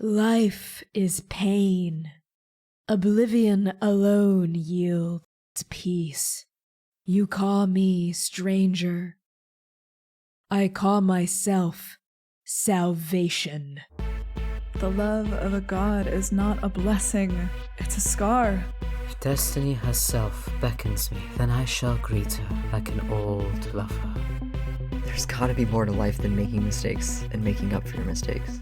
Life is pain. Oblivion alone yields peace. You call me stranger. I call myself salvation. The love of a god is not a blessing, it's a scar. If destiny herself beckons me, then I shall greet her like an old lover. There's gotta be more to life than making mistakes and making up for your mistakes.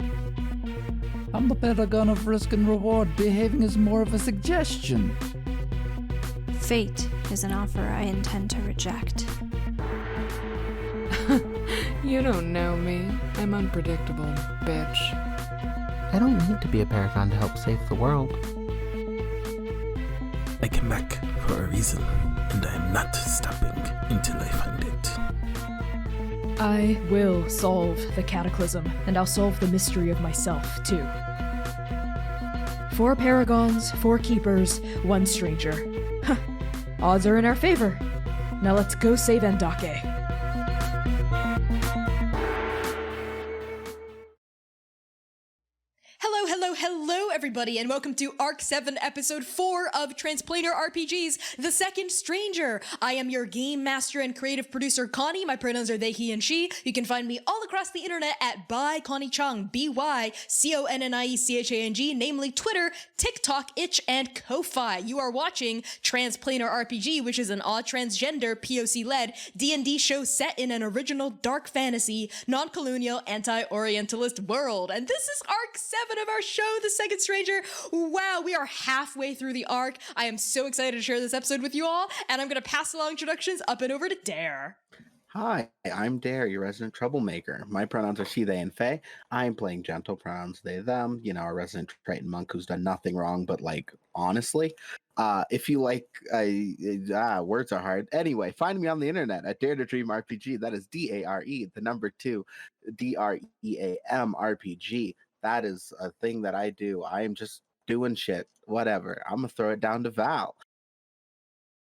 I'm the paragon of risk and reward, behaving as more of a suggestion. Fate is an offer I intend to reject. You don't know me. I'm unpredictable, bitch. I don't need to be a paragon to help save the world. I came back for a reason, and I am not stopping until I find it. I will solve the cataclysm, and I'll solve the mystery of myself, too. 4 paragons, 4 keepers, 1 stranger. Huh. Odds are in our favor. Now let's go save Endake. Hello everybody, and welcome to Arc 7, Episode 4 of Transplanar RPGs, The Second Stranger. I am your game master and creative producer, Connie. My pronouns are they, he, and she. You can find me all across the internet at ByConnieChang, ByConniechang, namely Twitter, TikTok, Itch, and Ko-Fi. You are watching Transplanar RPG, which is an all-transgender, POC-led D&D show set in an original dark fantasy, non-colonial, anti-orientalist world. And this is Arc 7 of our show, The Second Stranger. Wow, we are halfway through the arc. I am so excited to share this episode with you all, and I'm going to pass along introductions up and over to Dare. Hi, I'm Dare, your resident troublemaker. My pronouns are she, they, and fae. I'm playing gentle pronouns, they, them. You know, a resident Triton monk who's done nothing wrong, but like, honestly. If you like, words are hard. Anyway, find me on the internet at Dare to Dream RPG. That is DARE, the number 2, DREAM RPG. That is a thing that I do. I am just doing shit. Whatever. I'm going to throw it down to Val.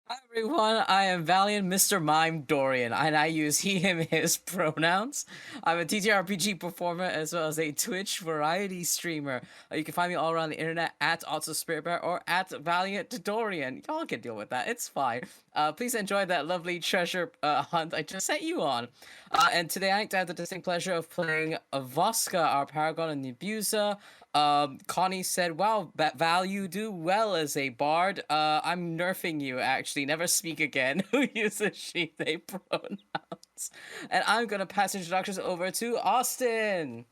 Hi everyone, I am Valiant Mr. Mime Dorian, and I use he, him, his pronouns. I'm a TTRPG performer as well as a Twitch variety streamer. You can find me all around the internet at AutoSpiritBear or at Valiant Dorian. Y'all can deal with that, it's fine. Please enjoy that lovely treasure hunt I just sent you on. And today I have the distinct pleasure of playing Voska, our Paragon and Nebusa. Connie said, wow, Val, you do well as a bard. I'm nerfing you, actually. Never speak again. Who uses she, they pronouns. And I'm going to pass introductions over to Austin.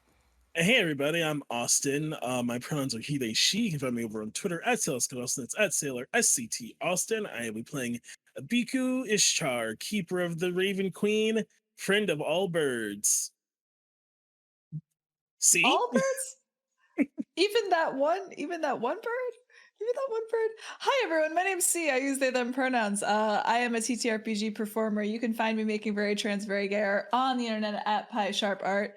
Hey everybody, I'm Austin. My pronouns are he, they, she. You can find me over on Twitter at SailorScott. It's at Sailor SCT Austin. I will be playing Biku Ishtar, keeper of the Raven Queen, friend of all birds. See? All birds? Even that one bird? Even that one bird? Hi everyone, my name's C. I use they, them pronouns. I am a TTRPG performer. You can find me making very trans, very gay art on the internet at PieSharpArt.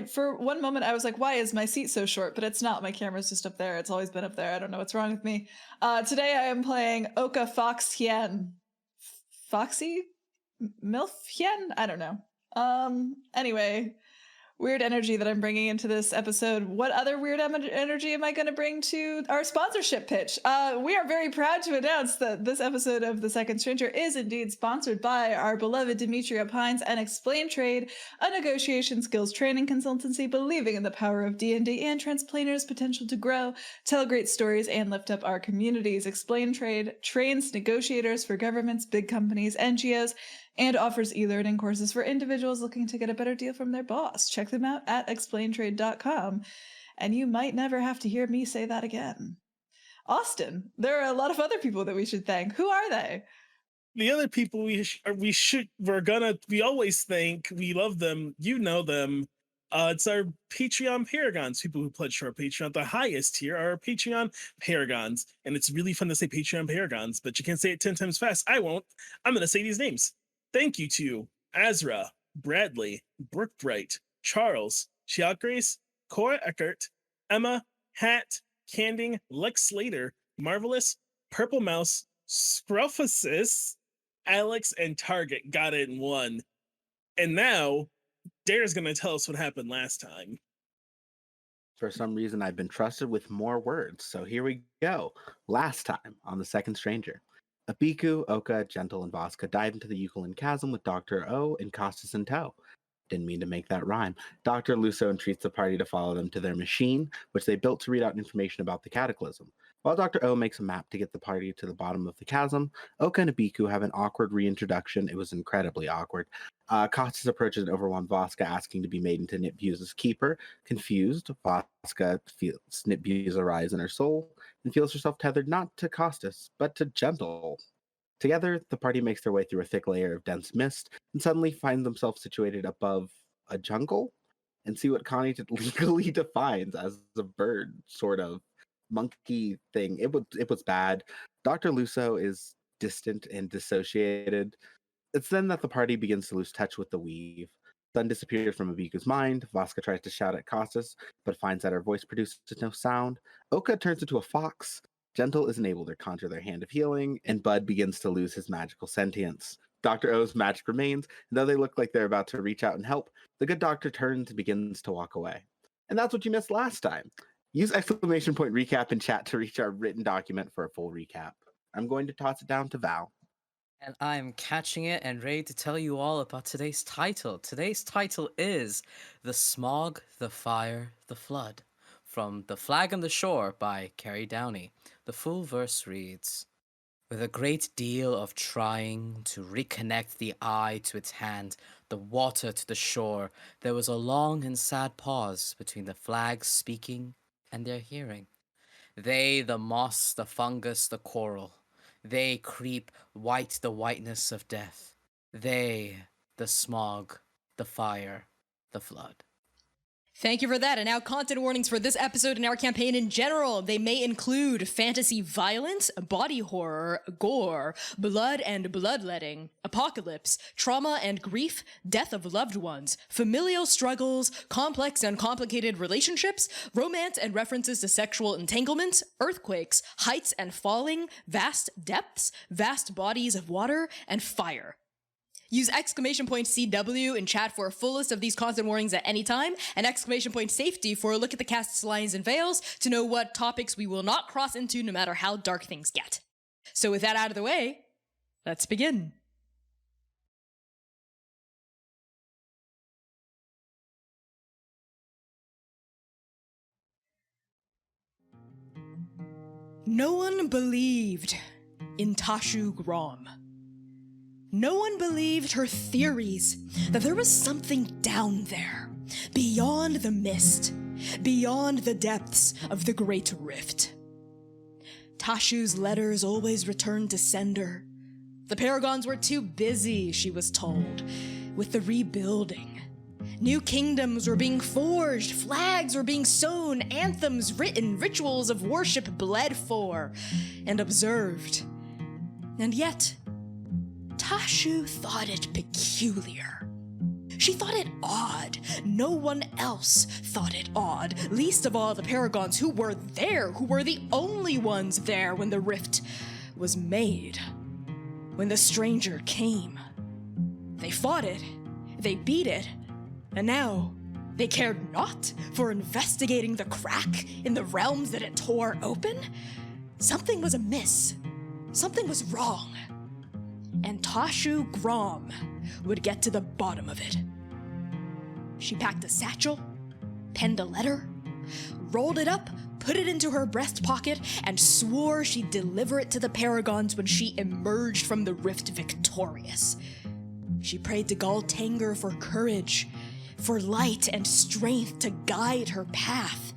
For one moment, I was like, why is my seat so short? But it's not. My camera's just up there. It's always been up there. I don't know what's wrong with me. Today I am playing Oka Fox Hien. Foxy? Milf Hien? I don't know. Anyway, weird energy that I'm bringing into this episode. What other weird energy am I going to bring to our sponsorship pitch? We are very proud to announce that this episode of The Second Stranger is indeed sponsored by our beloved Demetria Pines and Explain Trade, a negotiation skills training consultancy believing in the power of D&D and Transplanar's potential to grow, tell great stories, and lift up our communities. Explain Trade trains negotiators for governments, big companies, NGOs, and offers e-learning courses for individuals looking to get a better deal from their boss. Check them out at explaintrade.com, and you might never have to hear me say that again. Austin, there are a lot of other people that we should thank. Who are they? The other people we always thank, we love them, you know them. It's our Patreon Paragons, people who pledge to our Patreon. The highest tier are our Patreon Paragons, and it's really fun to say Patreon Paragons, but you can't say it 10 times fast. I won't. I'm going to say these names. Thank you to Azra, Bradley, Brooke Bright, Charles, Chiat Grace, Cora Eckert, Emma, Hat, Canding, Lex Slater, Marvelous, Purple Mouse, Scruffasis, Alex, and Target got it in one. And now, Dare's going to tell us what happened last time. For some reason, I've been trusted with more words, so here we go. Last time on The Second Stranger. Abiku, Oka, Gentle, and Voska dive into the Ukhliin Chasm with Dr. O and Costas in tow. Didn't mean to make that rhyme. Dr. Luso entreats the party to follow them to their machine, which they built to read out information about the cataclysm. While Dr. O makes a map to get the party to the bottom of the chasm, Oka and Abiku have an awkward reintroduction. It was incredibly awkward. Costas approaches an overwhelmed Voska asking to be made into Nitbuse's keeper. Confused, Voska feels Nitbuse arise in her soul and feels herself tethered not to Costas, but to Gentle. Together, the party makes their way through a thick layer of dense mist and suddenly find themselves situated above a jungle and see what Connie legally defines as a bird sort of monkey thing. It was bad. Dr. Luso is distant and dissociated. It's then that the party begins to lose touch with the weave. Sun disappears from Abiku's mind. Voska tries to shout at Costas, but finds that her voice produces no sound. Oka turns into a fox. Gentle isn't able to conjure their hand of healing, and Bud begins to lose his magical sentience. Dr. O's magic remains, and though they look like they're about to reach out and help, the good doctor turns and begins to walk away. And that's what you missed last time. Use exclamation point recap in chat to reach our written document for a full recap. I'm going to toss it down to Val. And I'm catching it and ready to tell you all about today's title. Today's title is The Smog, the Fire, the Flood, from The Flag on the Shore by Carrie Downey. The full verse reads, with a great deal of trying to reconnect the eye to its hand, the water to the shore, there was a long and sad pause between the flags speaking and their hearing. They, the moss, the fungus, the coral, they creep white the whiteness of death. They, the smog, the fire, the flood. Thank you for that. And now content warnings for this episode and our campaign in general. They may include fantasy violence, body horror, gore, blood and bloodletting, apocalypse, trauma and grief, death of loved ones, familial struggles, complex and complicated relationships, romance and references to sexual entanglements, earthquakes, heights and falling, vast depths, vast bodies of water, and fire. Use exclamation point CW in chat for a full list of these content warnings at any time, and exclamation point safety for a look at the cast's lines and veils to know what topics we will not cross into no matter how dark things get. So with that out of the way, let's begin. No one believed in Tashu Grom. No one believed her theories that there was something down there, beyond the mist, beyond the depths of the Great Rift. Tashu's letters always returned to sender. The Paragons were too busy, she was told, with the rebuilding. New kingdoms were being forged, flags were being sewn, anthems written, rituals of worship bled for and observed. And yet, Tashu thought it peculiar. She thought it odd. No one else thought it odd, least of all the Paragons who were there, who were the only ones there when the rift was made. When the stranger came. They fought it, they beat it, and now they cared not for investigating the crack in the realms that it tore open. Something was amiss. Something was wrong. And Tashu Grom would get to the bottom of it. She packed a satchel, penned a letter, rolled it up, put it into her breast pocket, and swore she'd deliver it to the Paragons when she emerged from the rift victorious. She prayed to Gul Tanger for courage, for light and strength to guide her path.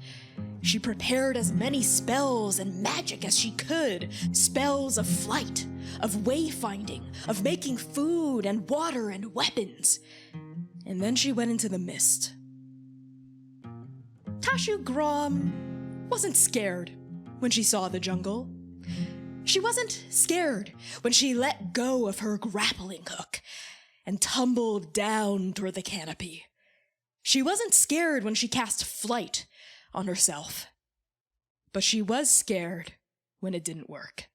She prepared as many spells and magic as she could, spells of flight, of wayfinding, of making food and water and weapons. And then she went into the mist. Tashu Grom wasn't scared when she saw the jungle. She wasn't scared when she let go of her grappling hook and tumbled down through the canopy. She wasn't scared when she cast flight on herself. But she was scared when it didn't work.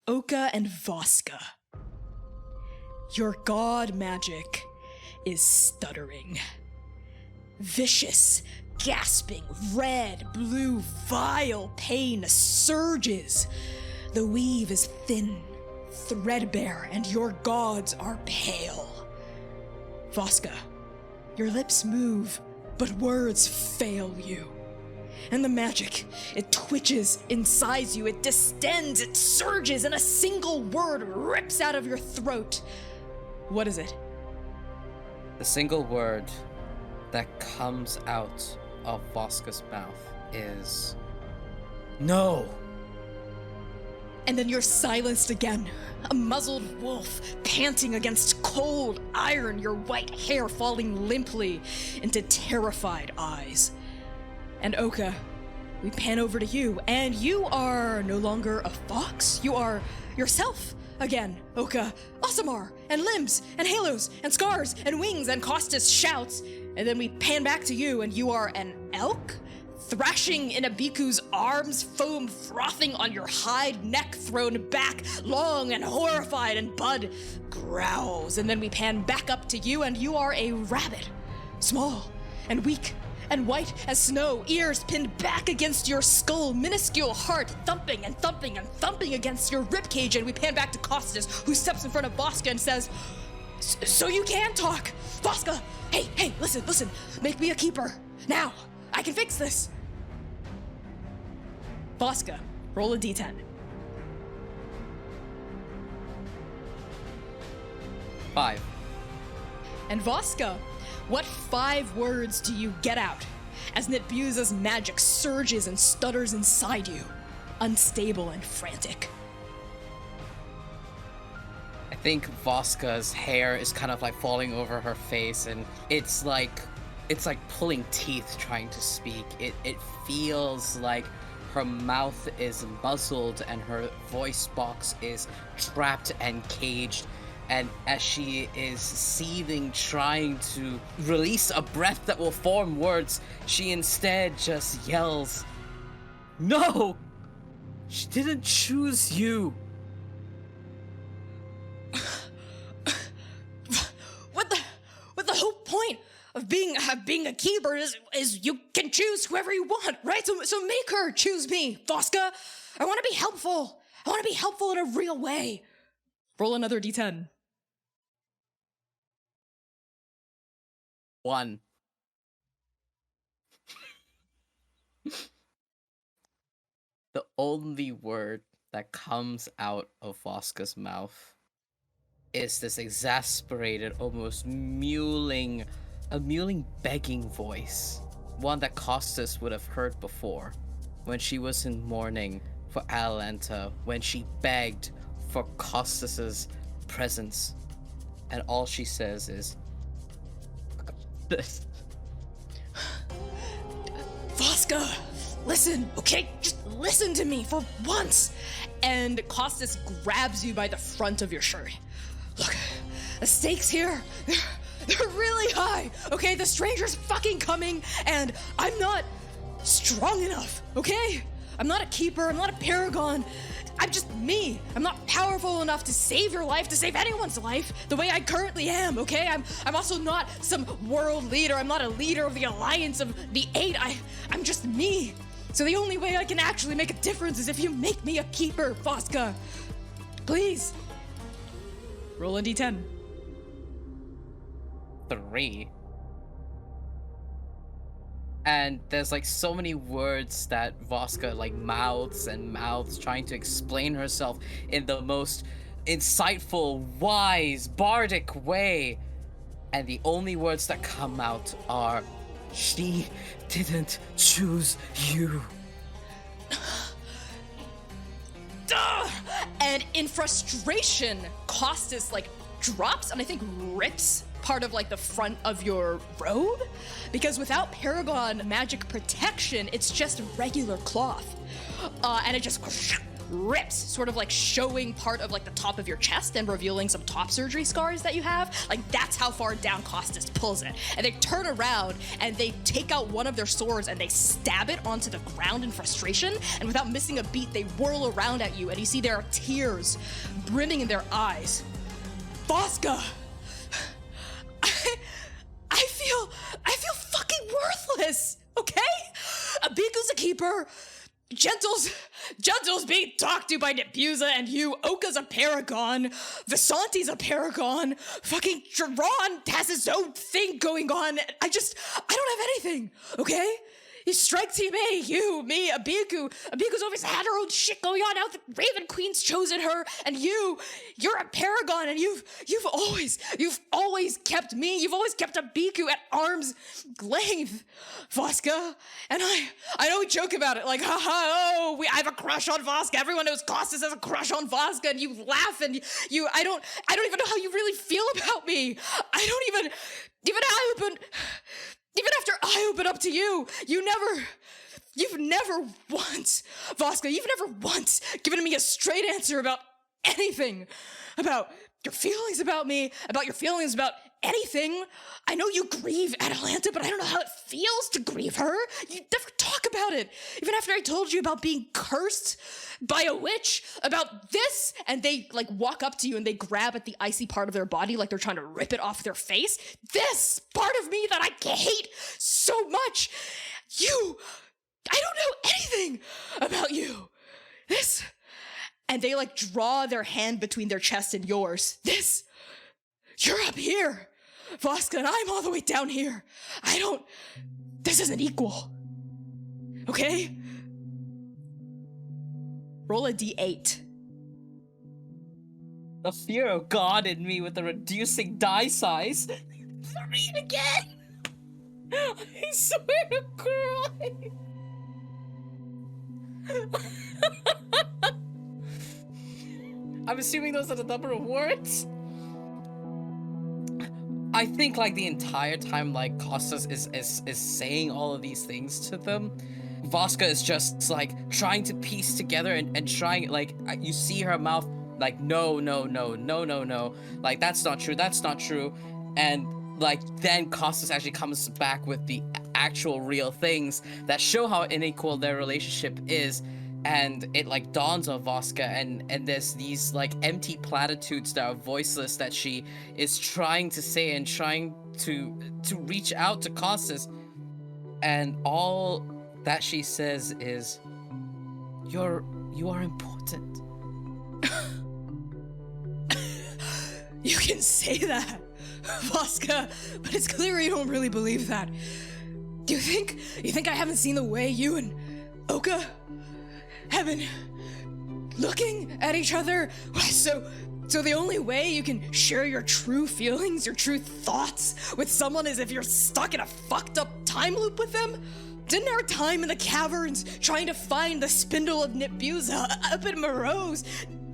Oka and Voska. Your god magic is stuttering. Vicious, gasping, red, blue, vile pain surges. The weave is thin, threadbare, and your gods are pale. Voska, your lips move, but words fail you. And the magic, it twitches inside you, it distends, it surges, and a single word rips out of your throat. What is it? The single word that comes out of Voska's mouth is no. And then you're silenced again. A muzzled wolf panting against cold iron, your white hair falling limply into terrified eyes. And Oka, we pan over to you, and you are no longer a fox. You are yourself again, Oka. Asamar, and limbs, and halos, and scars, and wings, and Costas shouts. And then we pan back to you, and you are an elk? Thrashing in a Biku's arms, foam frothing on your hide, neck thrown back, long and horrified, and Bud growls. And then we pan back up to you, and you are a rabbit. Small, and weak, and white as snow, ears pinned back against your skull, minuscule heart thumping and thumping and thumping against your ribcage. And we pan back to Costas, who steps in front of Voska and says, "So you can talk! Voska, hey, listen, make me a keeper. Now, I can fix this." Voska, roll a d10. 5. And Voska, what 5 words do you get out as Nitbuza's magic surges and stutters inside you, unstable and frantic? I think Voska's hair is kind of like falling over her face, and it's like pulling teeth trying to speak. It feels like her mouth is muzzled and her voice box is trapped and caged. And as she is seething, trying to release a breath that will form words, she instead just yells, "No! She didn't choose you!" What the whole point of being a keeper is you can choose whoever you want, right? So make her choose me, Voska. I want to be helpful. I want to be helpful in a real way. Roll another d10. 1. The only word that comes out of Voska's mouth is this exasperated, almost a mewling, begging voice. One that Costas would have heard before when she was in mourning for Atalanta, when she begged for Costas's presence. And all she says is, Voska, listen, okay? Just listen to me for once. And Costas grabs you by the front of your shirt. Look, the stakes here, they're really high, okay? The stranger's fucking coming, and I'm not strong enough, okay? I'm not a keeper, I'm not a paragon. I'm just me. I'm not powerful enough to save your life, to save anyone's life, the way I currently am, okay? I'm also not some world leader. I'm not a leader of the Alliance of the Eight. I'm just me. So the only way I can actually make a difference is if you make me a keeper, Voska. Please. Roll a d10. 3. And there's like so many words that Voska like mouths trying to explain herself in the most insightful, wise, bardic way. And the only words that come out are, "She didn't choose you." And in frustration, Costas like drops and I think rips part of like the front of your robe, because without Paragon magic protection, it's just regular cloth, and it just rips, sort of like showing part of like the top of your chest and revealing some top surgery scars that you have. Like that's how far down Costas pulls it. And they turn around and they take out one of their swords and they stab it onto the ground in frustration, and without missing a beat they whirl around at you and you see there are tears brimming in their eyes. Voska, I feel fucking Biku's a keeper. Gentle's being talked to by Nebuza and you. Oka's a paragon. Visanti's a paragon. Fucking Jiran has his own thing going on. I don't have anything, okay? You strike team A, you, me, Abiku. Abiku's always had her own shit going on. Now the Raven Queen's chosen her, and you're a paragon, and you've always kept me. You've always kept Abiku at arm's length, Voska. And I know we joke about it, like, haha, I have a crush on Voska. Everyone knows Costas has a crush on Voska, and you laugh, and I don't even know how you really feel about me. Even after I open up to you, you've never once, Voska, you've never once given me a straight answer about anything. About your feelings about me, about your feelings about anything. I know you grieve Atalanta, but I don't know how it feels to grieve her. You never talk about it. Even after I told you about being cursed by a witch, about this, and they like walk up to you and they grab at the icy part of their body like they're trying to rip it off their face. This part of me that I hate so much. I don't know anything about you. This, and they like draw their hand between their chest and yours. You're up here, Voska, and I'm all the way down here. This isn't equal. Okay? Roll a d8. The fear of God in me with the reducing die size. 3 again! I swear to cry. I'm assuming those are the number of words. I think like the entire time like Costas is saying all of these things to them, Voska is just like trying to piece together and trying, like, you see her mouth like no, like that's not true, and like then Costas actually comes back with the actual real things that show how unequal their relationship is. And it like dawns on Voska, and there's these like empty platitudes that are voiceless that she is trying to say and trying to reach out to Costas, and all that she says is, you are important. You can say that, Voska, but it's clear you don't really believe that. Do you think I haven't seen the way you and Oka have been looking at each other? So the only way you can share your true feelings, your true thoughts with someone is if you're stuck in a fucked up time loop with them? Didn't our time in the caverns trying to find the spindle of Nebuza up in Morose,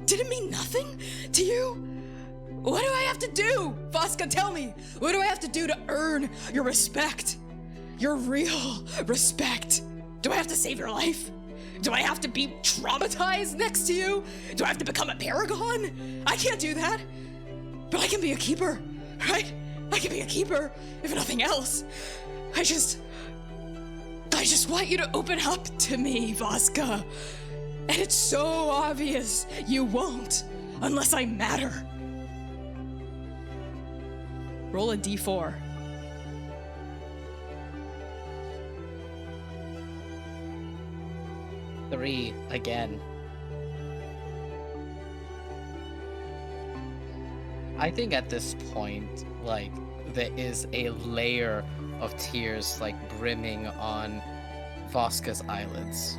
did it mean nothing to you? What do I have to do? Voska, tell me. What do I have to do to earn your respect? Your real respect? Do I have to save your life? Do I have to be traumatized next to you? Do I have to become a paragon? I can't do that. But I can be a keeper, right? I can be a keeper, if nothing else. I just want you to open up to me, Voska. And it's so obvious you won't, unless I matter. Roll a d4. Three again. I think at this point, like, there is a layer of tears, like, brimming on Voska's eyelids,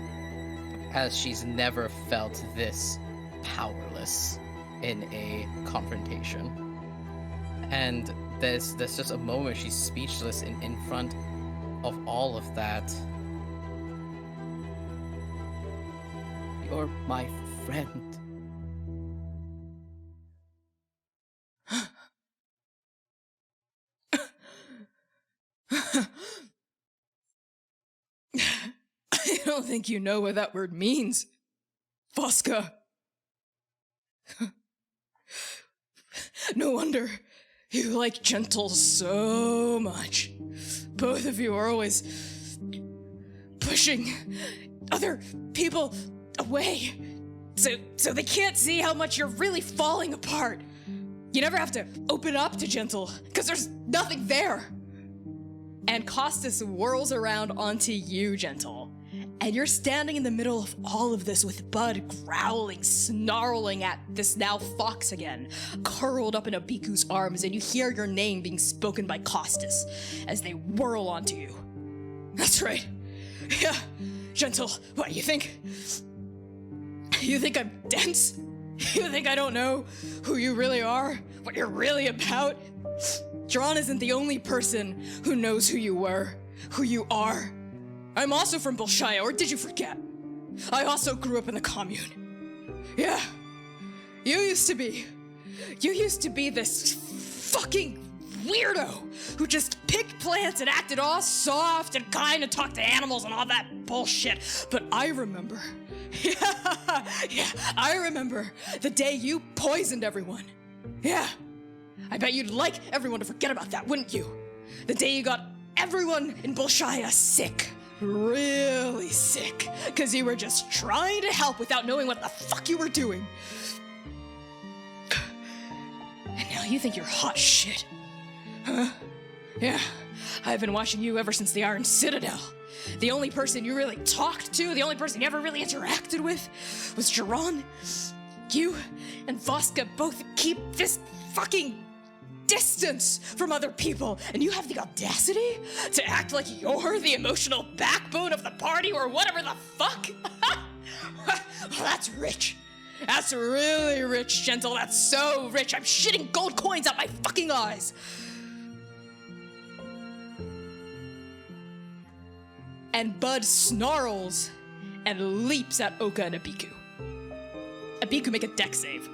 as she's never felt this powerless in a confrontation. And there's just a moment she's speechless in front of all of that. You're my friend. I don't think you know what that word means, Voska. No wonder you like Gentle so much. Both of you are always pushing other people away, so they can't see how much you're really falling apart. You never have to open up to Gentle, because there's nothing there. And Costas whirls around onto you, Gentle, And you're standing in the middle of all of this with Bud growling, snarling at this now fox again, curled up in Abiku's arms, and you hear your name being spoken by Costas as they whirl onto you. That's right. Yeah, Gentle, what, you think? You think I'm dense? You think I don't know who you really are? What you're really about? Dron isn't the only person who knows who you were, who you are. I'm also from Bolshaya, or did you forget? I also grew up in the commune. Yeah, you used to be this fucking weirdo who just picked plants and acted all soft and kind and talked to animals and all that bullshit. But I remember, I remember the day you poisoned everyone. Yeah, I bet you'd like everyone to forget about that, wouldn't you? The day you got everyone in Bolshaya sick. Really sick, because you were just trying to help without knowing what the fuck you were doing. And now you think you're hot shit. Huh? Yeah, I've been watching you ever since the Iron Citadel. The only person you really talked to, the only person you ever really interacted with was Jiran. You and Voska both keep this fucking distance from other people, and you have the audacity to act like you're the emotional backbone of the party or whatever the fuck? Well, that's rich. That's really rich, Gentle. That's so rich. I'm shitting gold coins out my fucking eyes. And Bud snarls and leaps at Oka and Abiku. Abiku, make a dex save.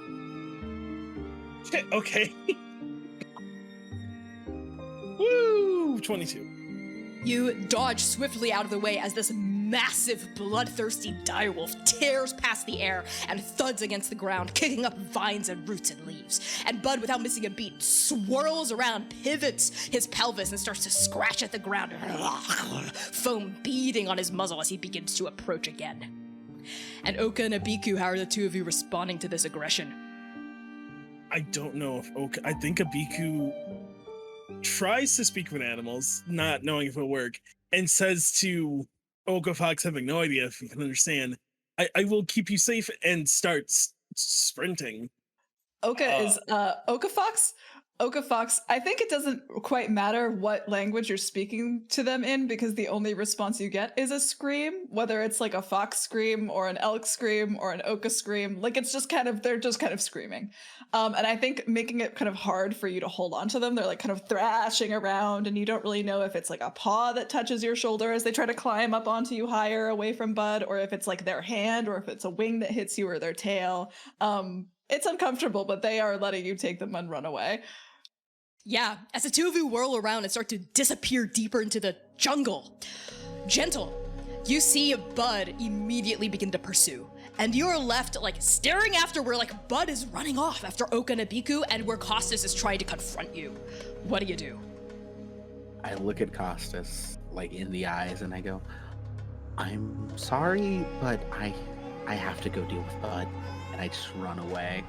Okay. Woo! 22. You dodge swiftly out of the way as this massive, bloodthirsty direwolf tears past the air and thuds against the ground, kicking up vines and roots and leaves. And Bud, without missing a beat, swirls around, pivots his pelvis, and starts to scratch at the ground, foam beading on his muzzle as he begins to approach again. And Oka and Abiku, how are the two of you responding to this aggression? I don't know if Oka... I think Abiku tries to speak with animals, not knowing if it'll work, and says to Oka Fox, having no idea if he can understand, I will keep you safe, and starts sprinting. Oka is Oka Fox. Oka Fox, I think it doesn't quite matter what language you're speaking to them in, because the only response you get is a scream, whether it's like a fox scream or an elk scream or an Oka scream. Like, it's just kind of, they're just kind of screaming. And I think making it kind of hard for you to hold on to them, they're like kind of thrashing around, and you don't really know if it's like a paw that touches your shoulder as they try to climb up onto you higher away from Bud, or if it's like their hand, or if it's a wing that hits you, or their tail. It's uncomfortable, but they are letting you take them and run away. Yeah, as the two of you whirl around and start to disappear deeper into the jungle. Gentle, you see Bud immediately begin to pursue. And you're left, like, staring after where, like, Bud is running off after Oka and Abiku, and where Costas is trying to confront you. What do you do? I look at Costas, like, in the eyes, and I go, I'm sorry, but I have to go deal with Bud. And I just run away.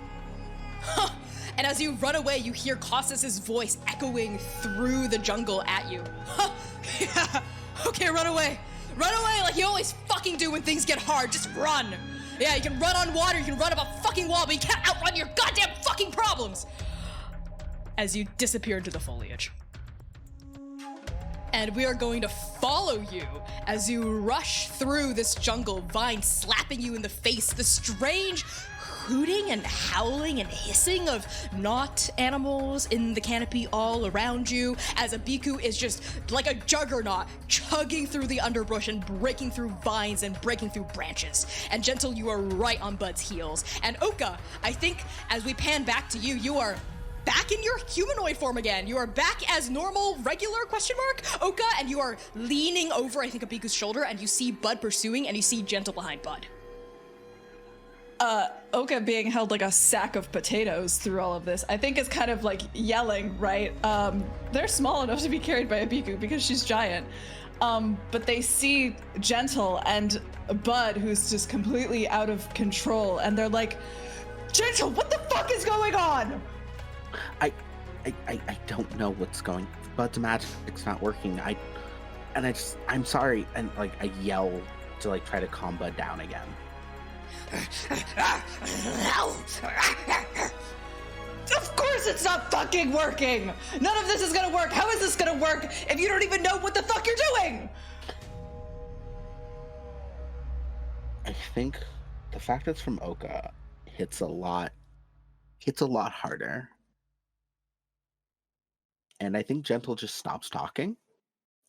And as you run away, you hear Costas' voice echoing through the jungle at you. Yeah. Okay, run away. Run away like you always fucking do when things get hard. Just run. Yeah, you can run on water, you can run up a fucking wall, but you can't outrun your goddamn fucking problems. As you disappear into the foliage. And we are going to follow you as you rush through this jungle, vines slapping you in the face, the strange hooting and howling and hissing of not animals in the canopy all around you, as Abiku is just like a juggernaut chugging through the underbrush and breaking through vines and breaking through branches. And Gentle, you are right on Bud's heels. And Oka, I think as we pan back to you, you are back in your humanoid form again. You are back as normal, regular, Oka, and you are leaning over, I think, Abiku's shoulder, and you see Bud pursuing, and you see Gentle behind Bud. Oka being held like a sack of potatoes through all of this, I think is kind of like yelling, right? They're small enough to be carried by Abiku because she's giant. But they see Gentle and Bud, who's just completely out of control, and they're like, Gentle, what the fuck is going on? I don't know what's going. Bud's magic's not working. I'm sorry, and like I yell to like try to calm Bud down again. Of course it's not fucking working! None of this is gonna work! How is this gonna work if you don't even know what the fuck you're doing? I think the fact that it's from Oka hits a lot harder. And I think Gentle just stops talking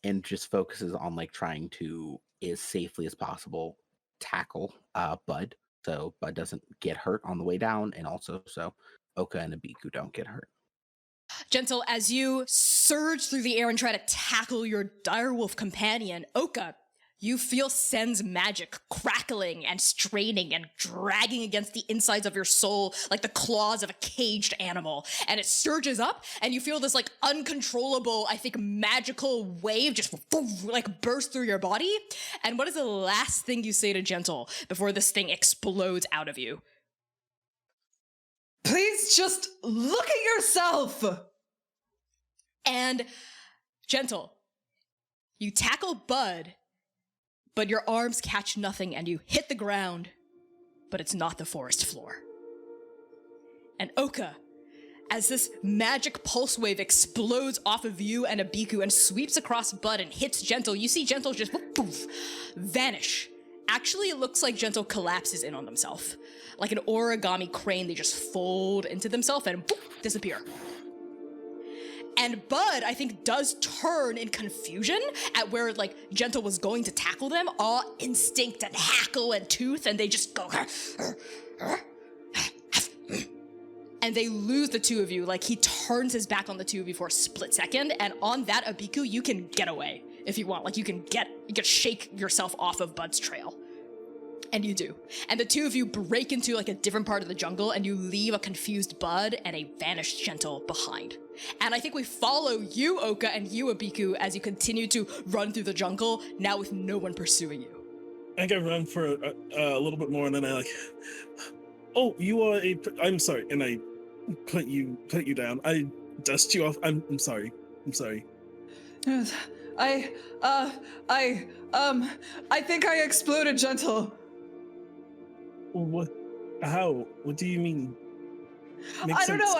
and just focuses on like trying to, as safely as possible, tackle Bud, so Bud doesn't get hurt on the way down, and also so Oka and Abiku don't get hurt. Gentle, as you surge through the air and try to tackle your direwolf companion, Oka, you feel Sen's magic crackling and straining and dragging against the insides of your soul like the claws of a caged animal. And it surges up, and you feel this like uncontrollable, I think, magical wave just like burst through your body. And what is the last thing you say to Gentle before this thing explodes out of you? Please just look at yourself! And Gentle, you tackle Bud, but your arms catch nothing and you hit the ground, but it's not the forest floor. And Oka, as this magic pulse wave explodes off of you and Abiku and sweeps across Bud and hits Gentle, you see Gentle just poof, vanish. Actually, it looks like Gentle collapses in on themselves. Like an origami crane, they just fold into themselves and poof, disappear. And Bud, I think, does turn in confusion at where, like, Gentle was going to tackle them, all instinct and hackle and tooth, and they just go... And they lose the two of you. Like, he turns his back on the two of you for a split second, and on that, Abiku, you can get away if you want. Like, you can shake yourself off of Bud's trail. And you do. And the two of you break into, like, a different part of the jungle, and you leave a confused Bud and a vanished Gentle behind. And I think we follow you, Oka, and you, Abiku, as you continue to run through the jungle, now with no one pursuing you. I can run for a little bit more, and then I like, oh, you are I'm sorry, and I put you down. I dust you off. I'm sorry. I think I exploded, Gentle. What? How? What do you mean? I don't know.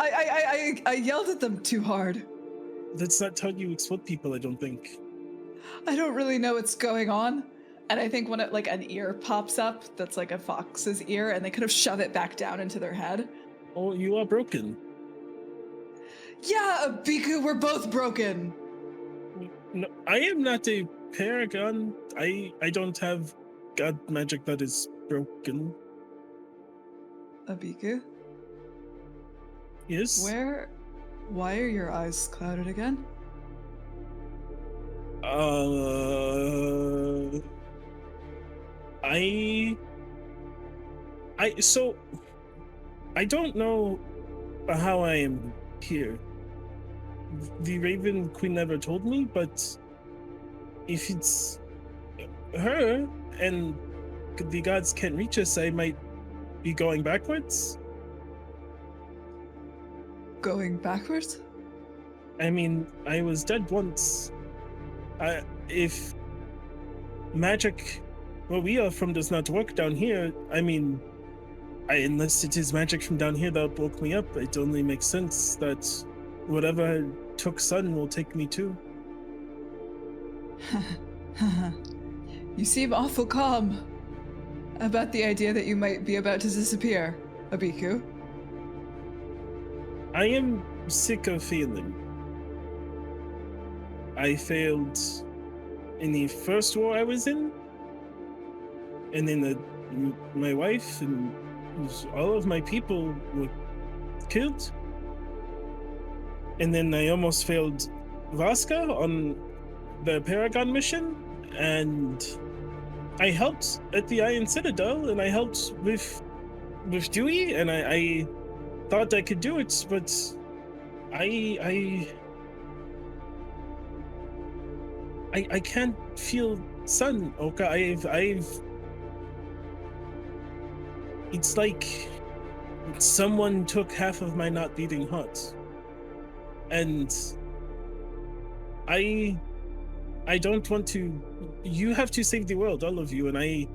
I yelled at them too hard. That's not how you explode people, I don't think. I don't really know what's going on. And I think when it, like, an ear pops up, that's like a fox's ear, and they kind of shove it back down into their head. Oh, you are broken. Yeah, Abiku, we're both broken. No, I am not a paragon. I don't have god magic that is broken. Abiku? Yes? Why are your eyes clouded again? So I don't know how I am here. The Raven Queen never told me, but if it's her and the gods can't reach us, I might be going backwards. Going backwards? I mean, I was dead once. If magic where we are from does not work down here, I mean, unless it is magic from down here that woke me up, it only makes sense that whatever took Sun will take me too. You seem awful calm about the idea that you might be about to disappear, Abiku. I am sick of failing. I failed in the first war I was in, and then my wife and all of my people were killed. And then I almost failed Vasca on the Paragon mission, and I helped at the Iron Citadel, and I helped with Dewey, and I thought I could do it, but I can't feel Sun, Oka. It's like someone took half of my not beating heart. And I don't want to you have to save the world, all of you, and I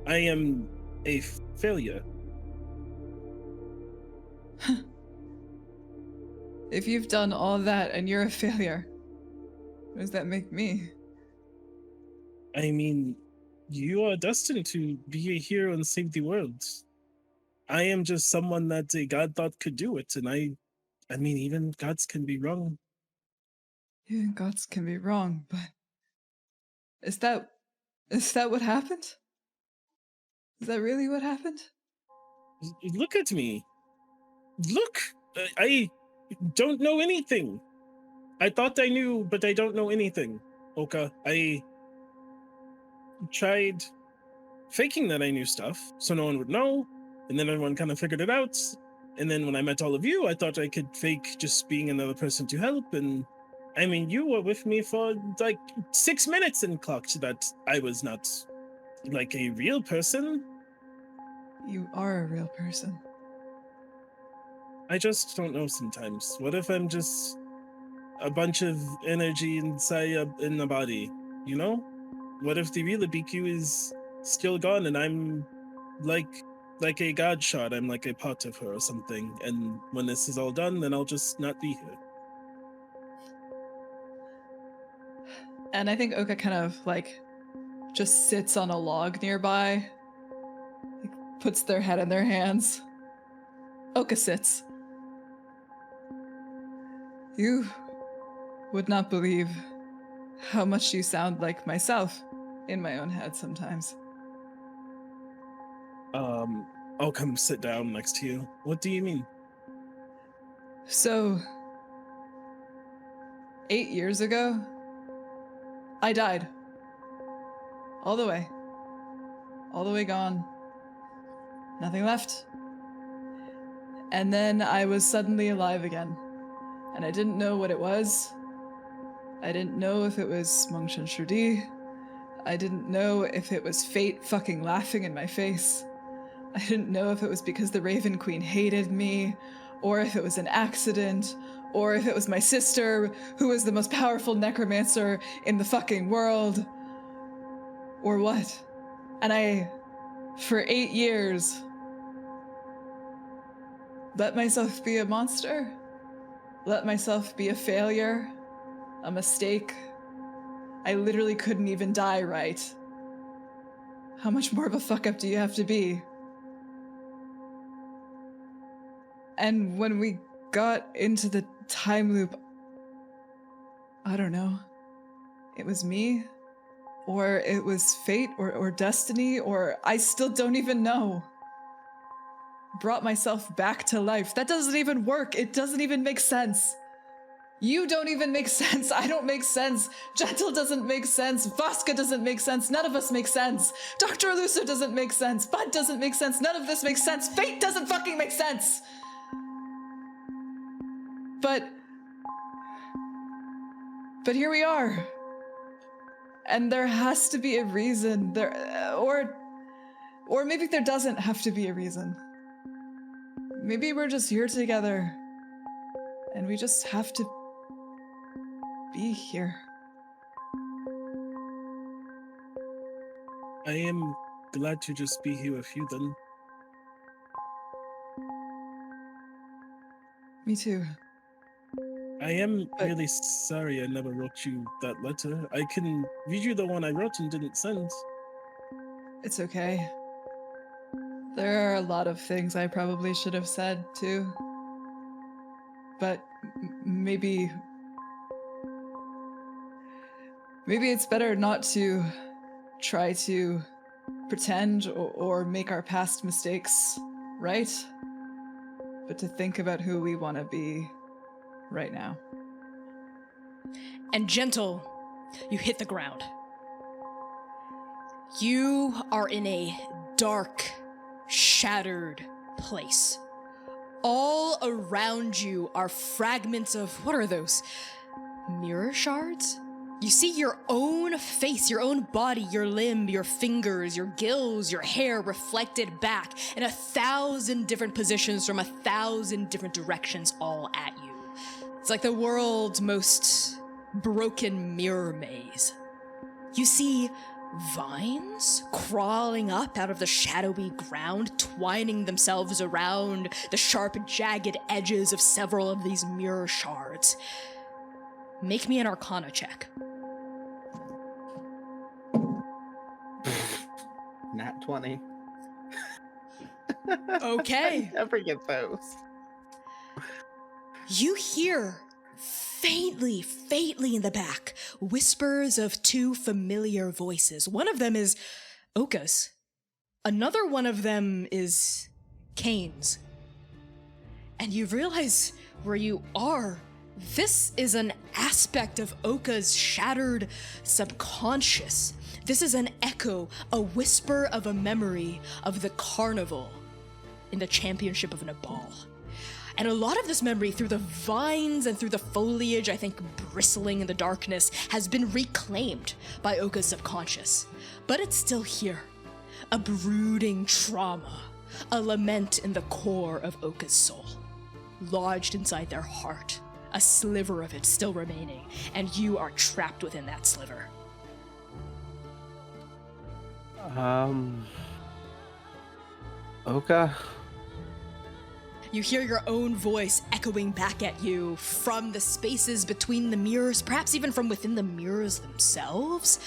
am a failure. If you've done all that and you're a failure, what does that make me? I mean, you are destined to be a hero and save the world. I am just someone that a god thought could do it, and I mean, even gods can be wrong. Even gods can be wrong, but is that what happened? Is that really what happened? Look at me. Look, I don't know anything. I thought I knew, but I don't know anything. Oka, I tried faking that I knew stuff so no one would know, and then everyone kind of figured it out. And then when I met all of you, I thought I could fake just being another person to help. And I mean, you were with me for like 6 minutes and clocked that I was not like a real person. You are a real person. I just don't know sometimes. What if I'm just a bunch of energy inside in the body, you know? What if the real BQ is still gone and I'm like a god shot, I'm like a part of her or something, and when this is all done, then I'll just not be here. And I think Oka kind of like just sits on a log nearby, like, puts their head in their hands. Oka sits. You would not believe how much you sound like myself in my own head sometimes. I'll come sit down next to you. What do you mean? So, 8 years ago, I died. All the way. All the way gone. Nothing left. And then I was suddenly alive again. And I didn't know what it was. I didn't know if it was Mengchen Shudi. I didn't know if it was fate fucking laughing in my face. I didn't know if it was because the Raven Queen hated me, or if it was an accident, or if it was my sister, who was the most powerful necromancer in the fucking world, or what. And I, for 8 years, let myself be a monster, let myself be a failure, a mistake. I literally couldn't even die right. How much more of a fuck up do you have to be? And when we got into the time loop, I don't know. It was me, or it was fate, or destiny, or I still don't even know. Brought myself back to life. That doesn't even work. It doesn't even make sense. You don't even make sense. I don't make sense. Gentle doesn't make sense. Vasca doesn't make sense. None of us make sense. Dr. Elusive doesn't make sense. Bud doesn't make sense. None of this makes sense. Fate doesn't fucking make sense. But here we are. And there has to be a reason. Or maybe there doesn't have to be a reason. Maybe we're just here together. And we just have to be here. I am glad to just be here with you then. Me too. I am really sorry I never wrote you that letter. I can read you the one I wrote and didn't send. It's okay. There are a lot of things I probably should have said too. But maybe it's better not to try to pretend or make our past mistakes right, but to think about who we want to be right now. And Gentle, you hit the ground. You are in a dark, shattered place. All around you are fragments of, what are those? Mirror shards? You see your own face, your own body, your limb, your fingers, your gills, your hair reflected back in 1,000 different positions from 1,000 different directions all at you. It's like the world's most broken mirror maze. You see vines crawling up out of the shadowy ground, twining themselves around the sharp, jagged edges of several of these mirror shards. Make me an Arcana check. Nat 20. Okay. I never get those. You hear faintly in the back whispers of two familiar voices. One of them is Oka's. Another one of them is Kane's. And you realize where you are. This is an aspect of Oka's shattered subconscious. This is an echo, a whisper of a memory of the carnival in the championship of Nabal. And a lot of this memory, through the vines and through the foliage, I think bristling in the darkness, has been reclaimed by Oka's subconscious. But it's still here. A brooding trauma, a lament in the core of Oka's soul, lodged inside their heart, a sliver of it still remaining, and you are trapped within that sliver. Oka? You hear your own voice echoing back at you from the spaces between the mirrors, perhaps even from within the mirrors themselves.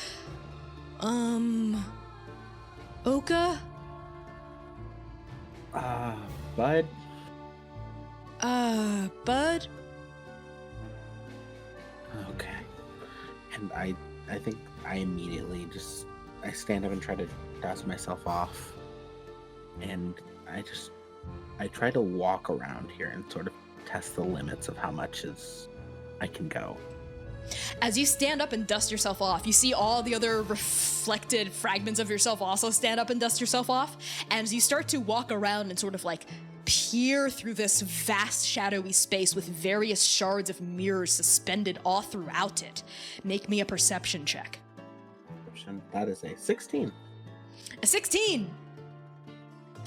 Oka? Bud? Bud? Okay. And I think I immediately I stand up and try to dust myself off. And I try to walk around here and sort of test the limits of how much I can go. As you stand up and dust yourself off, you see all the other reflected fragments of yourself also stand up and dust yourself off. And as you start to walk around and sort of like peer through this vast shadowy space with various shards of mirrors suspended all throughout it, make me a perception check. That is a 16. A 16!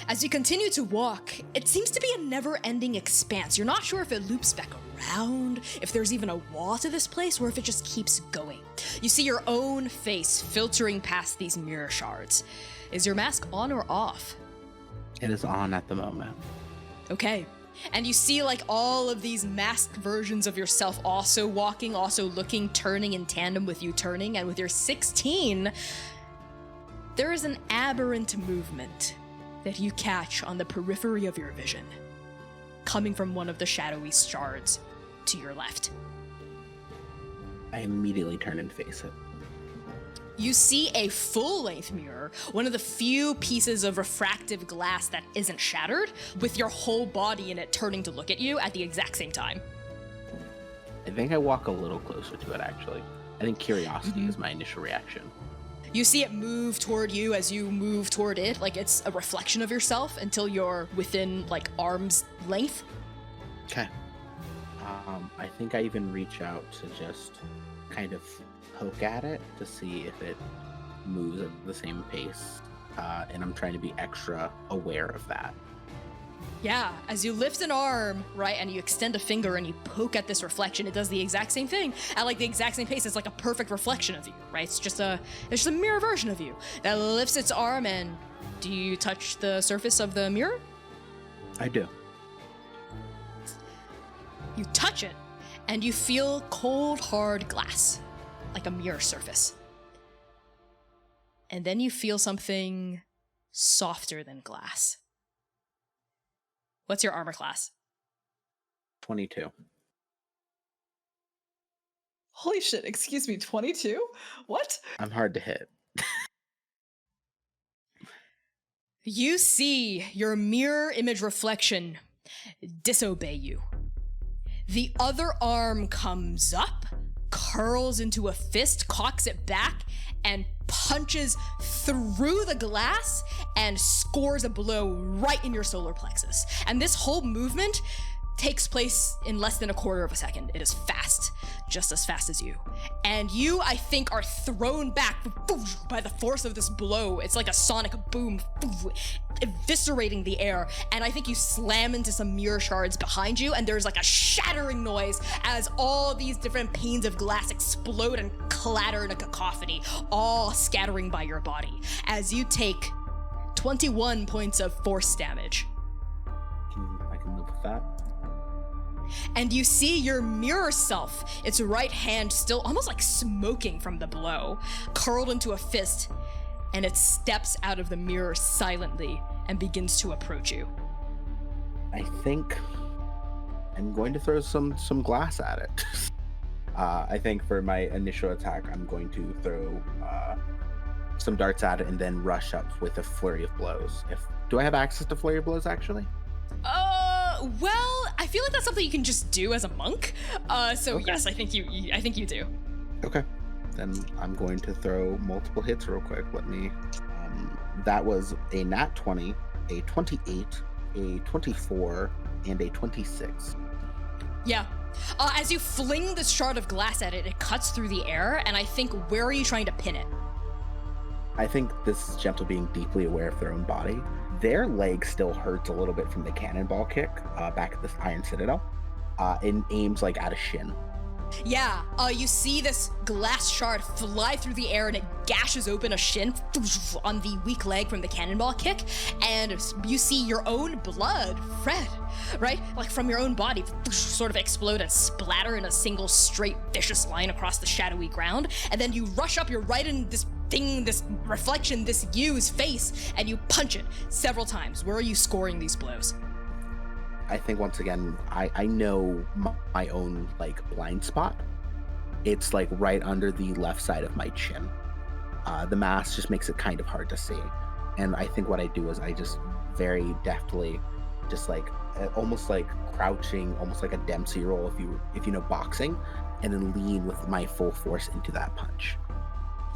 As you continue to walk, it seems to be a never-ending expanse. You're not sure if it loops back around, if there's even a wall to this place, or if it just keeps going. You see your own face filtering past these mirror shards. Is your mask on or off? It is on at the moment. Okay. And you see like all of these masked versions of yourself also walking, also looking, turning in tandem with you turning, and with your 16, there is an aberrant movement that you catch on the periphery of your vision, coming from one of the shadowy shards to your left. I immediately turn and face it. You see a full-length mirror, one of the few pieces of refractive glass that isn't shattered, with your whole body in it turning to look at you at the exact same time. I think I walk a little closer to it, actually. I think curiosity is my initial reaction. You see it move toward you as you move toward it, like it's a reflection of yourself until you're within, like, arm's length. Okay. I think I even reach out to just kind of poke at it to see if it moves at the same pace, and I'm trying to be extra aware of that. Yeah, as you lift an arm, right, and you extend a finger and you poke at this reflection, it does the exact same thing at like the exact same pace. It's like a perfect reflection of you, right? It's just a mirror version of you that lifts its arm. And do you touch the surface of the mirror? I do. You touch it, and you feel cold, hard glass, like a mirror surface. And then you feel something softer than glass. What's your armor class? 22. Holy shit, excuse me, 22? What? I'm hard to hit. You see your mirror image reflection disobey you. The other arm comes up, curls into a fist, cocks it back, and punches through the glass and scores a blow right in your solar plexus. And this whole movement takes place in less than a quarter of a second. It is fast, just as fast as you. And you, I think, are thrown back by the force of this blow. It's like a sonic boom, eviscerating the air, and I think you slam into some mirror shards behind you, and there's like a shattering noise as all these different panes of glass explode and clatter in a cacophony, all scattering by your body as you take 21 points of force damage. I can live with that. And you see your mirror self, its right hand still almost like smoking from the blow, curled into a fist, and it steps out of the mirror silently and begins to approach you. I think I'm going to throw some glass at it. I think for my initial attack, I'm going to throw some darts at it and then rush up with a flurry of blows. Do I have access to flurry of blows, actually? Well, I feel like that's something you can just do as a monk. So Okay. yes, I think you do. Okay. Then I'm going to throw multiple hits real quick. Let me. That was a nat 20, a 28, a 24, and a 26. Yeah. As you fling this shard of glass at it, it cuts through the air, and I think, where are you trying to pin it? I think this is Gentle being deeply aware of their own body. Their leg still hurts a little bit from the cannonball kick back at this Iron Citadel. It aims like at a shin. Yeah, you see this glass shard fly through the air and it gashes open a shin on the weak leg from the cannonball kick, and you see your own blood, red, right? Like from your own body, sort of explode and splatter in a single straight vicious line across the shadowy ground, and then you rush up, you're right in this thing, this reflection, this U's face, and you punch it several times. Where are you scoring these blows? I think once again, I know my own like blind spot. It's like right under the left side of my chin. The mask just makes it kind of hard to see. And I think what I do is I just very deftly, just like almost like crouching, almost like a Dempsey roll if you know boxing, and then lean with my full force into that punch.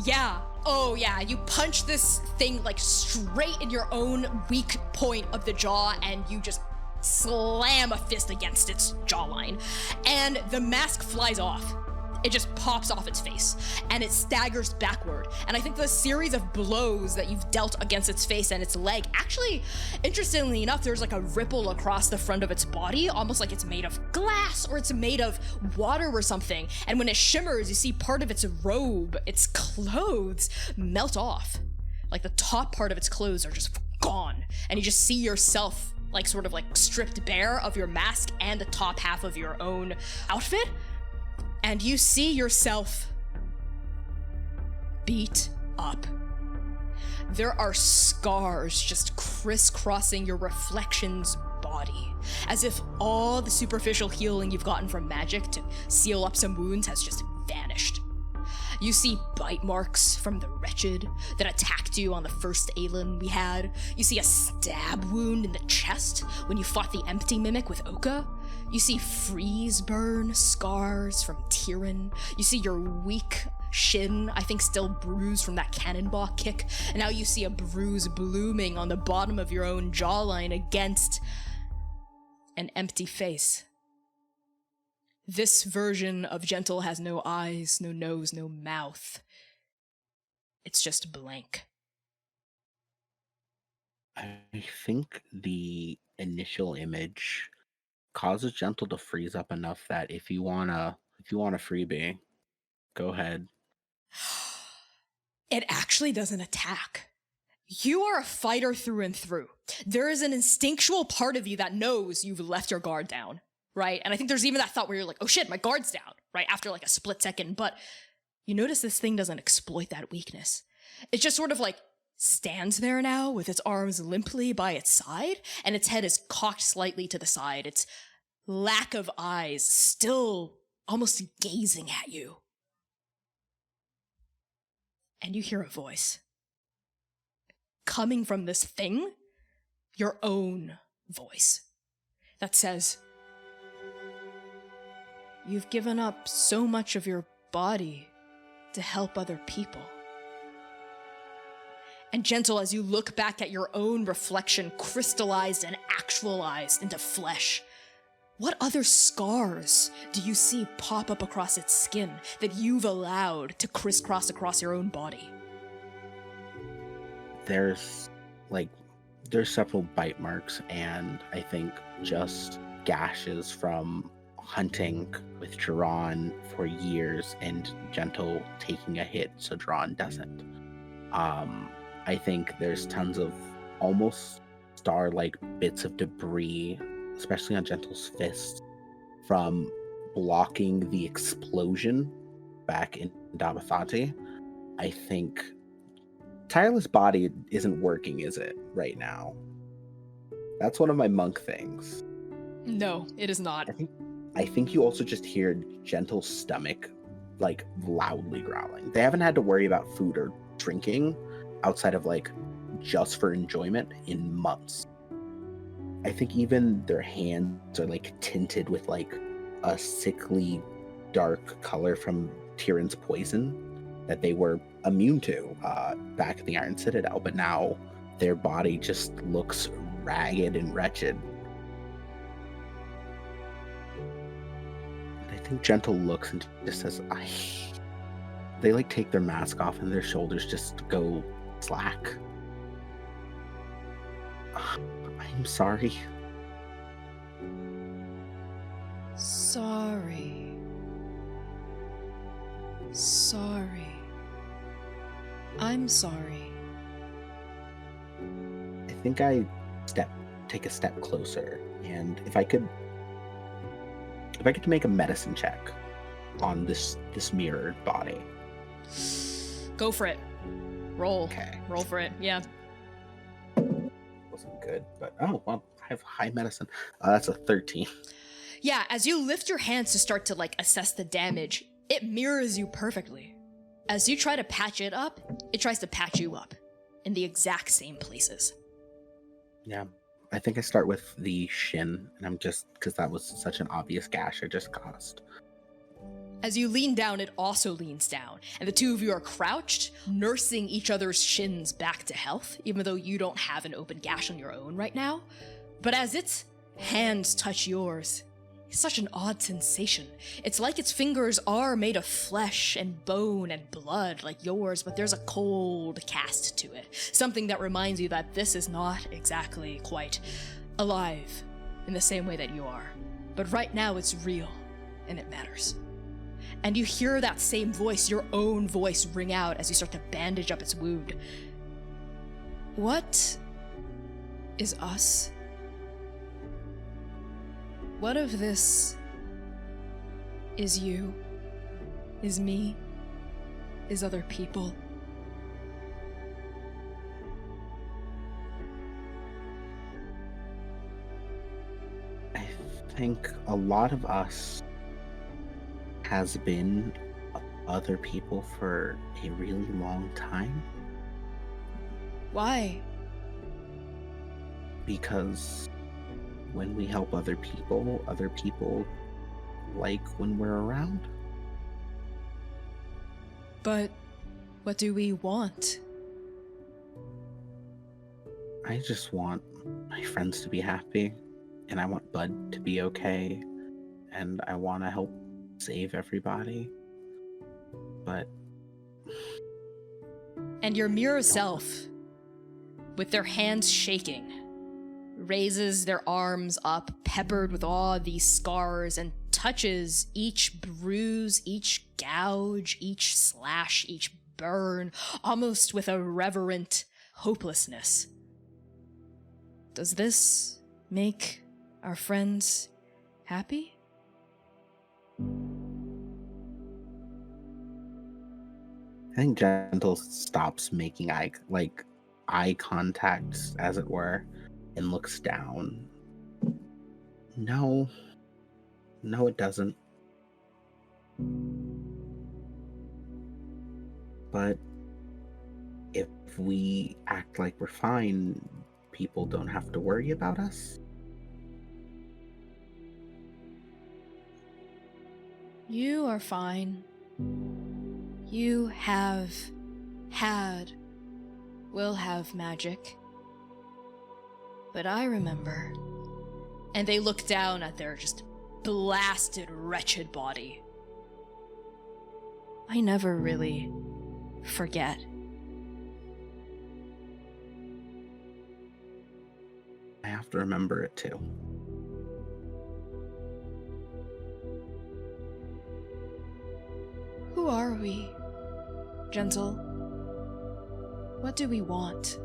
Yeah. Oh, yeah. You punch this thing like straight in your own weak point of the jaw, and you just slam a fist against its jawline, and the mask flies off. It just pops off its face, and it staggers backward. And I think the series of blows that you've dealt against its face and its leg, actually, interestingly enough, there's like a ripple across the front of its body, almost like it's made of glass or it's made of water or something. And when it shimmers, you see part of its robe, its clothes, melt off. Like the top part of its clothes are just gone, and you just see yourself like sort of like stripped bare of your mask and the top half of your own outfit, and you see yourself beat up. There are scars just crisscrossing your reflection's body, as if all the superficial healing you've gotten from magic to seal up some wounds has just vanished. You see bite marks from the wretched that attacked you on the first Aelin we had. You see a stab wound in the chest when you fought the empty mimic with Oka. You see freeze burn scars from Tyrion. You see your weak shin, I think still bruised from that cannonball kick. And now you see a bruise blooming on the bottom of your own jawline against an empty face. This version of Gentle has no eyes, no nose, no mouth. It's just blank. I think the initial image causes Gentle to freeze up enough that if you want a freebie, go ahead. It actually doesn't attack. You are a fighter through and through. There is an instinctual part of you that knows you've left your guard down. Right? And I think there's even that thought where you're like, oh shit, my guard's down, right? After like a split second. But you notice this thing doesn't exploit that weakness. It just sort of like stands there now with its arms limply by its side, and its head is cocked slightly to the side. Its lack of eyes still almost gazing at you. And you hear a voice. Coming from this thing, your own voice, that says, "You've given up so much of your body to help other people." And Gentle, as you look back at your own reflection crystallized and actualized into flesh, what other scars do you see pop up across its skin that you've allowed to crisscross across your own body? There's like there's several bite marks, and I think just gashes from hunting with Duran for years and Gentle taking a hit so Duran doesn't. I think there's tons of almost star-like bits of debris, especially on Gentle's fist, from blocking the explosion back in Davathati. I think Tireless Body isn't working, is it, right now? That's one of my monk things. No, it is not. I think you also just hear Gentle's stomach, like, loudly growling. They haven't had to worry about food or drinking outside of, like, just for enjoyment in months. I think even their hands are, like, tinted with, like, a sickly dark color from Tyrion's poison that they were immune to back in the Iron Citadel, but now their body just looks ragged and wretched. I think Gentle looks and just says, They, like, take their mask off and their shoulders just go slack. I'm sorry. Sorry. I'm sorry. I think I take a step closer, and if I could make a medicine check on this mirrored body. Go for it. Roll. Okay. Roll for it. Yeah. Wasn't good, but oh well, I have high medicine. That's a 13. Yeah, as you lift your hands to start to, like, assess the damage, it mirrors you perfectly. As you try to patch it up, it tries to patch you up in the exact same places. Yeah, I think I start with the shin, and I'm just, because that was such an obvious gash I just caused. As you lean down, it also leans down, and the two of you are crouched, nursing each other's shins back to health, even though you don't have an open gash on your own right now. But as its hands touch yours, it's such an odd sensation. It's like its fingers are made of flesh and bone and blood like yours, but there's a cold cast to it. Something that reminds you that this is not exactly quite alive in the same way that you are. But right now it's real, and it matters. And you hear that same voice, your own voice, ring out as you start to bandage up its wound. What is us? What if this is you, is me, is other people? I think a lot of us has been other people for a really long time. Why? Because when we help other people like when we're around. But what do we want? I just want my friends to be happy, and I want Bud to be okay, and I want to help save everybody. But... And your mirror self, with their hands shaking, raises their arms up, peppered with all these scars, and touches each bruise, each gouge, each slash, each burn, almost with a reverent hopelessness. Does this make our friends happy? I think Gentle stops making eye contact, as it were, and looks down. No, it doesn't. But if we act like we're fine, people don't have to worry about us. You are fine. You have had, will have magic. But I remember. And they look down at their just blasted, wretched body. I never really forget. have to remember it too. Who are we? Gentle. What do we want?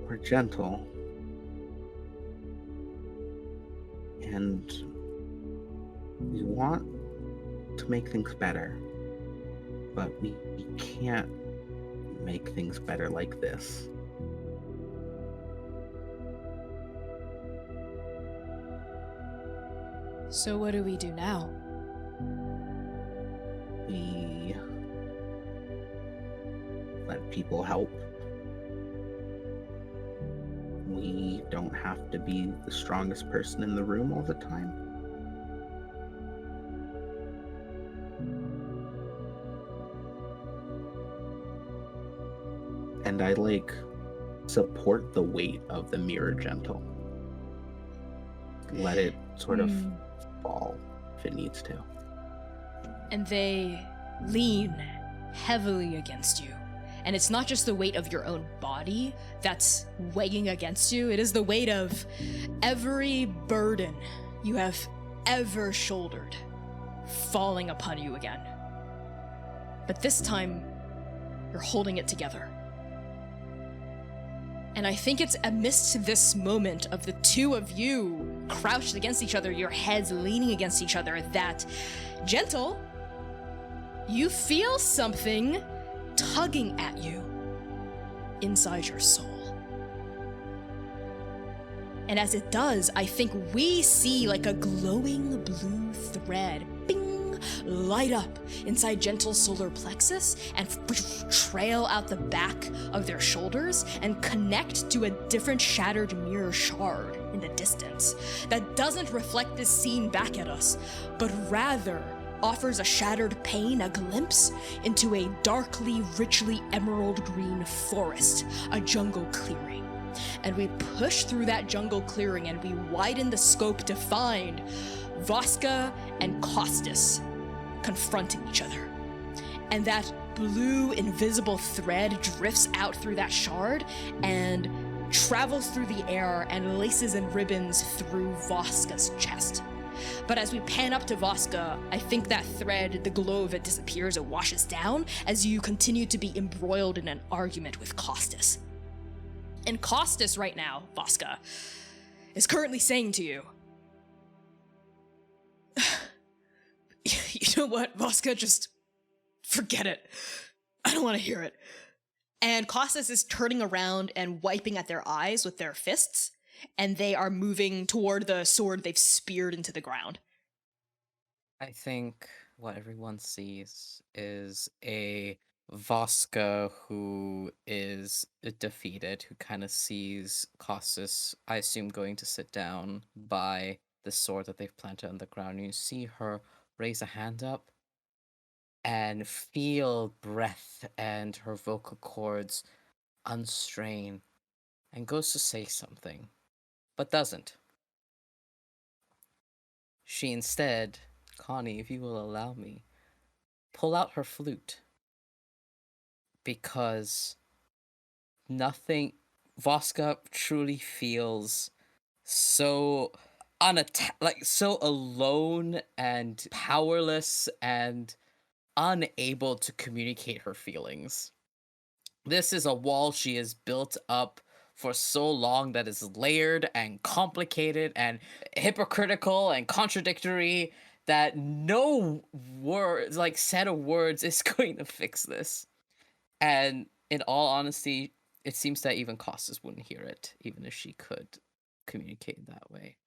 We're gentle. And we want to make things better. But we can't make things better like this. So what do we do now? We let people help. We don't have to be the strongest person in the room all the time. And I support the weight of the mirror gentle. Let it sort of fall if it needs to. And they lean heavily against you. And it's not just the weight of your own body that's weighing against you, it is the weight of every burden you have ever shouldered falling upon you again. But this time, you're holding it together. And I think it's amidst this moment of the two of you crouched against each other, your heads leaning against each other, that, Gentle, you feel something tugging at you inside your soul. And as it does, I think we see like a glowing blue thread, bing, light up inside Gentle's solar plexus and trail out the back of their shoulders and connect to a different shattered mirror shard in the distance that doesn't reflect this scene back at us, but rather offers a shattered pane a glimpse into a darkly, richly emerald green forest, a jungle clearing. And we push through that jungle clearing and we widen the scope to find Voska and Costas confronting each other. And that blue invisible thread drifts out through that shard and travels through the air and laces and ribbons through Voska's chest. But as we pan up to Voska, I think that thread, the glow of it disappears, it washes down as you continue to be embroiled in an argument with Costas. And Costas right now, Voska, is currently saying to you, you know what, Voska, just forget it. I don't want to hear it. And Costas is turning around and wiping at their eyes with their fists, and they are moving toward the sword they've speared into the ground. I think what everyone sees is a Voska who is defeated, who kind of sees Costas, I assume, going to sit down by the sword that they've planted on the ground. You see her raise a hand up and feel breath and her vocal cords unstrain, and goes to say something, but doesn't. She instead, Connie, if you will allow me, pull out her flute. Because Voska truly feels so so alone and powerless and unable to communicate her feelings. This is a wall she has built up for so long that is layered and complicated and hypocritical and contradictory that no words, set of words, is going to fix this. And in all honesty, it seems that even Costas wouldn't hear it, even if she could communicate that way.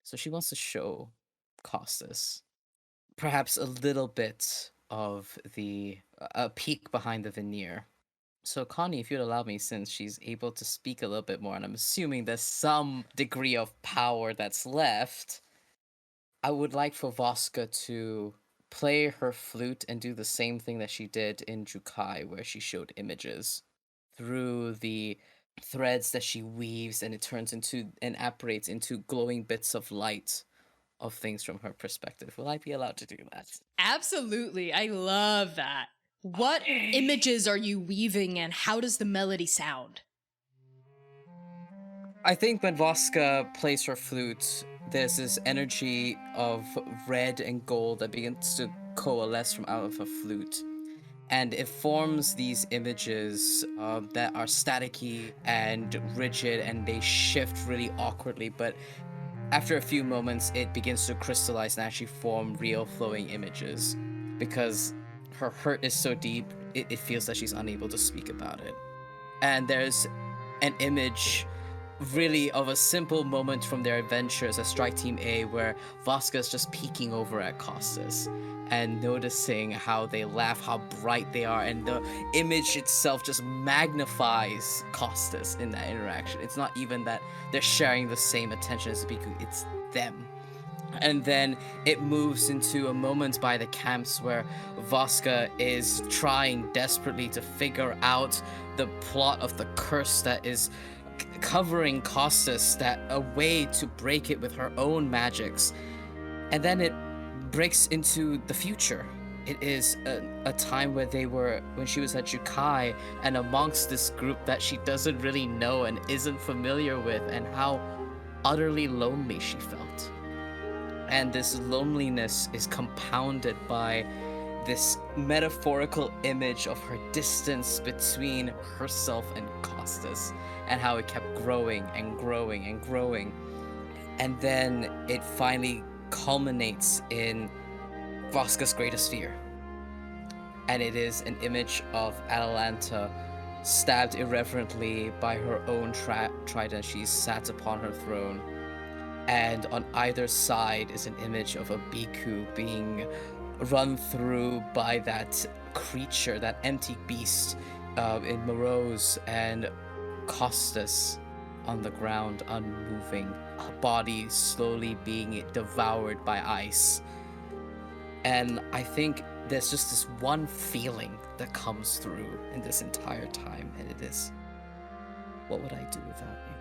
So she wants to show Costas perhaps a little bit of a peek behind the veneer. So Connie, if you'd allow me, since she's able to speak a little bit more, and I'm assuming there's some degree of power that's left, I would like for Voska to play her flute and do the same thing that she did in Jukai, where she showed images through the threads that she weaves, and it turns into and apparates into glowing bits of light of things from her perspective. Will I be allowed to do that? Absolutely. I love that. What images are you weaving, and how does the melody sound? I think when Voska plays her flute, there's this energy of red and gold that begins to coalesce from out of her flute. And it forms these images that are staticky and rigid, and they shift really awkwardly. But after a few moments, it begins to crystallize and actually form real flowing images. Because her hurt is so deep, it feels that she's unable to speak about it. And there's an image really of a simple moment from their adventures at Strike Team A where Voska's just peeking over at Costas and noticing how they laugh, how bright they are, and the image itself just magnifies Costas in that interaction. It's not even that they're sharing the same attention as the Biku, it's them. And then it moves into a moment by the camps where Voska is trying desperately to figure out the plot of the curse that is covering Costas, that a way to break it with her own magics. And then it breaks into the future. It is a time where when she was at Jukai and amongst this group that she doesn't really know and isn't familiar with, and how utterly lonely she felt. And this loneliness is compounded by this metaphorical image of her distance between herself and Costas, and how it kept growing and growing and growing. And then it finally culminates in Voska's greatest fear. And it is an image of Atalanta stabbed irreverently by her own trident. She sat upon her throne. And on either side is an image of a Biku being run through by that creature, that empty beast in Morose, and Costas on the ground, unmoving, a body slowly being devoured by ice. And I think there's just this one feeling that comes through in this entire time, and it is, what would I do without you?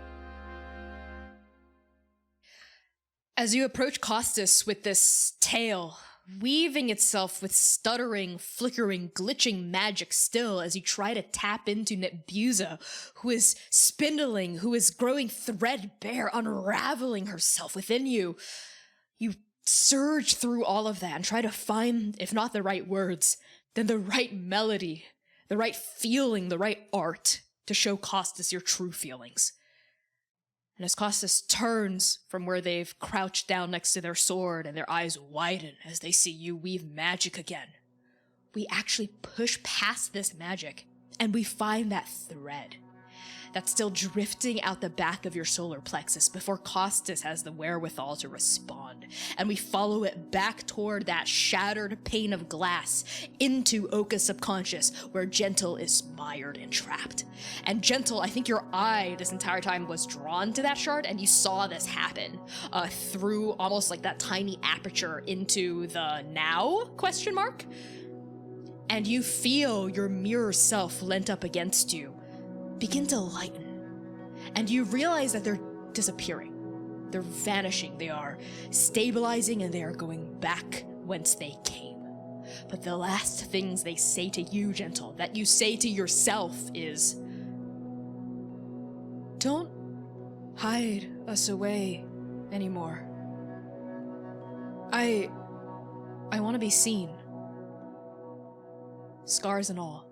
As you approach Costas with this tail, weaving itself with stuttering, flickering, glitching magic still as you try to tap into Nebuza, who is spindling, who is growing threadbare, unraveling herself within you. You surge through all of that and try to find, if not the right words, then the right melody, the right feeling, the right art to show Costas your true feelings. And as Costas turns from where they've crouched down next to their sword and their eyes widen as they see you weave magic again, we actually push past this magic and we find that thread that's still drifting out the back of your solar plexus before Costas has the wherewithal to respond. And we follow it back toward that shattered pane of glass into Oka's subconscious, where Gentle is mired and trapped. And Gentle, I think your eye this entire time was drawn to that shard, and you saw this happen through almost like that tiny aperture into the now ? And you feel your mirror self lent up against you begin to lighten, and you realize that they're disappearing. They're vanishing, they are stabilizing, and they are going back whence they came. But the last things they say to you, Gentle, that you say to yourself is, "Don't hide us away anymore. I want to be seen. Scars and all."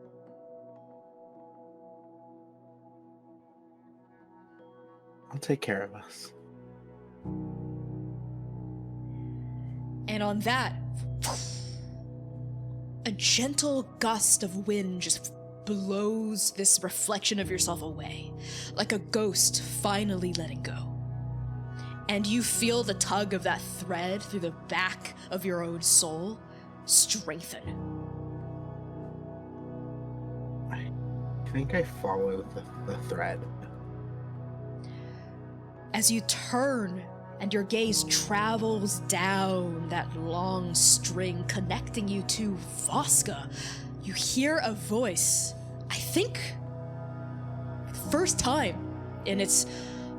I'll take care of us. And on that, a gentle gust of wind just blows this reflection of yourself away, like a ghost finally letting go. And you feel the tug of that thread through the back of your own soul strengthen. I think I follow the thread. As you turn and your gaze travels down that long string connecting you to Voska, you hear a voice, I think, first time in its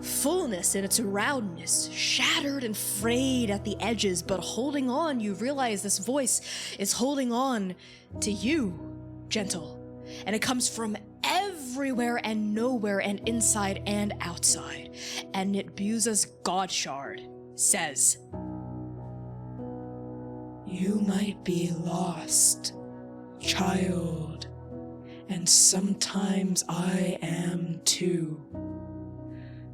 fullness, in its roundness, shattered and frayed at the edges, but holding on. You realize this voice is holding on to you, Gentle. And it comes from everywhere and nowhere and inside and outside. And Nitbuza's God Shard says, "You might be lost, child, and sometimes I am too.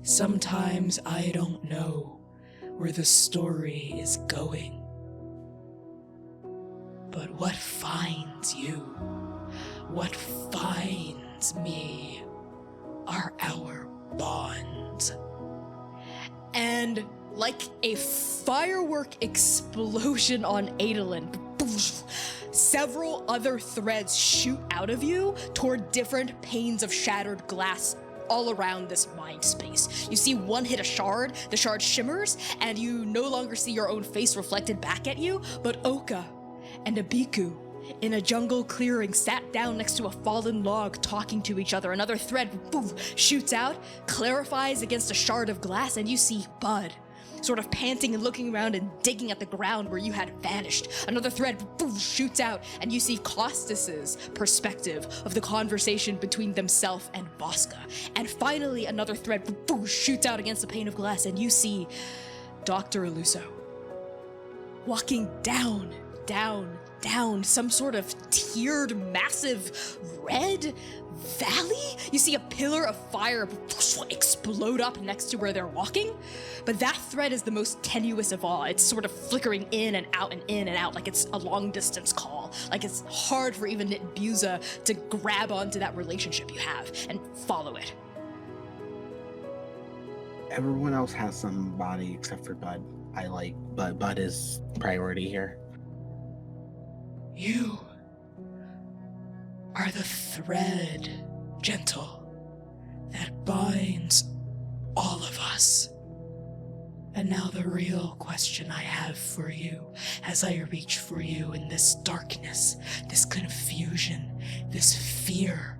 Sometimes I don't know where the story is going. But what finds you, what finds me, are our bonds." And like a firework explosion on Adolin, several other threads shoot out of you toward different panes of shattered glass all around this mind space. You see one hit a shard, the shard shimmers, and you no longer see your own face reflected back at you, but Oka and Abiku in a jungle clearing sat down next to a fallen log talking to each other. Another thread shoots out, clarifies against a shard of glass, and you see Bud sort of panting and looking around and digging at the ground where you had vanished. Another thread shoots out, and you see Costas's perspective of the conversation between themselves and Bosca. And finally, another thread shoots out against a pane of glass, and you see Dr. Eluso walking down some sort of tiered, massive red valley. You see a pillar of fire explode up next to where they're walking, but that thread is the most tenuous of all. It's sort of flickering in and out like it's a long distance call. Like it's hard for even Nitbuza to grab onto that relationship you have and follow it. Everyone else has somebody except for Bud. Bud is priority here. You are the thread, Gentle, that binds all of us. And now the real question I have for you, as I reach for you in this darkness, this confusion, this fear.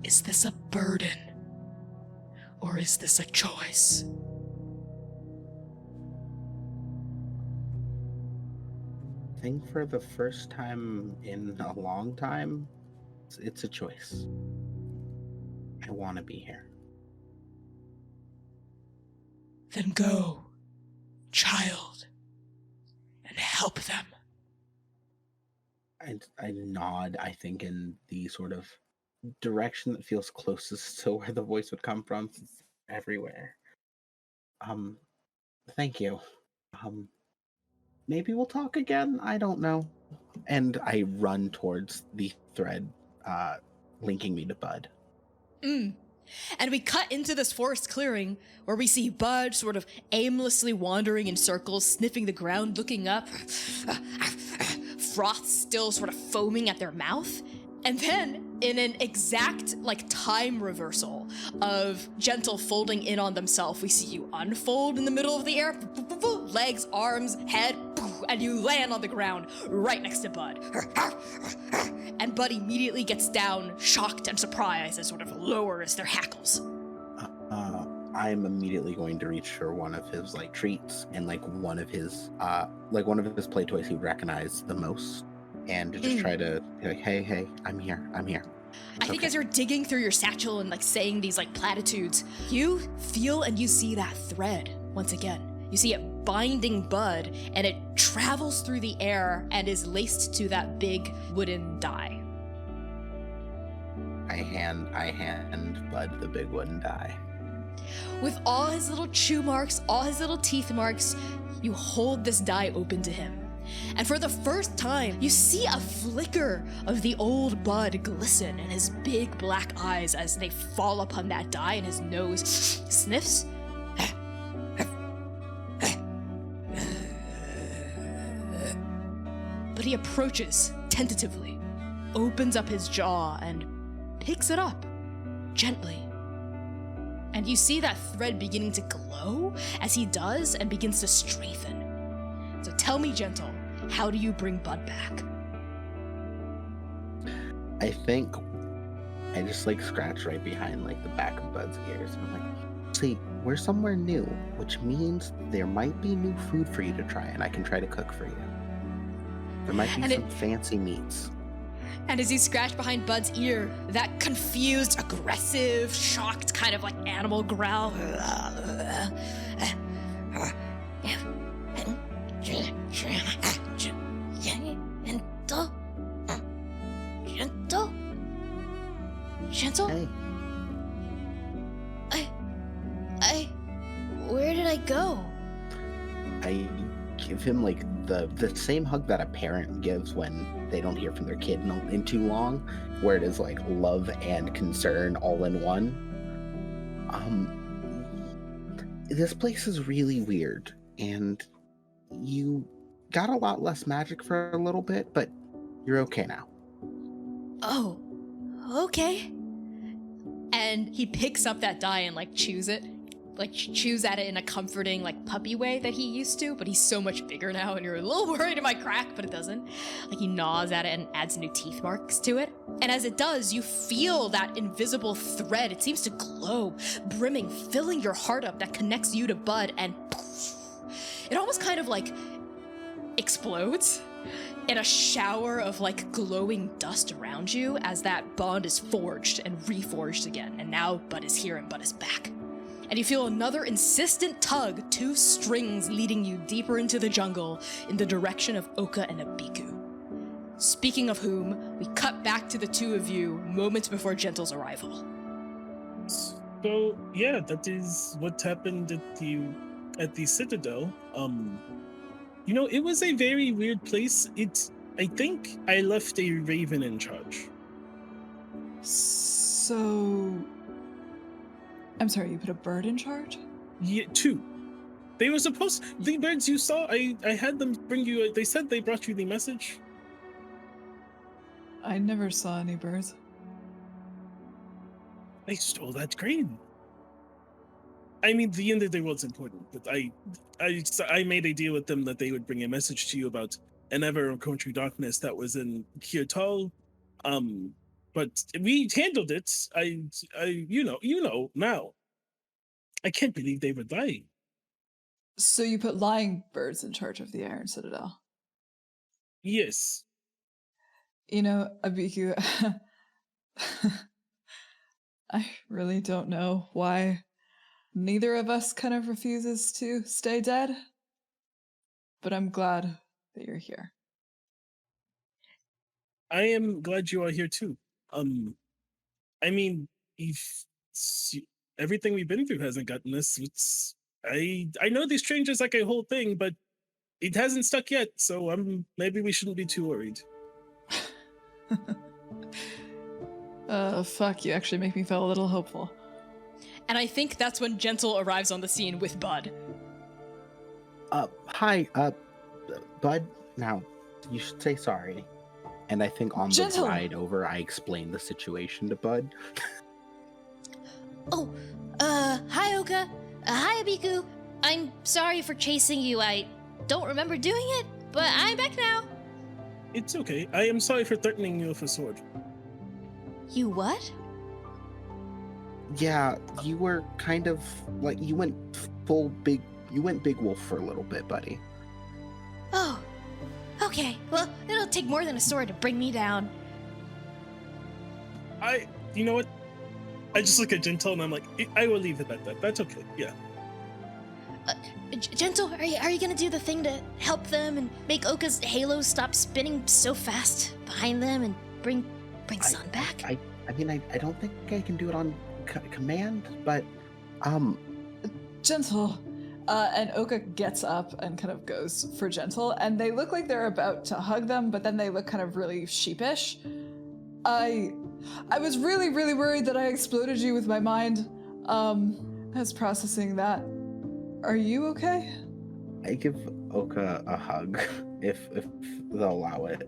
Is this a burden? Or is this a choice? I think for the first time in a long time, it's a choice. I want to be here. Then go, child, and help them. I nod, I think, in the sort of direction that feels closest to where the voice would come from. It's everywhere. Thank you. Maybe we'll talk again. I don't know. And I run towards the thread, linking me to Bud. And we cut into this forest clearing where we see Bud sort of aimlessly wandering in circles, sniffing the ground, looking up, froth still sort of foaming at their mouth. And then, in an exact, time reversal of Gentle folding in on themselves, we see you unfold in the middle of the air, legs, arms, head, and you land on the ground right next to Bud. And Bud immediately gets down, shocked and surprised, and sort of lowers their hackles. I'm immediately going to reach for one of his, treats and, one of his play toys he would recognize the most. And to just try to be like, hey, I'm here. I think as you're digging through your satchel and saying these platitudes, you feel and you see that thread once again. You see it binding Bud, and it travels through the air and is laced to that big wooden die. I hand Bud the big wooden die. With all his little chew marks, all his little teeth marks, you hold this die open to him. And for the first time, you see a flicker of the old Bud glisten in his big black eyes as they fall upon that die, and his nose sniffs. But he approaches tentatively, opens up his jaw, and picks it up gently. And you see that thread beginning to glow as he does and begins to strengthen. So tell me, Gentle, how do you bring Bud back? I think I just scratch right behind the back of Bud's ears. And I'm see, we're somewhere new, which means there might be new food for you to try, and I can try to cook for you. There might be some fancy meats. And as you scratch behind Bud's ear, that confused, aggressive, shocked kind of like animal growl. Gentle? Hey. Where did I go? I give him like the same hug that a parent gives when they don't hear from their kid in too long, where it is like love and concern all in one. This place is really weird, and you got a lot less magic for a little bit, but you're okay now. Oh, okay. And he picks up that die and like chews it. Like chews at it in a comforting, like puppy way that he used to, but he's so much bigger now, and you're a little worried it might crack, but it doesn't. Like he gnaws at it and adds new teeth marks to it. And as it does, you feel that invisible thread. It seems to glow, brimming, filling your heart up that connects you to Bud, and poof, it almost kind of like explodes in a shower of like glowing dust around you as that bond is forged and reforged again. And now Bud is here and Bud is back. And you feel another insistent tug, 2 strings leading you deeper into the jungle in the direction of Oka and Abiku. Speaking of whom, we cut back to the 2 of you moments before Gentle's arrival. So yeah, that is what happened at the Citadel. You know, it was a very weird place. I think I left a raven in charge. So, I'm sorry, you put a bird in charge? Yeah, 2. They were supposed. The birds you saw, I had them bring you. They said they brought you the message. I never saw any birds. I stole that grain. I mean, the end of the world's important, but I made a deal with them that they would bring a message to you about an ever-encroaching darkness that was in Kirtal. But we handled it. You know now. I can't believe they were dying. So you put lying birds in charge of the Iron Citadel? Yes. You know, Abiku, I really don't know why neither of us kind of refuses to stay dead, but I'm glad that you're here. I am glad you are here too. I mean, if everything we've been through hasn't gotten us, I know these strangers like a whole thing, but it hasn't stuck yet, so maybe we shouldn't be too worried. Fuck, you actually make me feel a little hopeful. And I think that's when Gentle arrives on the scene with Bud. Hi, Bud. Now, you should say sorry. And I think on Gentle. the ride over, I explained the situation to Bud. Oh, hi, Oka. Hi, Abiku. I'm sorry for chasing you. I don't remember doing it, but I'm back now. It's okay. I am sorry for threatening you with a sword. You what? Yeah, you were kind of like you went big wolf for a little bit, buddy. Oh, okay. Well, it'll take more than a sword to bring me down. You know what? I just look at Gentle and I'm like, I will leave it at that. That's okay. Yeah. Gentle, are you gonna do the thing to help them and make Oka's halo stop spinning so fast behind them and bring Sun back? I mean, I don't think I can do it on command, but Gentle. And Oka gets up and kind of goes for Gentle, and they look like they're about to hug them, but then they look kind of really sheepish. I was really, really worried that I exploded you with my mind. I was processing that. Are you okay? I give Oka a hug if they'll allow it.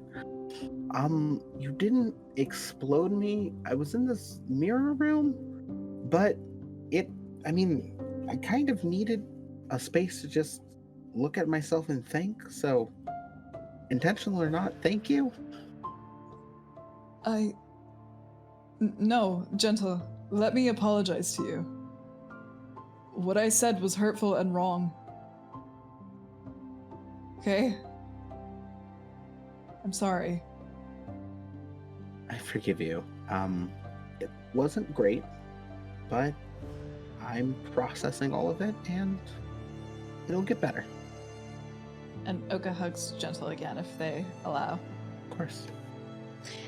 You didn't explode me. I was in this mirror room, but I kind of needed a space to just look at myself and think, so intentional or not, thank you. No, Gentle, let me apologize to you. What I said was hurtful and wrong. Okay? I'm sorry. I forgive you. It wasn't great, but I'm processing all of it, and it'll get better. And Oka hugs Gentle again if they allow. Of course.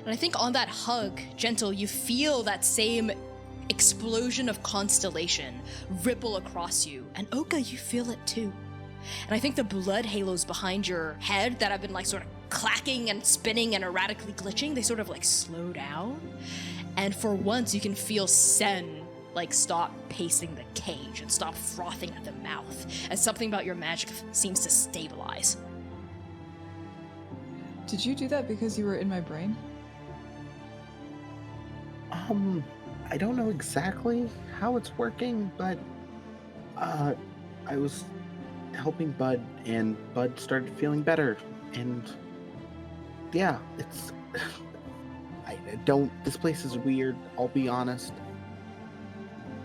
And I think on that hug, Gentle, you feel that same explosion of constellation ripple across you. And Oka, you feel it too. And I think the blood halos behind your head that have been like sort of clacking and spinning and erratically glitching, they sort of like slow down. And for once you can feel Sen like stop pacing the cage and stop frothing at the mouth as something about your magic seems to stabilize. Did you do that because you were in my brain? I don't know exactly how it's working, but I was helping Bud, and Bud started feeling better, and yeah, it's I don't. This place is weird. I'll be honest.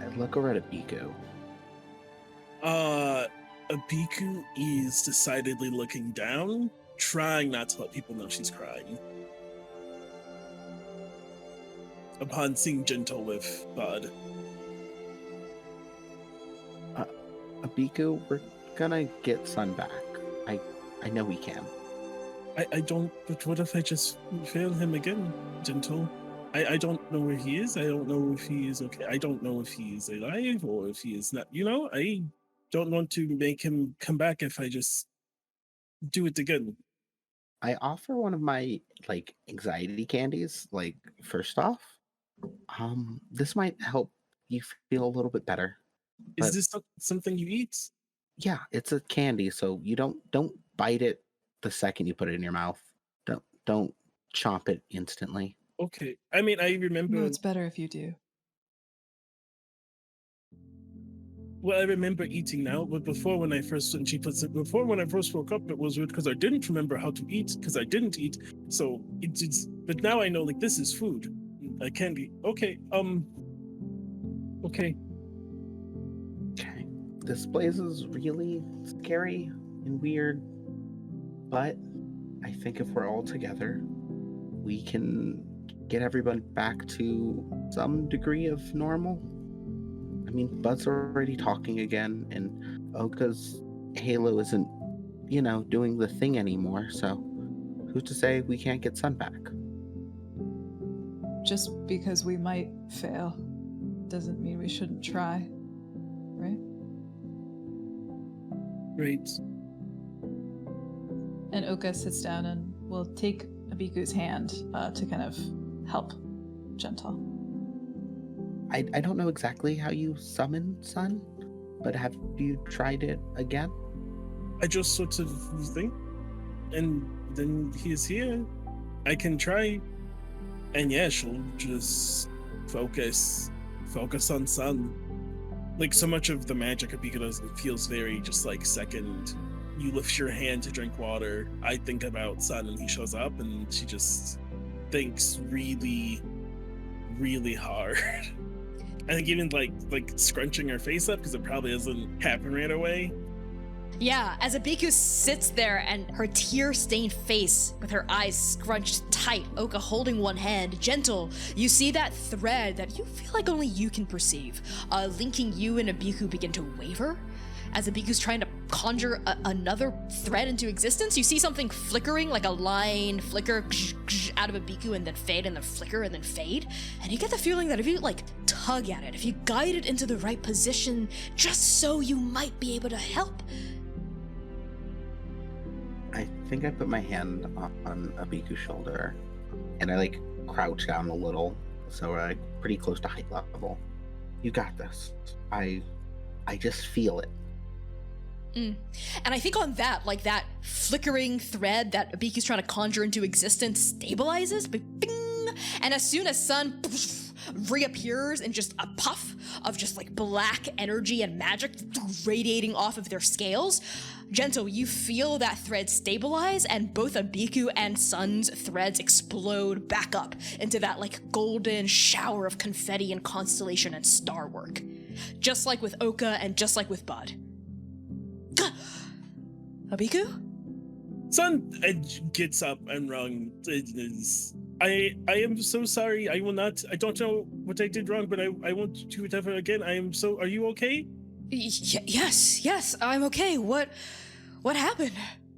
I look over at Abiku. Abiku is decidedly looking down, trying not to let people know she's crying. Upon seeing Gentle with Bud. Abiku, we're gonna get Sun back. I know we can. I don't, but what if I just fail him again, Gentle? I don't know where he is. I don't know if he is okay. I don't know if he is alive or if he is not. You know, I don't want to make him come back if I just do it again. I offer one of my like anxiety candies. Like, first off, this might help you feel a little bit better. Is this something you eat? Yeah, it's a candy, so you don't bite it the second you put it in your mouth. Don't chomp it instantly. Okay. I mean, I remember. No, it's better if you do. Well, I remember eating now, but before when I first woke up, it was weird because I didn't remember how to eat because I didn't eat. So it's but now I know like this is food, candy. Okay. Okay. Okay. This place is really scary and weird, but I think if we're all together, we can get everyone back to some degree of normal. I mean, Bud's already talking again, and Oka's halo isn't, doing the thing anymore, so who's to say we can't get Sun back? Just because we might fail doesn't mean we shouldn't try, right? Great. And Oka sits down and will take Abiku's hand to kind of help Gentle. I don't know exactly how you summon Sun, but have you tried it again? I just sort of think, and then he's here. I can try, and yeah, she'll just focus on Sun. Like so much of the magic Abiku does, it feels very just like second. You lift your hand to drink water. I think about Sun, and he shows up, and she just thinks really, really hard. I think even like scrunching her face up because it probably doesn't happen right away. Yeah, as Abiku sits there and her tear-stained face with her eyes scrunched tight, Oka holding one hand, Gentle, you see that thread that you feel like only you can perceive, linking you and Abiku begin to waver. As Abiku's trying to conjure another thread into existence, you see something flickering, like a line flicker out of Abiku and then fade and then flicker and then fade. And you get the feeling that if you tug at it, if you guide it into the right position, just so you might be able to help. I think I put my hand on Abiku's shoulder, and I crouch down a little, so we're pretty close to height level. You got this. I just feel it. And I think on that, that flickering thread that Abiku's trying to conjure into existence stabilizes, bing, and as soon as Sun reappears in just a puff of just black energy and magic radiating off of their scales, Gentle, you feel that thread stabilize, and both Abiku and Sun's threads explode back up into that golden shower of confetti and constellation and star work. Just like with Oka and just like with Bud. Abiku? Sun gets up and I am so sorry. I will not. I don't know what I did wrong, but I won't do it ever again. I am so. Are you okay? Yes, I'm okay. What happened?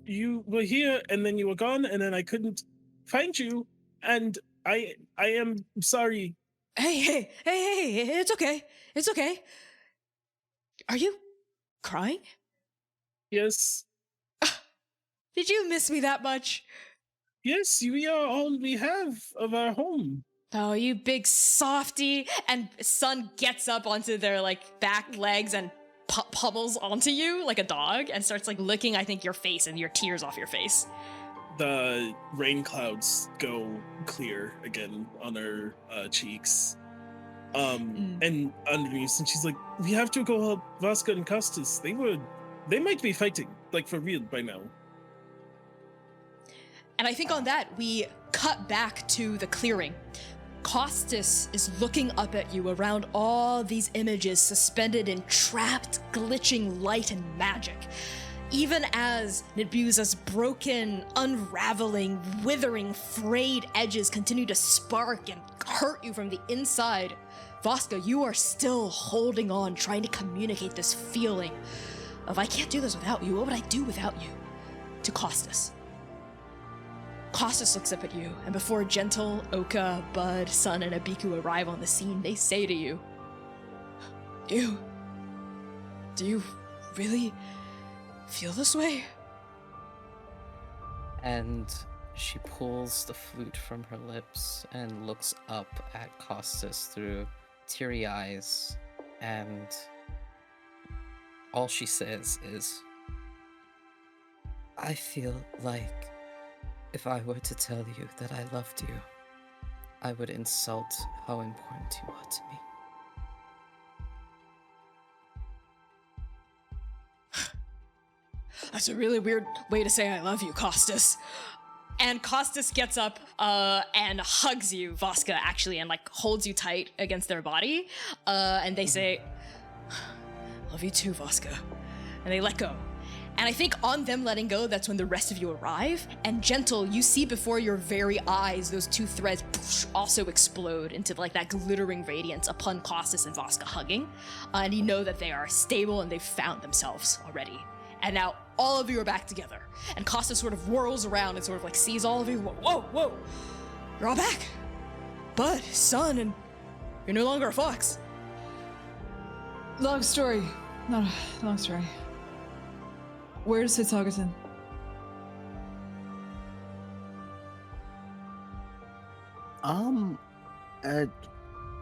You were here, and then you were gone, and then I couldn't find you, and I am sorry. Hey, it's okay. It's okay. Are you crying? Yes. Did you miss me that much? Yes, we are all we have of our home. Oh, you big softy. And Sun gets up onto their, like, back legs and pummels onto you like a dog and starts, like, licking, I think, your face and your tears off your face. The rain clouds go clear again on her cheeks. And underneath, and she's like, we have to go help Vasca and Costas. They might be fighting, like, for real by now. And I think on that, we cut back to the clearing. Costas is looking up at you around all these images suspended in trapped, glitching light and magic. Even as Nebuza's broken, unraveling, withering, frayed edges continue to spark and hurt you from the inside, Vasca, you are still holding on, trying to communicate this feeling of, I can't do this without you. What would I do without you? To Costas. Costas looks up at you, and before Gentle, Oka, Bud, Sun, and Abiku arrive on the scene, they say to you, Do you really feel this way? And she pulls the flute from her lips and looks up at Costas through teary eyes, and all she says is, I feel like if I were to tell you that I loved you, I would insult how important you are to me. That's a really weird way to say I love you, Costas. And Costas gets up and hugs you, Vasca, actually, and like holds you tight against their body. And they say, love you too, Vasca. And they let go. And I think on them letting go, that's when the rest of you arrive. And Gentle, you see before your very eyes, those two threads also explode into like that glittering radiance upon Costas and Vasca hugging. And you know that they are stable and they've found themselves already. And now all of you are back together. And Costas sort of whirls around and sort of like sees all of you. Whoa. You're all back. Bud, Sun, and you're no longer a fox. Long story. Not a long story. Where's Hitagaton?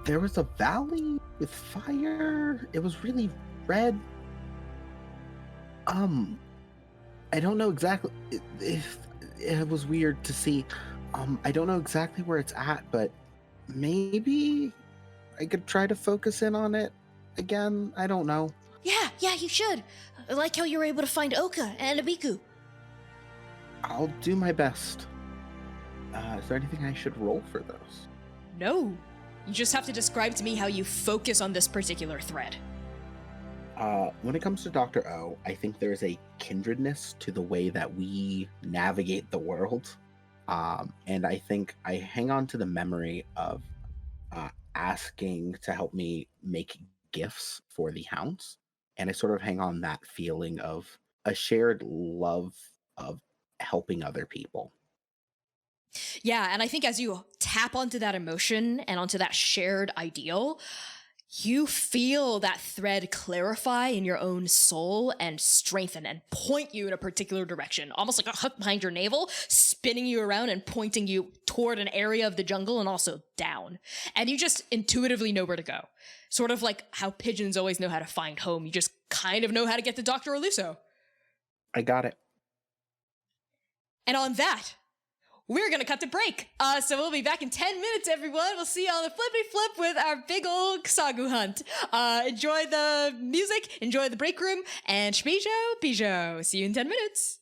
There was a valley with fire. It was really red. I don't know exactly if it was weird to see. I don't know exactly where it's at, but maybe I could try to focus in on it again. I don't know. Yeah, you should. I like how you were able to find Oka and Abiku. I'll do my best. Is there anything I should roll for those? No. You just have to describe to me how you focus on this particular thread. When it comes to Dr. O, I think there's a kindredness to the way that we navigate the world. And I think I hang on to the memory of asking to help me make gifts for the hounds. And I sort of hang on that feeling of a shared love of helping other people. Yeah, and I think as you tap onto that emotion and onto that shared ideal, you feel that thread clarify in your own soul and strengthen and point you in a particular direction, almost like a hook behind your navel, spinning you around and pointing you toward an area of the jungle and also down. And you just intuitively know where to go. Sort of like how pigeons always know how to find home. You just kind of know how to get to Dr. Aluso. I got it. And on that, we're going to cut to break. So we'll be back in 10 minutes, everyone. We'll see you on the flippity flip with our big old Sagu hunt. Enjoy the music, enjoy the break room, and Pijo. See you in 10 minutes.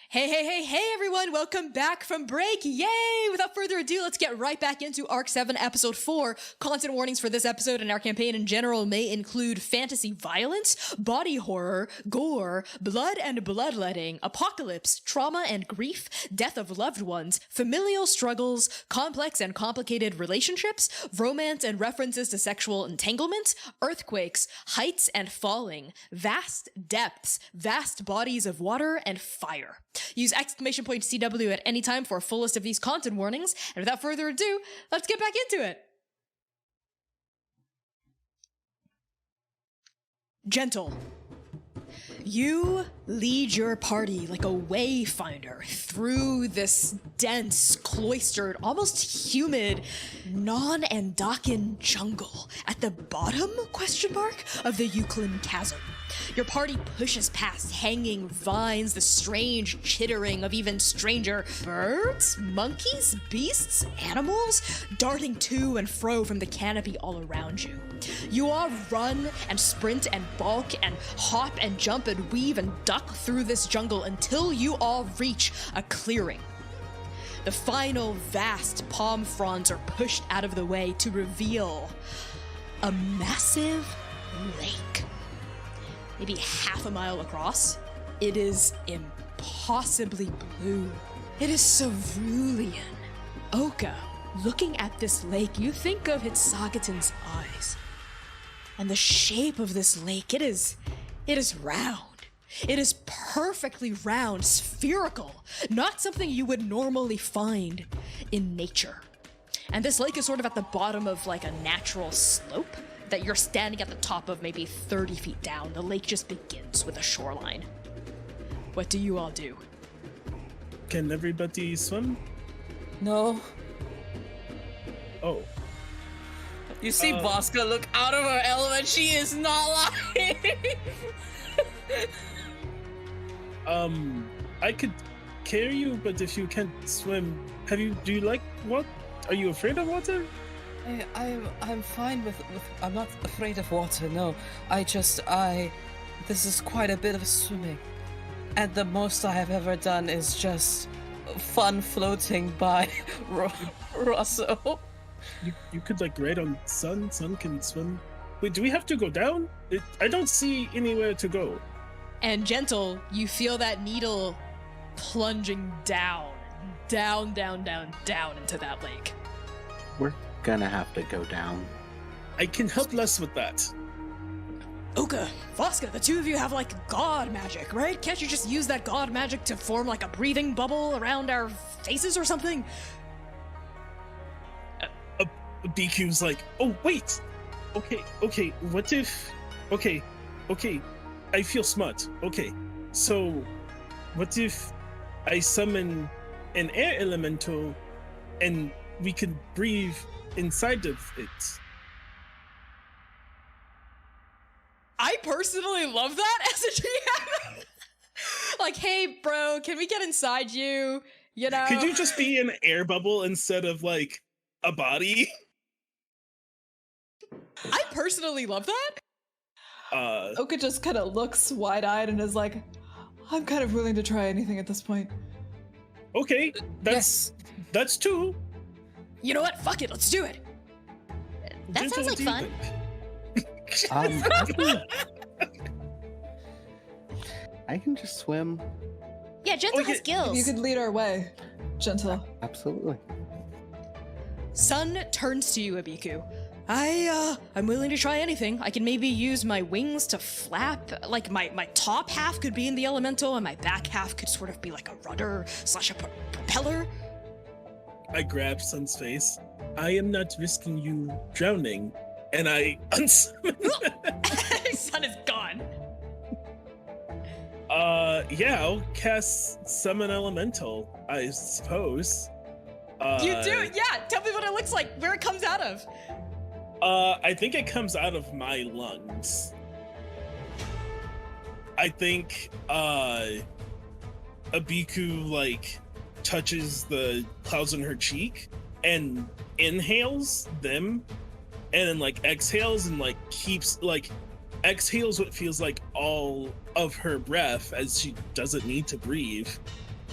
Hey, everyone. Welcome back from break. Yay! Without further ado, let's get right back into Arc 7, Episode 4. Content warnings for this episode and our campaign in general may include fantasy violence, body horror, gore, blood and bloodletting, apocalypse, trauma and grief, death of loved ones, familial struggles, complex and complicated relationships, romance and references to sexual entanglement, earthquakes, heights and falling, vast depths, vast bodies of water, and fire. Use !CW at any time for a full list of these content warnings, and without further ado, let's get back into it. Gentle. You lead your party like a wayfinder through this dense, cloistered, almost humid, non-Andakan jungle at the bottom, of the Ukhliin Chasm. Your party pushes past hanging vines, the strange chittering of even stranger birds, monkeys, beasts, animals, darting to and fro from the canopy all around you. You all run and sprint and balk and hop and jump and weave and duck through this jungle until you all reach a clearing. The final vast palm fronds are pushed out of the way to reveal a massive lake. Maybe half a mile across. It is impossibly blue. It is cerulean. Oka, looking at this lake, you think of Hitsageton's eyes. And the shape of this lake, it is round. It is perfectly round, spherical, not something you would normally find in nature. And this lake is sort of at the bottom of like a natural slope that you're standing at the top of, maybe 30 feet down. The lake just begins with a shoreline. What do you all do? Can everybody swim? No. Oh. You see Bosca look out of her element. She is not lying. I could carry you, but if you can't swim, do you like what? Are you afraid of water? I'm fine with I'm not afraid of water, no. This is quite a bit of swimming. And the most I have ever done is just fun floating by Russell. You could like ride on Sun can swim. Wait, do we have to go down? I don't see anywhere to go. And Gentle, you feel that needle plunging down into that lake. We're gonna have to go down. I can help less with that. Oka, Voska, the two of you have like god magic, right? Can't you just use that god magic to form like a breathing bubble around our faces or something? BQ's like, oh wait, okay, what if, okay, I feel smart. Okay, so what if I summon an air elemental and we can breathe inside of it? I personally love that as a GM. Like, hey, bro, can we get inside you? You know? Could you just be an air bubble instead of like a body? I personally love that. Oka just kind of looks wide-eyed and is like, I'm kind of willing to try anything at this point. Okay, that's two. You know what? Fuck it, let's do it. That sounds like fun. I can just swim. Yeah, Gentle has skills. You could lead our way, Gentle. Absolutely. Sun turns to you, Abiku. I'm willing to try anything. I can maybe use my wings to flap. Like, my top half could be in the elemental, and my back half could sort of be like a rudder / a propeller. I grab Sun's face. I am not risking you drowning, and I unsummon. Sun is gone. Yeah, I'll cast Summon Elemental, I suppose. You do? Yeah, tell me what it looks like, where it comes out of. I think it comes out of my lungs. I think, Abiku, like, touches the clouds on her cheek and inhales them, and then, like, exhales and, like, keeps, like, exhales what feels like all of her breath as she doesn't need to breathe,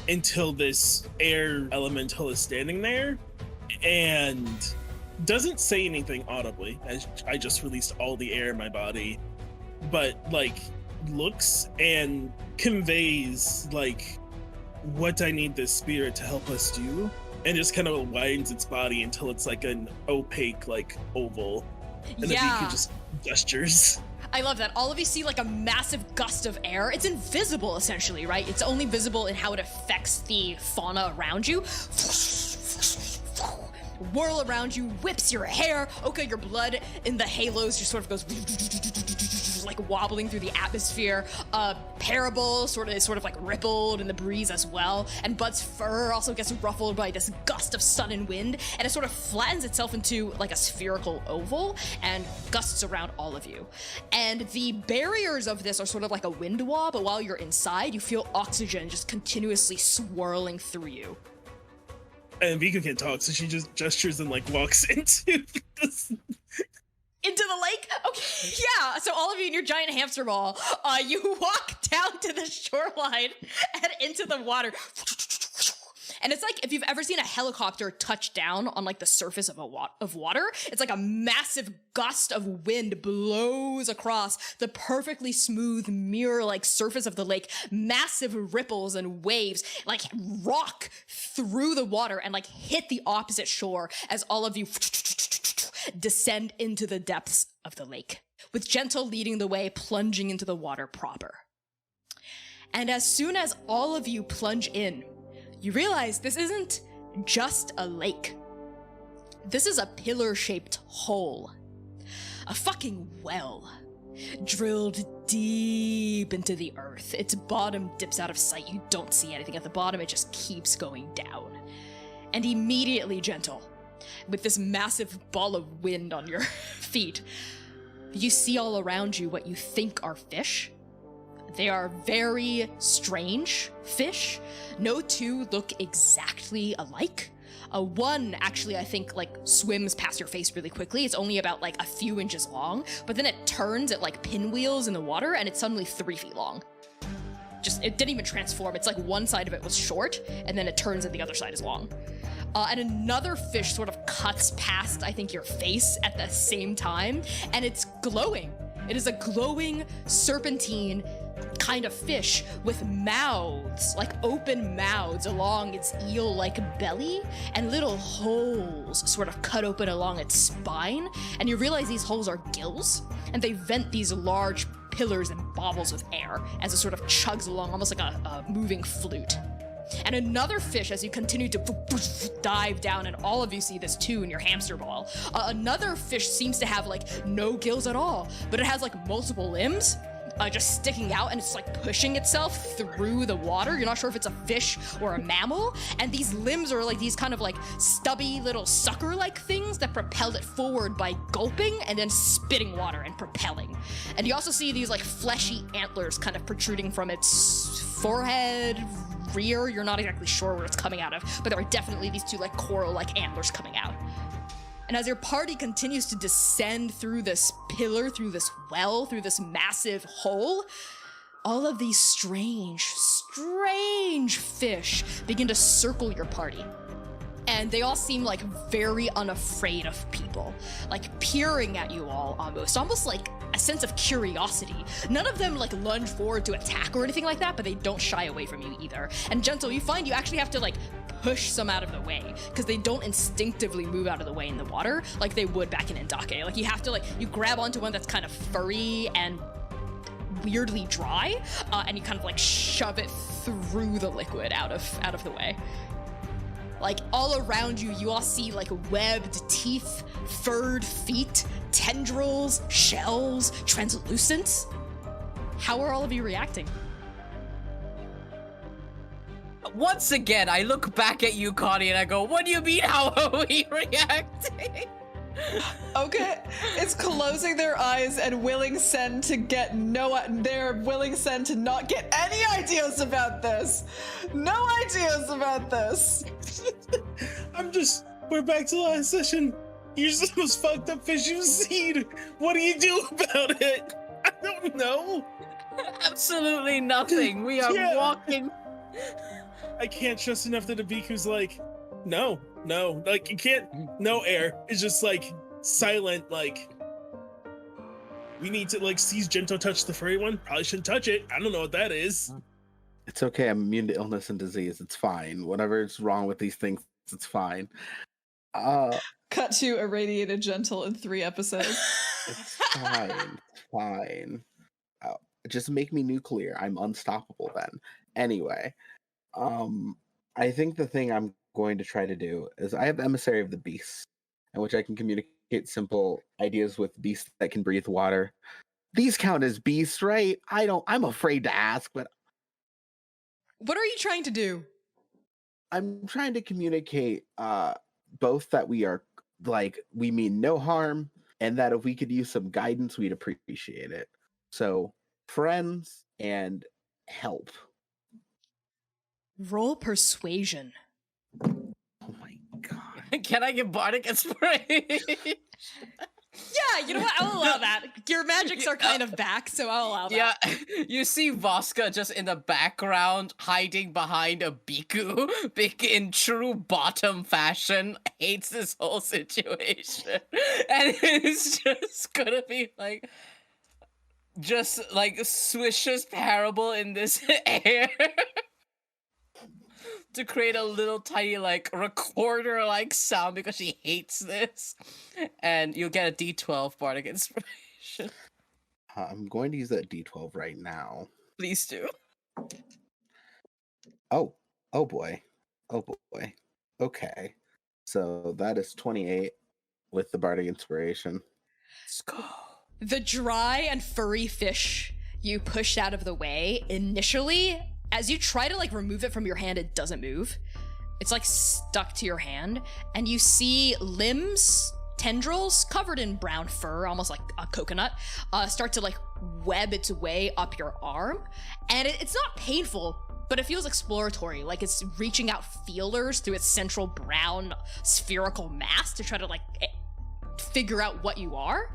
until this air elemental is standing there and doesn't say anything audibly, as I just released all the air in my body, but like looks and conveys like what I need this spirit to help us do, and just kind of widens its body until it's like an opaque like oval, and then you can just gestures. I love that. All of you see like a massive gust of air. It's invisible essentially, right? It's only visible in how it affects the fauna around you. Whirl around you, whips your hair. Okay, your blood in the halos just sort of goes like wobbling through the atmosphere. Parable sort of like rippled in the breeze as well. And Bud's fur also gets ruffled by this gust of sun and wind, and it sort of flattens itself into like a spherical oval and gusts around all of you. And the barriers of this are sort of like a wind wall, but while you're inside, you feel oxygen just continuously swirling through you. And Vika can't talk, so she just gestures and like walks into this. Into the lake? Okay, yeah. So all of you in your giant hamster ball, you walk down to the shoreline and into the water. And it's like if you've ever seen a helicopter touch down on like the surface of water, it's like a massive gust of wind blows across the perfectly smooth mirror-like surface of the lake. Massive ripples and waves like rock through the water and like hit the opposite shore as all of you descend into the depths of the lake, with Gentle leading the way, plunging into the water proper. And as soon as all of you plunge in, you realize this isn't just a lake. This is a pillar-shaped hole. A fucking well. Drilled deep into the earth. Its bottom dips out of sight. You don't see anything at the bottom. It just keeps going down. And immediately, Gentle, with this massive ball of wind on your feet, you see all around you what you think are fish. They are very strange fish. No two look exactly alike. One actually, I think, like swims past your face really quickly. It's only about like a few inches long, but then it turns at like pinwheels in the water and it's suddenly 3 feet long. It didn't even transform. It's like one side of it was short and then it turns and the other side is long. And another fish sort of cuts past, I think, your face at the same time, and it's glowing. It is a glowing serpentine kind of fish with mouths, like open mouths along its eel-like belly, and little holes sort of cut open along its spine. And you realize these holes are gills, and they vent these large pillars and baubles with air as it sort of chugs along, almost like a moving flute. And another fish, as you continue to dive down, and all of you see this too in your hamster ball, another fish seems to have like no gills at all, but it has like multiple limbs just sticking out, and it's like pushing itself through the water. You're not sure if it's a fish or a mammal, and these limbs are like these kind of like stubby little sucker-like things that propel it forward by gulping and then spitting water and propelling. And you also see these like fleshy antlers kind of protruding from its forehead, rear. You're not exactly sure where it's coming out of, but there are definitely these two like coral-like antlers coming out. And as your party continues to descend through this pillar, through this well, through this massive hole, all of these strange fish begin to circle your party. And they all seem like very unafraid of people, like peering at you all almost like a sense of curiosity. None of them like lunge forward to attack or anything like that, but they don't shy away from you either. And Gentle, you find you actually have to like push some out of the way because they don't instinctively move out of the way in the water like they would back in Endake. Like you have to like, you grab onto one that's kind of furry and weirdly dry, and you kind of like shove it through the liquid out of the way. Like all around you, you all see like webbed teeth, furred feet, tendrils, shells, translucents. How are all of you reacting? Once again, I look back at you, Connie, and I go, what do you mean, how are we reacting? Okay, it's closing their eyes and willing Sen to get they're willing Sen to not get any ideas about this. No ideas about this. We're back to the last session. You're the most fucked up fish you've seen. What do you do about it? I don't know. Absolutely nothing. We are walking. I can't trust enough that Abiku's like, no, like you can't, no air. It's just like silent, like we need to like sees Gento touch the furry one. Probably shouldn't touch it. I don't know what that is. It's okay. I'm immune to illness and disease. It's fine. Whatever's wrong with these things, it's fine. Cut to irradiated gentle in 3 episodes. It's fine. It's fine. Just make me nuclear. I'm unstoppable then. Anyway, I think the thing I'm going to try to do is I have Emissary of the Beasts, in which I can communicate simple ideas with beasts that can breathe water. These count as beasts, right? I'm afraid to ask, but What are you trying to do? I'm trying to communicate both that we are like we mean no harm, and that if we could use some guidance, we'd appreciate it. So friends and help. Roll persuasion. Oh my god. Can I get bardic inspiration? Yeah, you know what? I'll allow that. Your magics are kind of back, so I'll allow that. Yeah, you see Voska just in the background, hiding behind a Biku, in true bottom fashion, hates this whole situation. And it's just gonna be like, just like Swisher's parable in this air. To create a little tiny like recorder like sound because she hates this, and you'll get a D12 bardic inspiration. I'm going to use that D12 right now. Please do. Oh boy. Okay, so that is 28 with the bardic inspiration. Let's go. The dry and furry fish you pushed out of the way initially, as you try to like remove it from your hand, it doesn't move. It's like stuck to your hand, and you see limbs, tendrils covered in brown fur, almost like a coconut, start to like web its way up your arm. And it's not painful, but it feels exploratory, like it's reaching out feelers through its central brown spherical mass to try to like figure out what you are.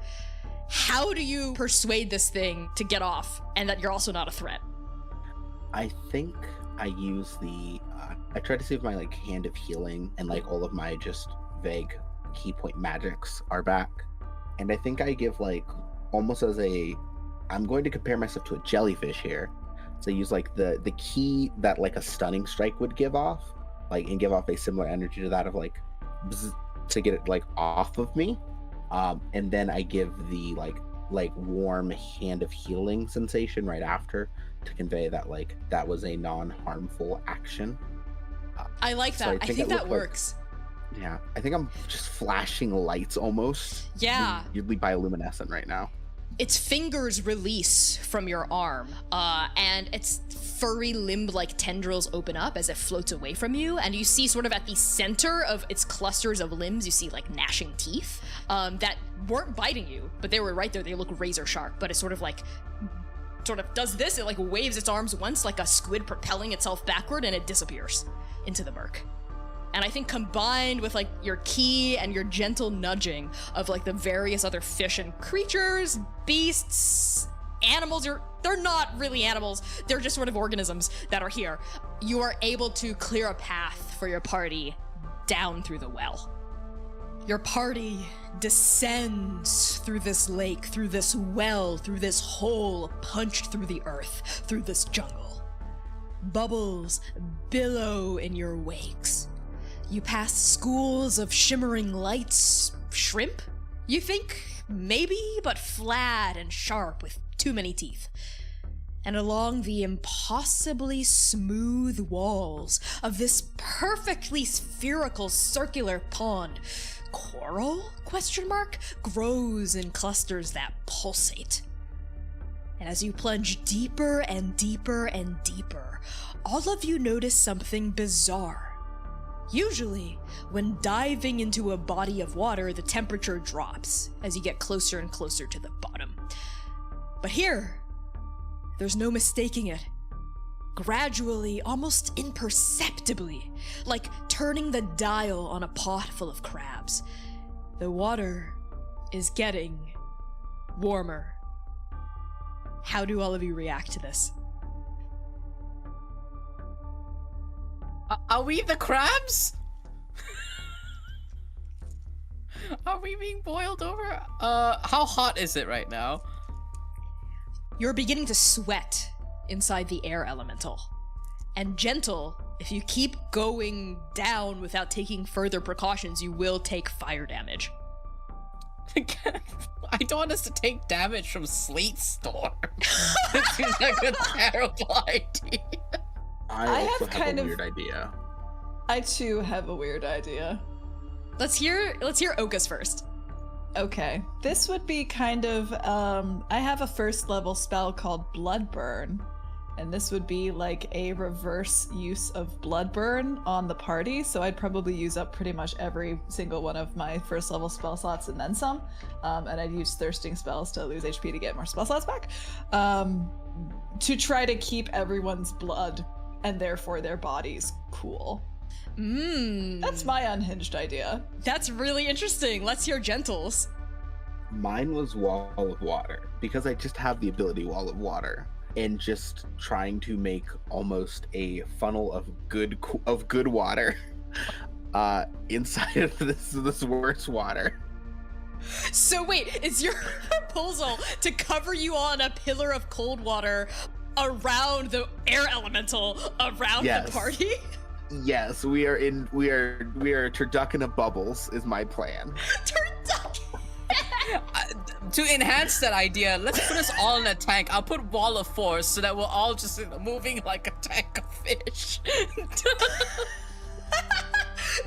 How do you persuade this thing to get off and that you're also not a threat? I think I use I try to see if my like hand of healing and like all of my just vague key point magics are back. And I think I give like almost as I'm going to compare myself to a jellyfish here. So I use like the key that like a stunning strike would give off, like, and give off a similar energy to that of like bzz, to get it like off of me. And then I give the like warm hand of healing sensation right after to convey that like that was a non-harmful action. I like that. I think that works. Like, yeah, I think I'm just flashing lights almost. Yeah. You'd be bioluminescent right now. Its fingers release from your arm, and its furry limb-like tendrils open up as it floats away from you, and you see sort of at the center of its clusters of limbs, you see like gnashing teeth that weren't biting you, but they were right there. They look razor sharp, but it sort of does this. It like waves its arms once like a squid propelling itself backward, and it disappears into the murk. And I think combined with like your key and your gentle nudging of like the various other fish and creatures, beasts, animals, they're not really animals, they're just sort of organisms that are here, you are able to clear a path for your party down through the well. Your party descends through this lake, through this well, through this hole punched through the earth, through this jungle. Bubbles billow in your wakes. You pass schools of shimmering lights, shrimp, you think? Maybe, but flat and sharp with too many teeth. And along the impossibly smooth walls of this perfectly spherical circular pond, coral, ? Grows in clusters that pulsate. And as you plunge deeper and deeper and deeper, all of you notice something bizarre. Usually, when diving into a body of water, the temperature drops as you get closer and closer to the bottom. But here, there's no mistaking it. Gradually, almost imperceptibly, like turning the dial on a pot full of crabs, the water is getting warmer. How do all of you react to this? Are we the crabs? Are we being boiled over? How hot is it right now? You're beginning to sweat inside the air elemental. And Gentle, if you keep going down without taking further precautions, you will take fire damage. I don't want us to take damage from Sleet Storm. It seems like a terrible idea. I also have a weird idea. I too have a weird idea. Let's hear Oka's first. Okay, this would be kind of, I have a first level spell called Bloodburn, and this would be like a reverse use of Bloodburn on the party, so I'd probably use up pretty much every single one of my first level spell slots and then some, and I'd use thirsting spells to lose HP to get more spell slots back, to try to keep everyone's blood and therefore their bodies cool. That's my unhinged idea. That's really interesting. Let's hear Gentle's. Mine was Wall of Water, because I just have the ability Wall of Water, and just trying to make almost a funnel of good water inside of this worse water. So wait, is your proposal to cover you on a pillar of cold water around the air elemental around the party? Yes, we are turducken bubbles is my plan. To enhance that idea, let's put us all in a tank. I'll put Wall of Force so that we're all just moving like a tank of fish.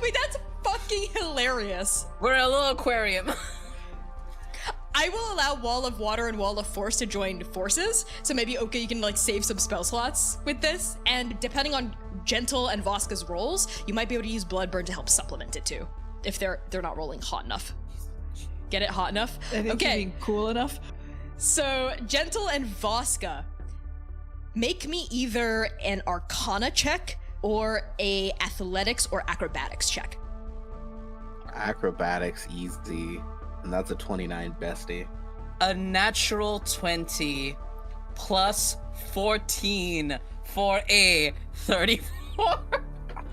Wait, that's fucking hilarious. We're a little aquarium. I will allow Wall of Water and Wall of Force to join forces, so maybe Oka, you can like save some spell slots with this, and depending on Gentle and Voska's rolls, you might be able to use Bloodburn to help supplement it too, if they're not rolling hot enough. Get it hot enough? I think okay. you mean cool enough. So Gentle and Voska, make me either an Arcana check or a Athletics or Acrobatics check. Acrobatics easy. And that's a 29, bestie. A natural 20 plus 14 for a 34.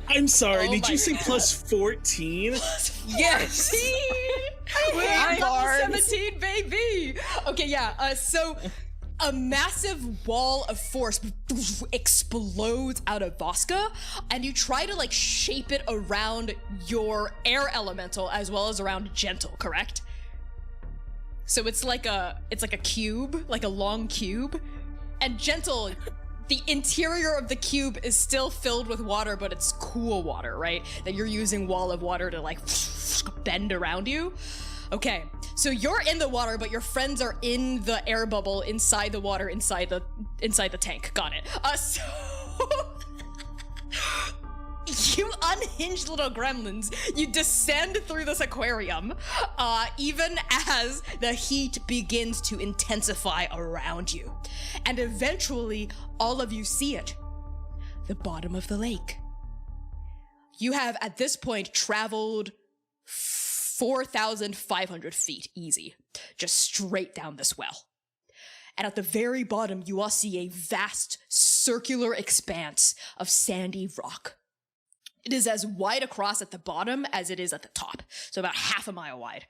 I'm sorry, did you say plus 14? Yes! I'm level 17, baby! Okay, yeah, so a massive wall of force explodes out of Voska, and you try to like shape it around your air elemental as well as around Gentle, correct? So it's like a cube, like a long cube. And Gentle, the interior of the cube is still filled with water, but it's cool water, right? That you're using Wall of Water to like bend around you. Okay, so you're in the water, but your friends are in the air bubble inside the water, inside the tank. Got it. So you unhinged little gremlins, you descend through this aquarium, even as the heat begins to intensify around you. And eventually, all of you see it. The bottom of the lake. You have, at this point, traveled 4,500 feet, easy. Just straight down this well. And at the very bottom, you all see a vast, circular expanse of sandy rock. It is as wide across at the bottom as it is at the top, so about half a mile wide.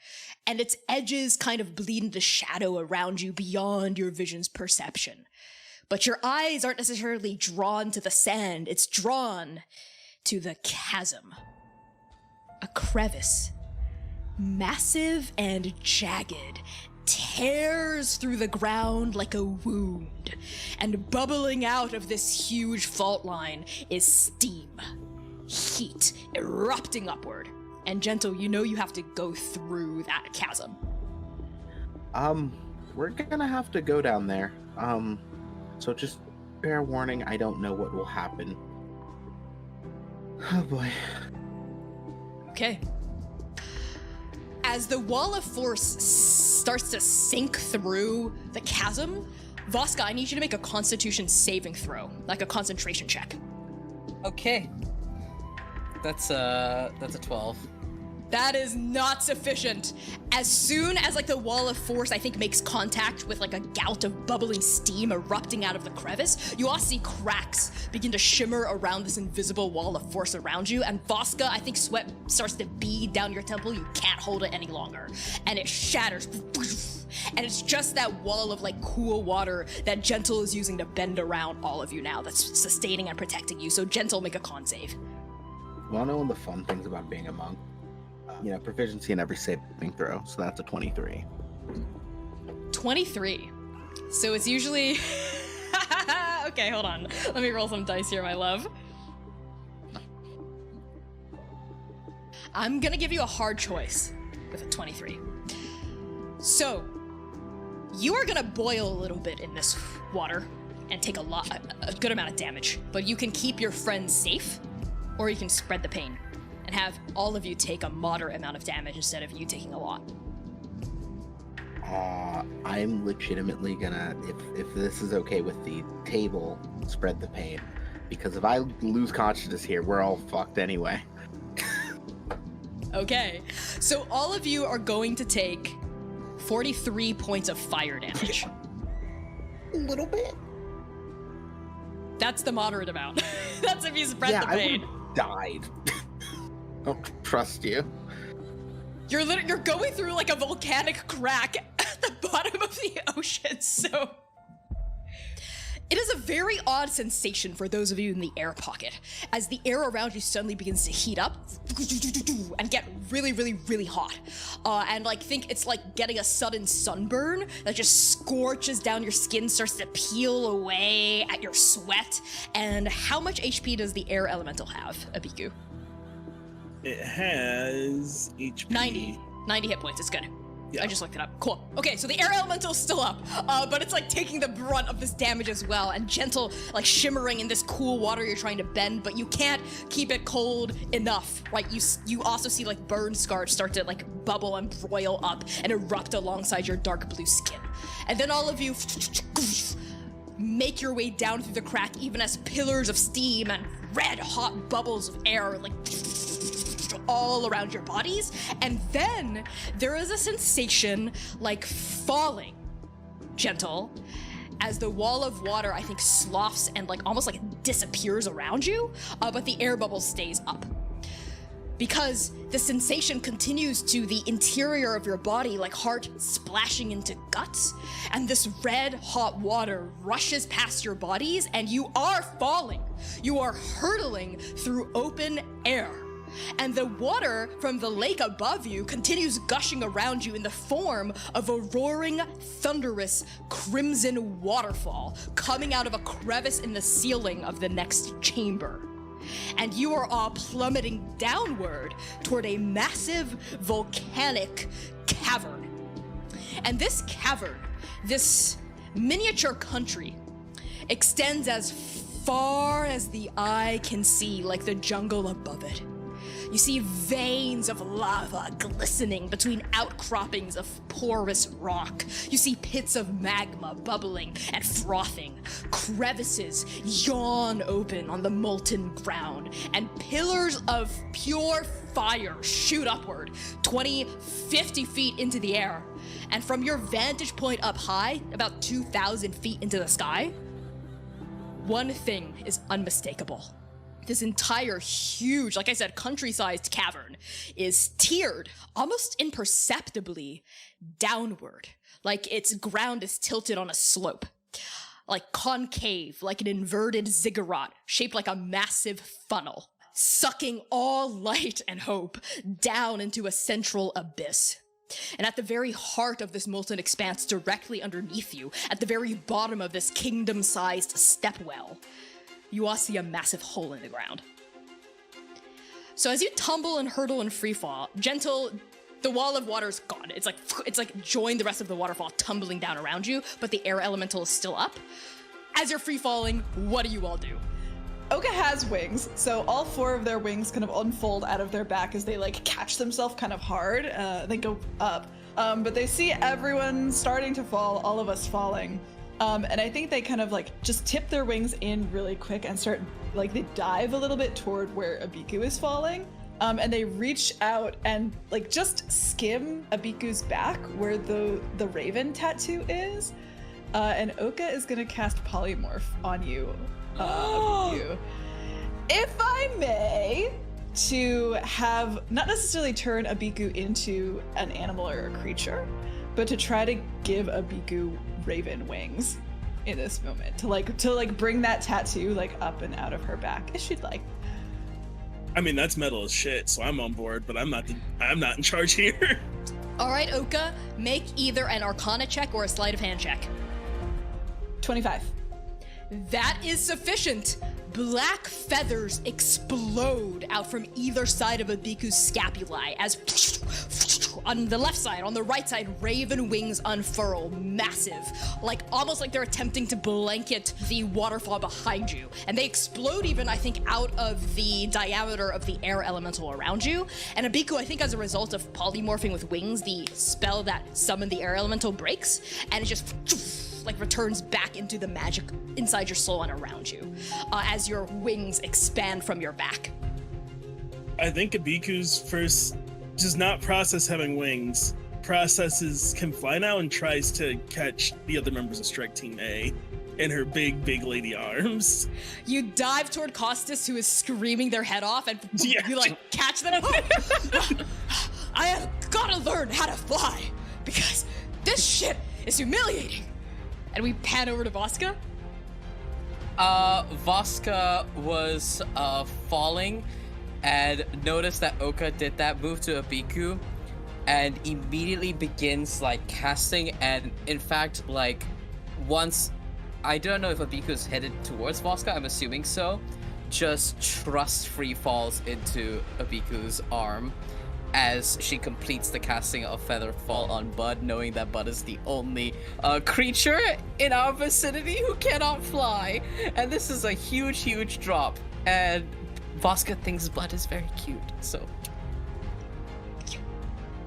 And its edges kind of bleed into shadow around you beyond your vision's perception. But your eyes aren't necessarily drawn to the sand, it's drawn to the chasm. A crevice, massive and jagged, tears through the ground like a wound. And bubbling out of this huge fault line is steam. Heat erupting upward. And Gentle, you know you have to go through that chasm. We're gonna have to go down there. So just fair warning, I don't know what will happen. Oh boy. Okay. As the wall of force starts to sink through the chasm, Voska, I need you to make a Constitution saving throw, like a concentration check. Okay. That's a 12. That is not sufficient. As soon as like the wall of force, I think, makes contact with like a gout of bubbling steam erupting out of the crevice, you all see cracks begin to shimmer around this invisible wall of force around you. And Voska, I think sweat starts to bead down your temple. You can't hold it any longer. And it shatters. And it's just that wall of like cool water that Gentle is using to bend around all of you now that's sustaining and protecting you. So Gentle, make a con save. Well, I know one of the fun things about being a monk. Proficiency in every saving throw, so that's a 23. 23. So it's usually... Okay, hold on. Let me roll some dice here, my love. I'm gonna give you a hard choice with a 23. So, you are gonna boil a little bit in this water and take a good amount of damage, but you can keep your friends safe, or you can spread the pain and have all of you take a moderate amount of damage instead of you taking a lot. I'm legitimately gonna, if this is okay with the table, spread the pain. Because if I lose consciousness here, we're all fucked anyway. Okay, so all of you are going to take 43 points of fire damage. A little bit. That's the moderate amount. That's if you spread the pain. I would've died. I don't trust you. You're going through like a volcanic crack at the bottom of the ocean, so... It is a very odd sensation for those of you in the air pocket, as the air around you suddenly begins to heat up and get really, really, really hot. And like, think it's like getting a sudden sunburn that just scorches down your skin, starts to peel away at your sweat. And how much HP does the air elemental have, Abiku? It has HP. 90 hit points, it's good. Yeah. I just looked it up. Cool. Okay, so the air elemental is still up, but it's like taking the brunt of this damage as well, and Gentle, like shimmering in this cool water you're trying to bend, but you can't keep it cold enough, right? You also see like burn scars start to like bubble and broil up and erupt alongside your dark blue skin. And then all of you make your way down through the crack, even as pillars of steam and red hot bubbles of air like all around your bodies. And then there is a sensation like falling, Gentle, as the wall of water, I think, sloughs and like almost like disappears around you, but the air bubble stays up. Because the sensation continues to the interior of your body, like heart splashing into guts, and this red hot water rushes past your bodies, and you are falling. You are hurtling through open air. And the water from the lake above you continues gushing around you in the form of a roaring, thunderous, crimson waterfall coming out of a crevice in the ceiling of the next chamber. And you are all plummeting downward toward a massive volcanic cavern. And this cavern, this miniature country, extends as far as the eye can see, like the jungle above it. You see veins of lava glistening between outcroppings of porous rock. You see pits of magma bubbling and frothing. Crevices yawn open on the molten ground, and pillars of pure fire shoot upward, 20, 50 feet into the air. And from your vantage point up high, about 2,000 feet into the sky, one thing is unmistakable. This entire huge, like I said, country-sized cavern is tiered almost imperceptibly downward, like its ground is tilted on a slope, like concave, like an inverted ziggurat shaped like a massive funnel, sucking all light and hope down into a central abyss. And at the very heart of this molten expanse, directly underneath you, at the very bottom of this kingdom-sized stepwell, you all see a massive hole in the ground. So as you tumble and hurtle and freefall, Gentle, the wall of water is gone. It's like joined the rest of the waterfall tumbling down around you, but the air elemental is still up. As you're free-falling, what do you all do? Oka has wings, so all 4 of their wings kind of unfold out of their back as they like catch themselves kind of hard. They go up, but they see everyone starting to fall, all of us falling. And I think they kind of like just tip their wings in really quick and start like they dive a little bit toward where Abiku is falling. and they reach out and like just skim Abiku's back where the raven tattoo is. And Oka is gonna cast polymorph on you, Abiku. If I may, to have not necessarily turn Abiku into an animal or a creature, but to try to give Abiku raven wings in this moment, to bring that tattoo like up and out of her back if she'd like. I mean, that's metal as shit, so I'm on board, but I'm not in charge here. All right, Oka, make either an Arcana check or a sleight of hand check. 25. That is sufficient. Black feathers explode out from either side of Abiku's scapulae as on the left side, on the right side, raven wings unfurl, massive, like almost like they're attempting to blanket the waterfall behind you. And they explode even, I think, out of the diameter of the air elemental around you. And Abiku, I think as a result of polymorphing with wings, the spell that summoned the air elemental breaks, and it just like returns back into the magic inside your soul and around you as your wings expand from your back. I think Abiku's first does not process having wings, processes can fly now and tries to catch the other members of Strike Team A in her big lady arms. You dive toward Costas, who is screaming their head off, and you like catch them. I have gotta learn how to fly because this shit is humiliating. And we pan over to Voska. Voska was falling and noticed that Oka did that move to Abiku and immediately begins like casting, and in fact like once, I don't know if Abiku's headed towards Voska, I'm assuming so, just trust free falls into Abiku's arm as she completes the casting of Feather Fall on Bud, knowing that Bud is the only creature in our vicinity who cannot fly. And this is a huge drop. And Voska thinks Bud is very cute, so.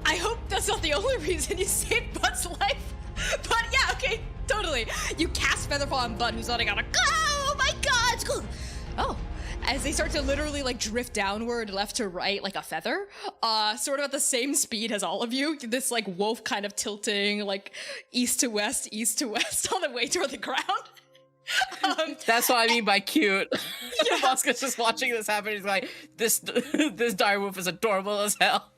I hope that's not the only reason you saved Bud's life. But yeah, okay, totally. You cast Featherfall on Bud, who's letting out a, oh my god, it's cool. Oh. As they start to literally like drift downward left to right like a feather, sort of at the same speed as all of you, this like wolf kind of tilting like east to west on the way toward the ground. That's what I mean by cute. Yeah. Voska's just watching this happen. He's like, this dire wolf is adorable as hell.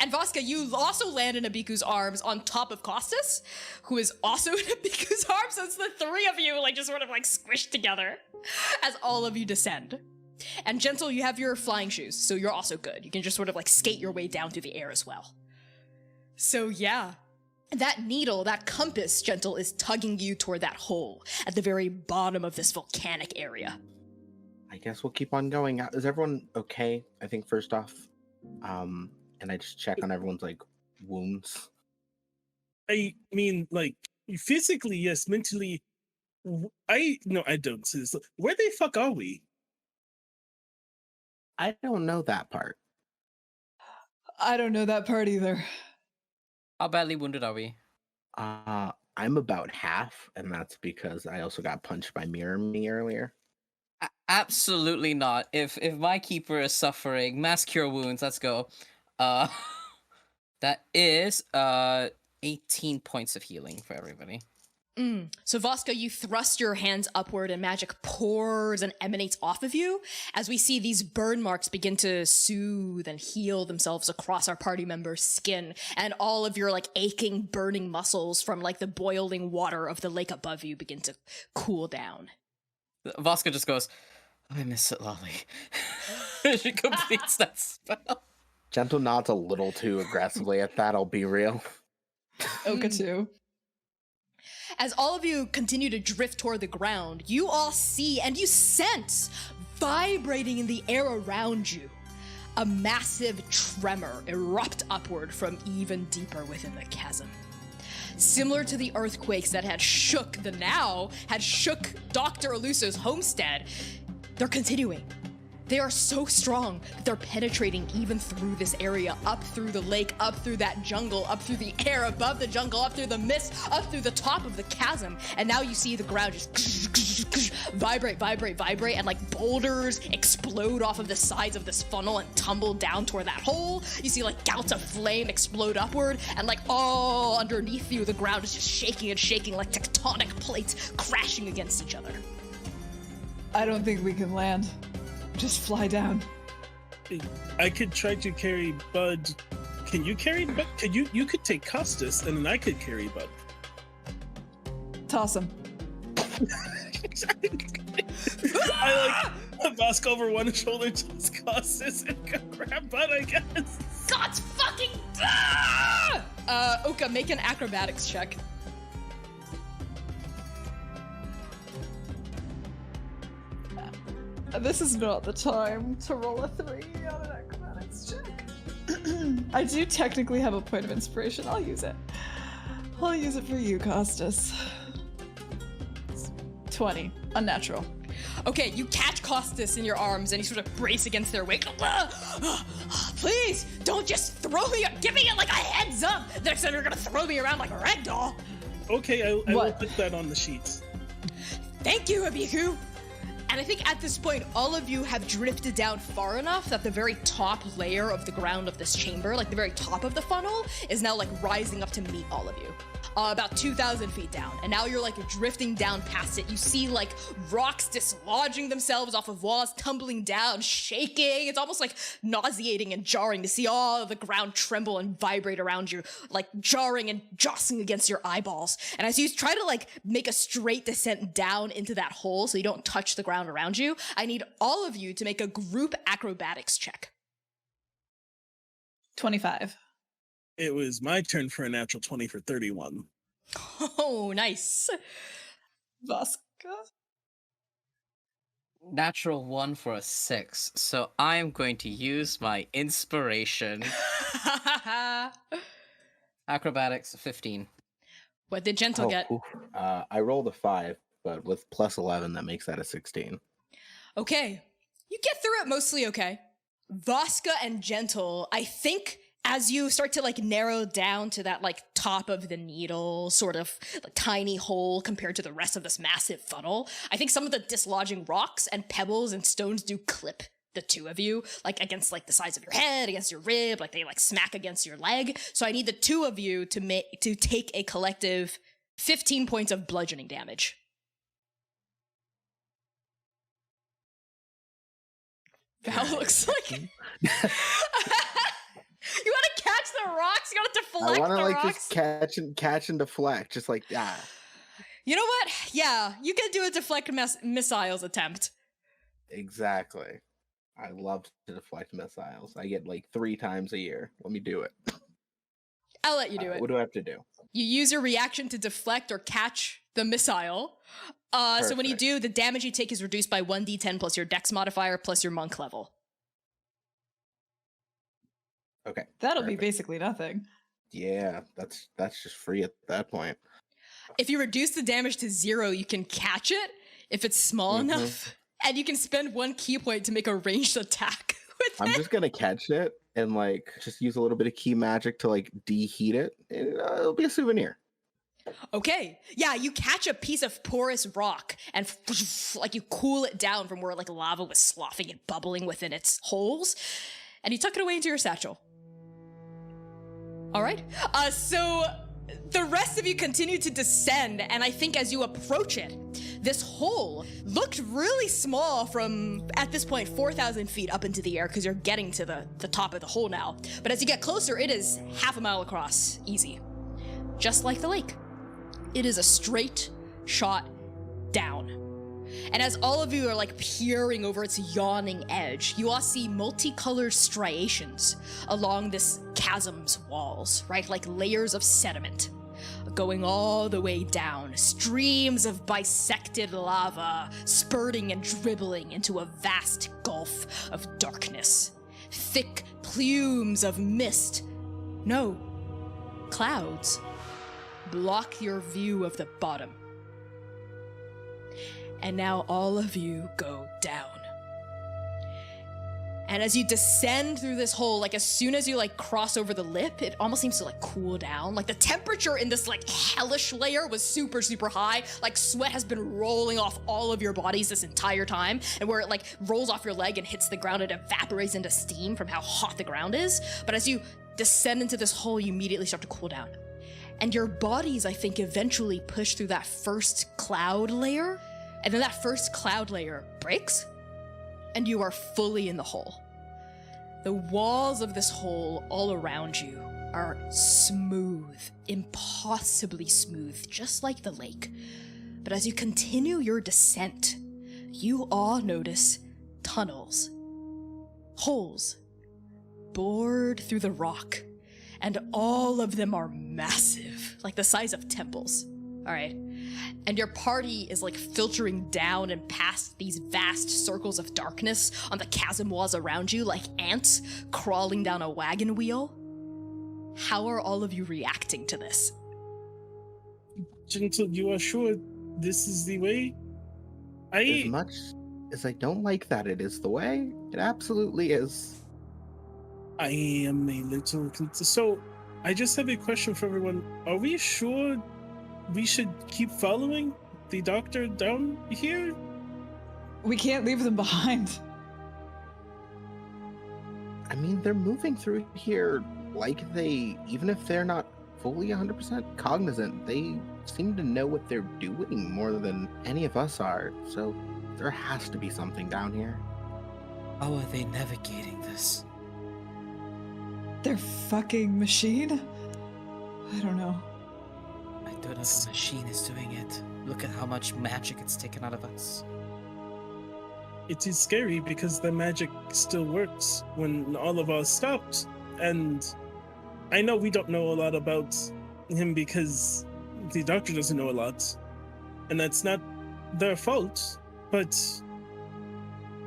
And Voska, you also land in Abiku's arms on top of Costas, who is also in Abiku's arms. So it's the three of you like just sort of like squished together as all of you descend. And Gentle, you have your flying shoes, so you're also good. You can just sort of like skate your way down through the air as well. So yeah. That needle, that compass, Gentle, is tugging you toward that hole at the very bottom of this volcanic area. I guess we'll keep on going. Is everyone okay? I think first off, and I just check on everyone's like wounds. I mean, like physically, yes. Mentally, I don't see this. Where the fuck are we? I don't know that part. I don't know that part either. How badly wounded are we? I'm about half, and that's because I also got punched by Mirror Me earlier. Absolutely not. If my keeper is suffering, mass cure wounds, let's go. That is 18 points of healing for everybody. So Voska, you thrust your hands upward and magic pours and emanates off of you as we see these burn marks begin to soothe and heal themselves across our party member's skin, and all of your like aching, burning muscles from like the boiling water of the lake above you begin to cool down. Voska just goes, I miss it, Lolly. She completes that spell. Gentle nods a little too aggressively at that, I'll be real. Oka too. As all of you continue to drift toward the ground, you all see and you sense, vibrating in the air around you, a massive tremor erupt upward from even deeper within the chasm. Similar to the earthquakes that had shook Dr. Eluso's homestead, they're continuing. They are so strong that they're penetrating even through this area, up through the lake, up through that jungle, up through the air above the jungle, up through the mist, up through the top of the chasm. And now you see the ground just vibrate, and like boulders explode off of the sides of this funnel and tumble down toward that hole. You see like gouts of flame explode upward, and like all underneath you, the ground is just shaking and shaking like tectonic plates crashing against each other. I don't think we can land. Just fly down. I could try to carry Bud. Can you carry Bud? You could take Costas, and then I could carry Bud. Toss him. I like Vasco over one shoulder, toss Costas, and go grab Bud, I guess. God's fucking... Oka, make an acrobatics check. This is not the time to roll a 3 on an acrobatics check. I do technically have a point of inspiration. I'll use it. I'll use it for you, Costas. 20. Unnatural. Okay, you catch Costas in your arms and you sort of brace against their weight. Please, don't just throw me, give me like a heads up. Next time you're gonna throw me around like a rag doll. Okay, I will put that on the sheets. Thank you, Abiku. And I think at this point, all of you have drifted down far enough that the very top layer of the ground of this chamber, like the very top of the funnel, is now like rising up to meet all of you. About 2,000 feet down. And now you're like drifting down past it. You see like rocks dislodging themselves off of walls, tumbling down, shaking. It's almost like nauseating and jarring to see all of the ground tremble and vibrate around you, like jarring and jostling against your eyeballs. And as you try to like make a straight descent down into that hole so you don't touch the ground around you, I need all of you to make a group acrobatics check. 25. It was my turn for a natural 20 for 31. Oh, nice. Vasca? Natural 1 for a 6. So I'm going to use my inspiration. Acrobatics 15. What did Gentle get? I rolled a 5, but with plus 11, that makes that a 16. Okay. You get through it mostly okay. Vasca and Gentle, I think as you start to like narrow down to that like top of the needle sort of like tiny hole compared to the rest of this massive funnel, I think some of the dislodging rocks and pebbles and stones do clip the two of you, like against like the sides of your head, against your rib, like they like smack against your leg. So I need the two of you to take a collective 15 points of bludgeoning damage. Val looks like... You want to catch the rocks? You want to deflect the rocks? I want to like just catch and deflect, just like that. You know what? Yeah, you can do a deflect missiles attempt. Exactly. I love to deflect missiles. I get like 3 times a year. Let me do it. I'll let you do it. What do I have to do? You use your reaction to deflect or catch the missile. So when you do, the damage you take is reduced by 1d10 plus your dex modifier plus your monk level. Okay. That'll be basically nothing. Yeah, that's just free at that point. If you reduce the damage to 0, you can catch it if it's small enough, and you can spend 1 key point to make a ranged attack with I'm just gonna catch it and like just use a little bit of key magic to like deheat it. And, it'll be a souvenir. Okay, yeah, you catch a piece of porous rock and like you cool it down from where like lava was sloughing and bubbling within its holes, and you tuck it away into your satchel. All right, so the rest of you continue to descend, and I think as you approach it, this hole looked really small from, at this point, 4,000 feet up into the air because you're getting to the top of the hole now. But as you get closer, it is half a mile across, easy. Just like the lake. It is a straight shot down. And as all of you are like peering over its yawning edge, you all see multicolored striations along this chasm's walls, right? Like layers of sediment going all the way down, streams of bisected lava spurting and dribbling into a vast gulf of darkness. Thick plumes of mist, no, clouds, block your view of the bottom. And now all of you go down. And as you descend through this hole, like as soon as you like cross over the lip, it almost seems to like cool down. Like the temperature in this like hellish layer was super, super high. Like sweat has been rolling off all of your bodies this entire time. And where it like rolls off your leg and hits the ground, it evaporates into steam from how hot the ground is. But as you descend into this hole, you immediately start to cool down. And your bodies, I think, eventually push through that first cloud layer. And then that first cloud layer breaks. And you are fully in the hole. The walls of this hole all around you are smooth, impossibly smooth, just like the lake. But as you continue your descent, you all notice tunnels, holes, bored through the rock, and all of them are massive, like the size of temples. All right. And your party is like filtering down and past these vast circles of darkness on the chasm walls around you like ants crawling down a wagon wheel. How are all of you reacting to this? Gentle, you are sure this is the way? As much as I don't like that it is the way, it absolutely is. I am a little... So, I just have a question for everyone. Are we sure we should keep following the doctor down here? We can't leave them behind. I mean, they're moving through here like they, even if they're not fully 100% cognizant, they seem to know what they're doing more than any of us are. So there has to be something down here. How are they navigating this? Their fucking machine? I don't know. I don't know if the machine is doing it. Look at how much magic it's taken out of us. It is scary because the magic still works when all of us stopped. And I know we don't know a lot about him because the doctor doesn't know a lot. And that's not their fault. But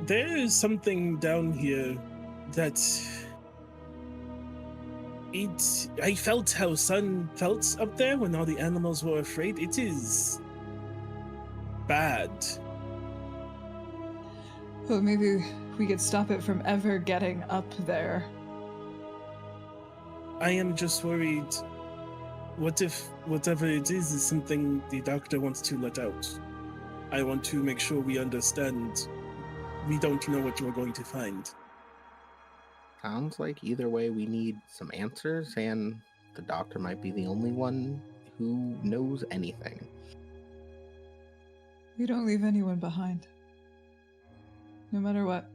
there is something down here that... I felt how Sun felt up there when all the animals were afraid. It is bad. Well, maybe we could stop it from ever getting up there. I am just worried. What if whatever it is something the doctor wants to let out? I want to make sure we understand. We don't know what we're going to find. Sounds like either way we need some answers, and the doctor might be the only one who knows anything. We don't leave anyone behind. No matter what.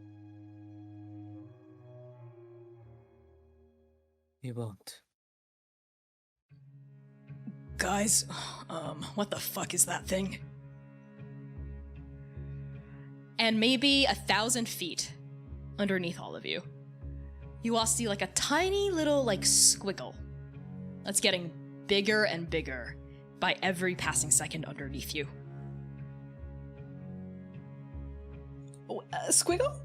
We won't. Guys, what the fuck is that thing? And maybe 1,000 feet underneath all of you, you all see like a tiny little like squiggle that's getting bigger and bigger by every passing second underneath you. Oh, a squiggle?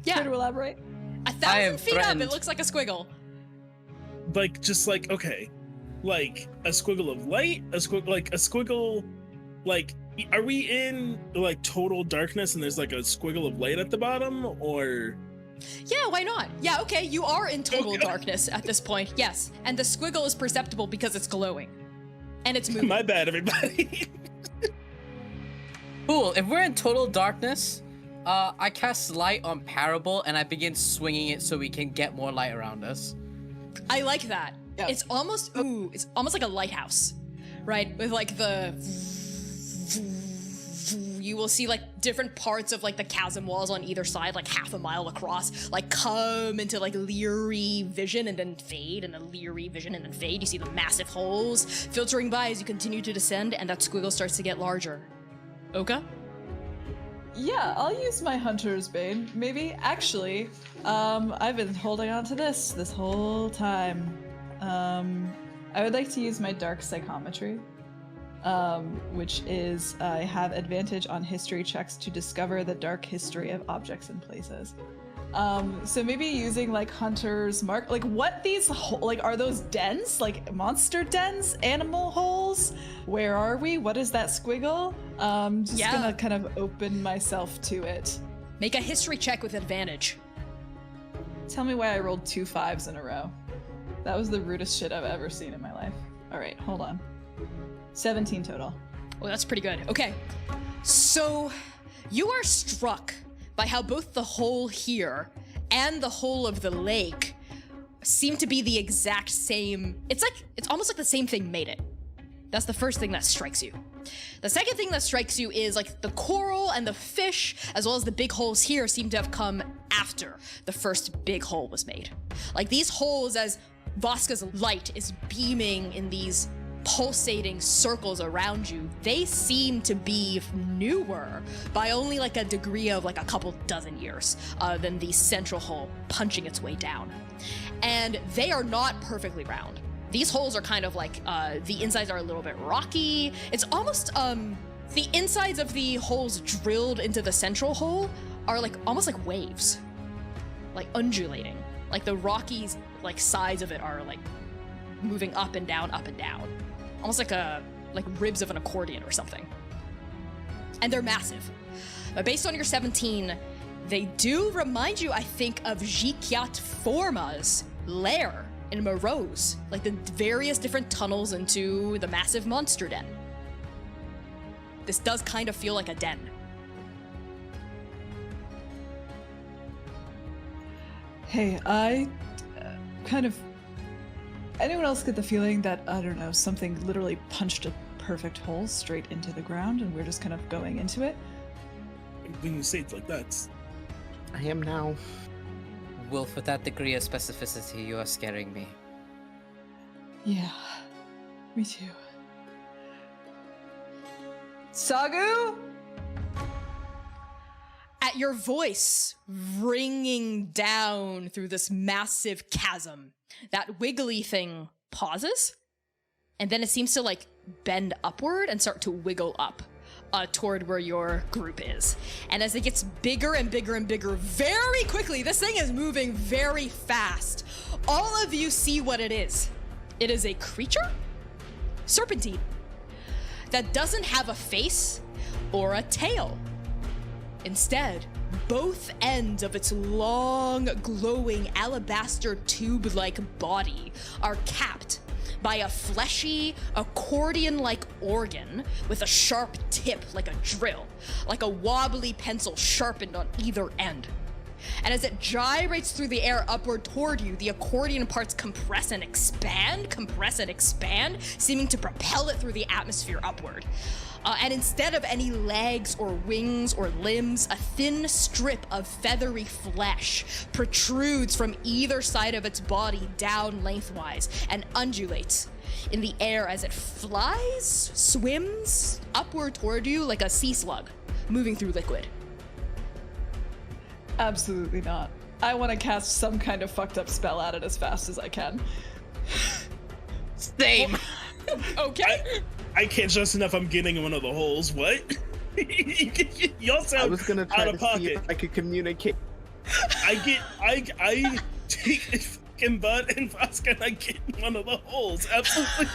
Yeah. Care to elaborate? 1,000 feet up, it looks like a squiggle. Like, just like, okay. Like, a squiggle of light? A squiggle, like, are we in, like, total darkness and there's, like, a squiggle of light at the bottom, or... Yeah, why not? Yeah, okay, you are in total darkness at this point, yes. And the squiggle is perceptible because it's glowing. And it's moving. My bad, everybody. Cool, if we're in total darkness, I cast light on Parable and I begin swinging it so we can get more light around us. I like that. Yep. It's almost like a lighthouse, right? With like the... You will see like different parts of like the chasm walls on either side, like half a mile across, like come into like leery vision and then fade, and then leery vision and then fade. You see the massive holes filtering by as you continue to descend, and that squiggle starts to get larger. Oka? Yeah, I'll use my Hunter's Bane. Maybe, actually, I've been holding on to this whole time. I would like to use my Dark Psychometry, which is I have advantage on history checks to discover the dark history of objects and places. So maybe using like Hunter's Mark, like what these, like are those dens? Like monster dens? Animal holes? Where are we? What is that squiggle? Just gonna kind of open myself to it. Make a history check with advantage. Tell me why I rolled 2 5s in a row. That was the rudest shit I've ever seen in my life. All right, hold on. 17 total. Oh, that's pretty good. Okay. So you are struck by how both the hole here and the hole of the lake seem to be the exact same. It's almost like the same thing made it. That's the first thing that strikes you. The second thing that strikes you is like the coral and the fish, as well as the big holes here, seem to have come after the first big hole was made. Like these holes, as Voska's light is beaming in these pulsating circles around you, they seem to be newer by only like a degree of like a couple dozen years than the central hole punching its way down. And they are not perfectly round. These holes are kind of like, the insides are a little bit rocky. It's almost, the insides of the holes drilled into the central hole are like, almost like waves. Like undulating. Like the rocky, like sides of it are like moving up and down, up and down. Almost like ribs of an accordion or something. And they're massive. But based on your 17, they do remind you, I think, of Jikyat Forma's lair in Morose, like the various different tunnels into the massive monster den. This does kind of feel like a den. Hey, I anyone else get the feeling that, I don't know, something literally punched a perfect hole straight into the ground and we're just kind of going into it? When you say it like that. I am now. Wolf, with that degree of specificity, you are scaring me. Yeah, me too. Sagu? At your voice ringing down through this massive chasm, that wiggly thing pauses, and then it seems to like bend upward and start to wiggle up toward where your group is. And as it gets bigger and bigger and bigger very quickly, this thing is moving very fast. All of you see what it is. It is a creature? Serpentine. That doesn't have a face or a tail. Instead, both ends of its long, glowing alabaster tube-like body are capped by a fleshy, accordion-like organ with a sharp tip like a drill, like a wobbly pencil sharpened on either end. And as it gyrates through the air upward toward you, the accordion parts compress and expand, seeming to propel it through the atmosphere upward. And instead of any legs or wings or limbs, a thin strip of feathery flesh protrudes from either side of its body down lengthwise and undulates in the air as it flies, swims upward toward you like a sea slug moving through liquid. Absolutely not. I want to cast some kind of fucked up spell at it as fast as I can. Same. Okay. I can't trust enough I'm getting in one of the holes. What? Y'all sound I was gonna try out to of pocket. see if I could communicate. I take a fucking butt and Voska and I get in one of the holes. Absolutely.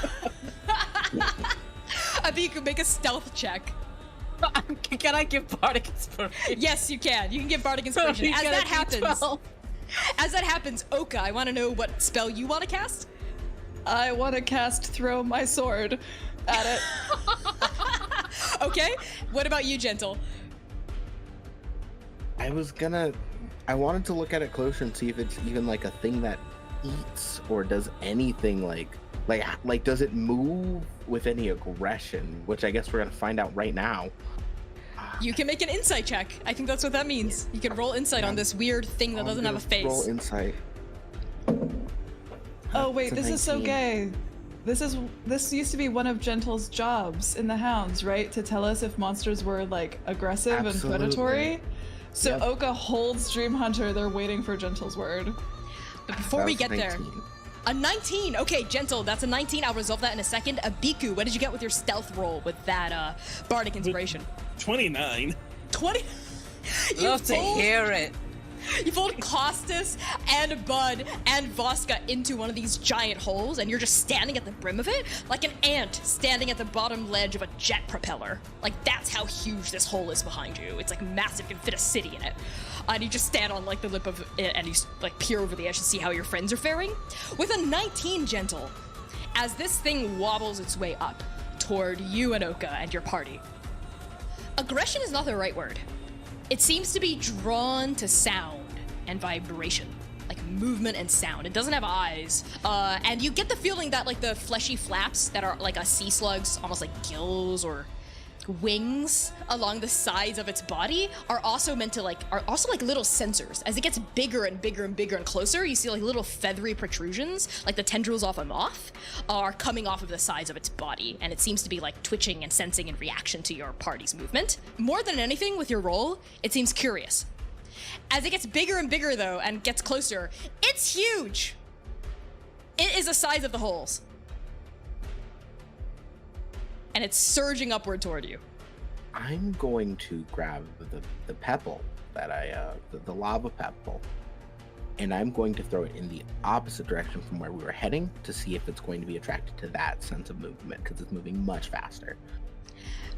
I think you can make a stealth check. Can I give Bardic Inspiration? Yes, you can. You can give Bardic Inspiration. As that happens, Oka, I want to know what spell you want to cast. I want to cast Throw My Sword at it. Okay. What about you, Gentle? I wanted to look at it closer and see if it's even like a thing that eats or does anything like does it move with any aggression, which I guess we're gonna find out right now. You can make an insight check. I think that's what that means. You can roll insight on this weird thing that doesn't have a face. Roll insight. Oh wait, It's a this is so 19. gay. This used to be one of Gentle's jobs in the Hounds, right? To tell us if monsters were like aggressive Absolutely. and predatory. So Yep. Oka holds Dream Hunter. They're waiting for Gentle's word. But before we get That was there, 19. a 19. Okay, Gentle, that's a 19. I'll resolve that in a second. Abiku, what did you get with your stealth roll with that Bardic Inspiration? 29. 20. Love to hear it. You fold Costas and Bud and Voska into one of these giant holes, and you're just standing at the brim of it like an ant standing at the bottom ledge of a jet propeller. Like, that's how huge this hole is behind you. It's like massive, you can fit a city in it. And you just stand on like the lip of it and you like peer over the edge to see how your friends are faring. With a 19 gentle, as this thing wobbles its way up toward you and Oka and your party. Aggression is not the right word. It seems to be drawn to sound and vibration, like movement and sound. It doesn't have eyes. And you get the feeling that like the fleshy flaps that are like a sea slug's, almost like gills or wings along the sides of its body are also meant to are also like little sensors. As it gets bigger and bigger and bigger and closer, you see like little feathery protrusions, like the tendrils off a moth, are coming off of the sides of its body, and it seems to be like twitching and sensing in reaction to your party's movement. More than anything with your roll, it seems curious. As it gets bigger and bigger though, and gets closer, it's huge! It is the size of the holes. And it's surging upward toward you. I'm going to grab the pebble that the lava pebble, and I'm going to throw it in the opposite direction from where we were heading to see if it's going to be attracted to that sense of movement, because it's moving much faster.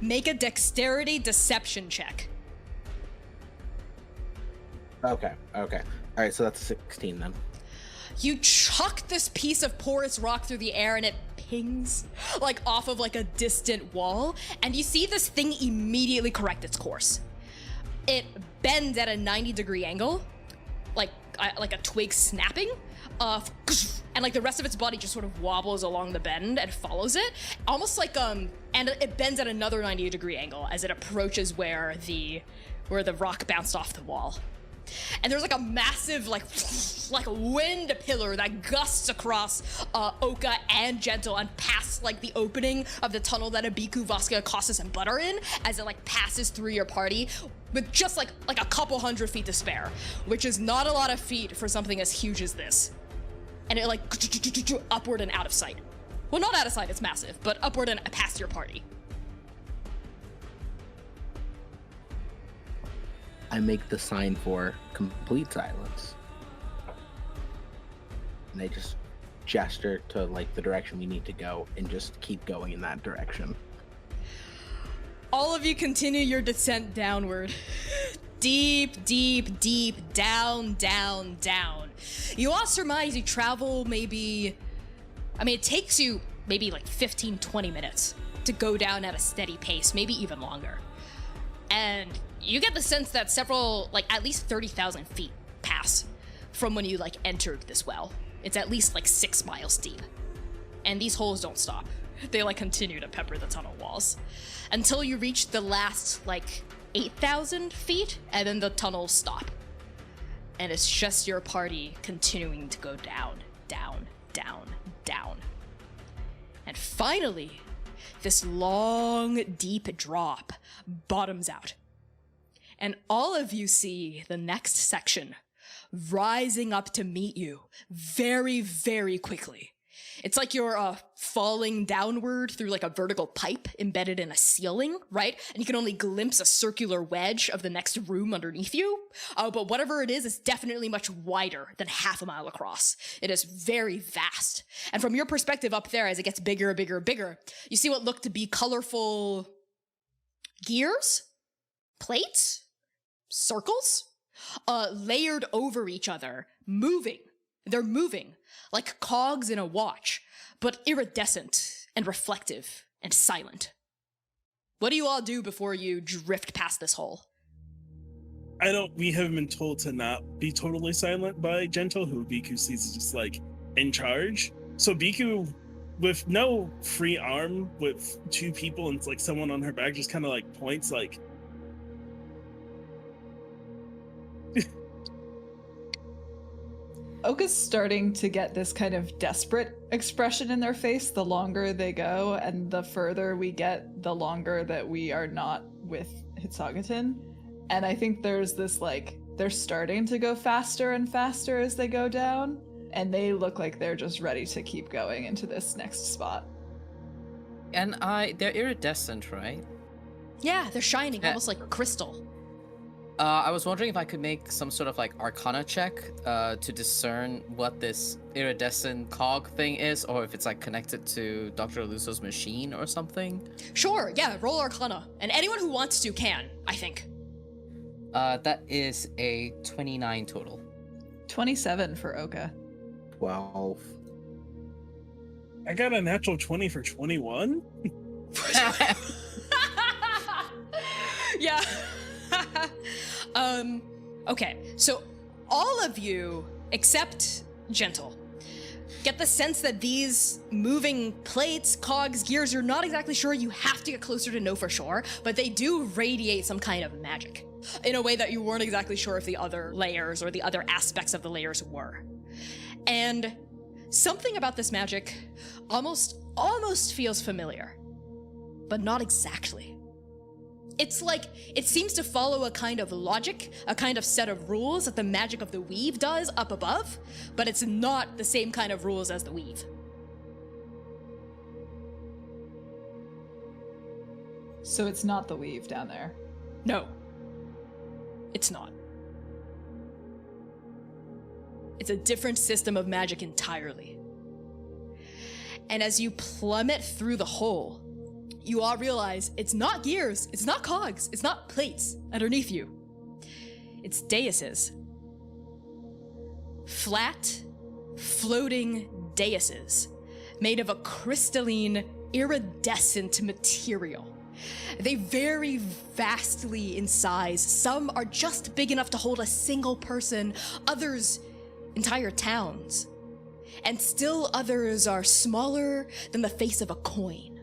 Make a dexterity deception check. Okay. All right, so that's 16 then. You chuck this piece of porous rock through the air and it pings like off of like a distant wall, and you see this thing immediately correct its course. It bends at a 90-degree angle, like a twig snapping, and like the rest of its body just sort of wobbles along the bend and follows it, almost like and it bends at another 90-degree angle as it approaches where the rock bounced off the wall. And there's like a massive like wind pillar that gusts across Oka and Gentle and past like the opening of the tunnel that Abiku, Voska, Costas, and Bud are in, as it like passes through your party with just like a couple hundred feet to spare, which is not a lot of feet for something as huge as this. And it like upward and out of sight. Well, not out of sight, it's massive, but upward and past your party. I make the sign for complete silence. And they just gesture to like the direction we need to go and just keep going in that direction. All of you continue your descent downward. Deep, deep, deep, down, down, down. You all surmise you travel it takes you maybe like 15, 20 minutes to go down at a steady pace, maybe even longer. And you get the sense that several, like at least 30,000 feet pass from when you like entered this well. It's at least like 6 miles deep. And these holes don't stop. They like continue to pepper the tunnel walls until you reach the last like 8,000 feet, and then the tunnels stop. And it's just your party continuing to go down, down, down, down. And finally, this long, deep drop bottoms out. And all of you see the next section rising up to meet you very, very quickly. It's like you're falling downward through like a vertical pipe embedded in a ceiling, right? And you can only glimpse a circular wedge of the next room underneath you. But whatever it is definitely much wider than half a mile across. It is very vast. And from your perspective up there, as it gets bigger, bigger, bigger, you see what look to be colorful gears, plates, circles, layered over each other, moving. They're moving like cogs in a watch, but iridescent and reflective and silent. What do you all do before you drift past this hole? We haven't been told to not be totally silent by Gentle, who Biku sees is just like in charge. So Biku, with no free arm, with 2 people and like someone on her back, just kind of like points like, Oka's starting to get this kind of desperate expression in their face the longer they go, and the further we get, the longer that we are not with Hitsagaten. And I think there's this like, they're starting to go faster and faster as they go down, and they look like they're just ready to keep going into this next spot. And they're iridescent, right? Yeah, they're shining almost like crystal. I was wondering if I could make some sort of like Arcana check to discern what this iridescent cog thing is, or if it's like connected to Dr. Luso's machine or something. Sure, yeah, roll Arcana. And anyone who wants to can, I think. That is a 29 total. 27 for Oka. 12. I got a natural 20 for 21. Yeah. Okay, so all of you, except Gentle, get the sense that these moving plates, cogs, gears, you're not exactly sure. You have to get closer to know for sure, but they do radiate some kind of magic in a way that you weren't exactly sure if the other layers or the other aspects of the layers were. And something about this magic almost feels familiar, but not exactly. It's like, it seems to follow a kind of logic, a kind of set of rules that the magic of the weave does up above, but it's not the same kind of rules as the weave. So it's not the weave down there. No. It's not. It's a different system of magic entirely. And as you plummet through the hole, you all realize it's not gears, it's not cogs, it's not plates underneath you. It's daises. Flat, floating daises made of a crystalline, iridescent material. They vary vastly in size. Some are just big enough to hold a single person, others entire towns. And still others are smaller than the face of a coin.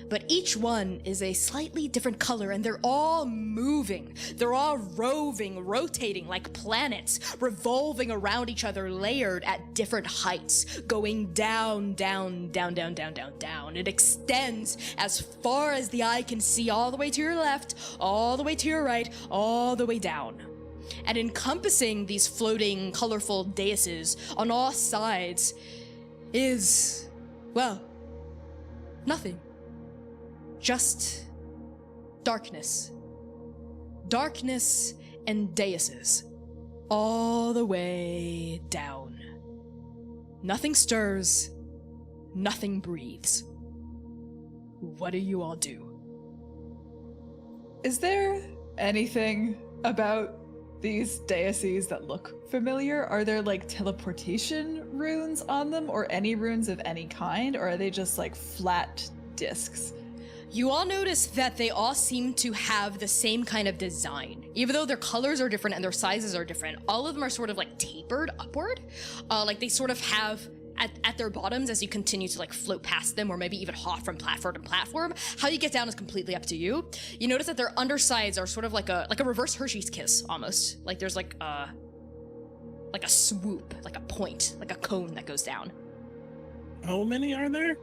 But each one is a slightly different color, and they're all moving. They're all roving, rotating like planets, revolving around each other, layered at different heights, going down, down, down, down, down, down, down. It extends as far as the eye can see, all the way to your left, all the way to your right, all the way down. And encompassing these floating, colorful daises on all sides is, well, nothing. Just darkness. Darkness and daises. All the way down. Nothing stirs. Nothing breathes. What do you all do? Is there anything about these daises that look familiar? Are there like teleportation runes on them, or any runes of any kind, or are they just like flat discs? You all notice that they all seem to have the same kind of design. Even though their colors are different and their sizes are different, all of them are sort of like tapered upward. Like they sort of have at their bottoms, as you continue to like float past them, or maybe even hop from platform to platform. How you get down is completely up to you. You notice that their undersides are sort of like a reverse Hershey's kiss almost. Like there's like a swoop, like a point, like a cone that goes down. How many are there?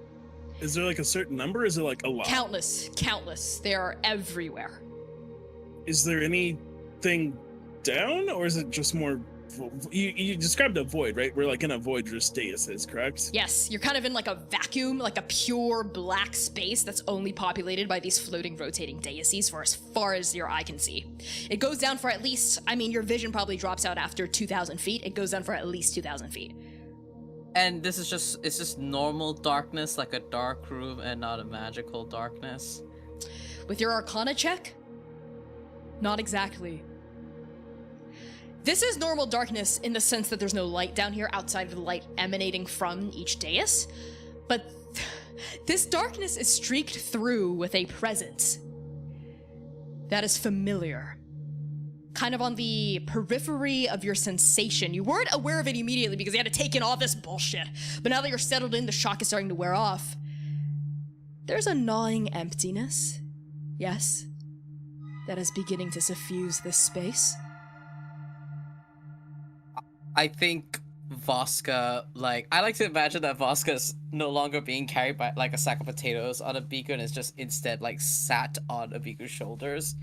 Is there like a certain number? Is it like a lot? Countless. They are everywhere. Is there anything down, or is it just more? You described a void, right? We're like in a void, just daises, correct? Yes, you're kind of in like a vacuum, like a pure black space that's only populated by these floating, rotating daises for as far as your eye can see. It goes down for at least, I mean, your vision probably drops out after 2,000 feet. It goes down for at least 2,000 feet. And this is it's just normal darkness, like a dark room, and not a magical darkness. With your Arcana check? Not exactly. This is normal darkness in the sense that there's no light down here outside of the light emanating from each dais, but this darkness is streaked through with a presence that is familiar. Kind of on the periphery of your sensation. You weren't aware of it immediately because you had to take in all this bullshit. But now that you're settled in, the shock is starting to wear off. There's a gnawing emptiness, yes, that is beginning to suffuse this space. I think Voska, I like to imagine that Voska's no longer being carried by like a sack of potatoes on Abiku, and is just instead like sat on Abiku's shoulders.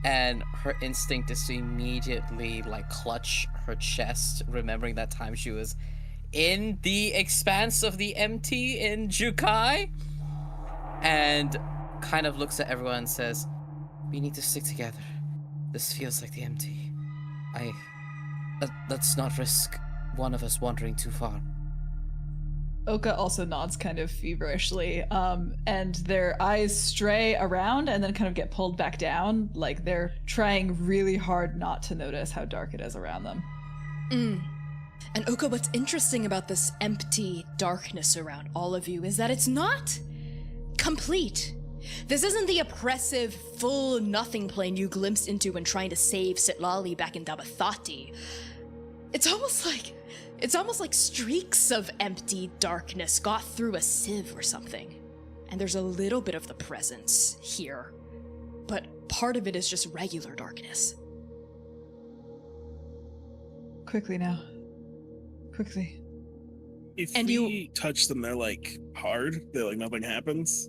And her instinct is to immediately like clutch her chest, remembering that time she was in the expanse of the empty in Jukai, and kind of looks at everyone and says, "We need to stick together. This feels like the empty. Let's not risk one of us wandering too far. Oka also nods kind of feverishly, and their eyes stray around and then kind of get pulled back down, like they're trying really hard not to notice how dark it is around them. And Oka, what's interesting about this empty darkness around all of you is that it's not complete. This isn't the oppressive, full nothing plane you glimpsed into when trying to save Sitlali back in Dabathati. It's almost like streaks of empty darkness got through a sieve or something. And there's a little bit of the presence here, but part of it is just regular darkness. Quickly now. Quickly. If And we touch them, they're like hard. They're like nothing happens.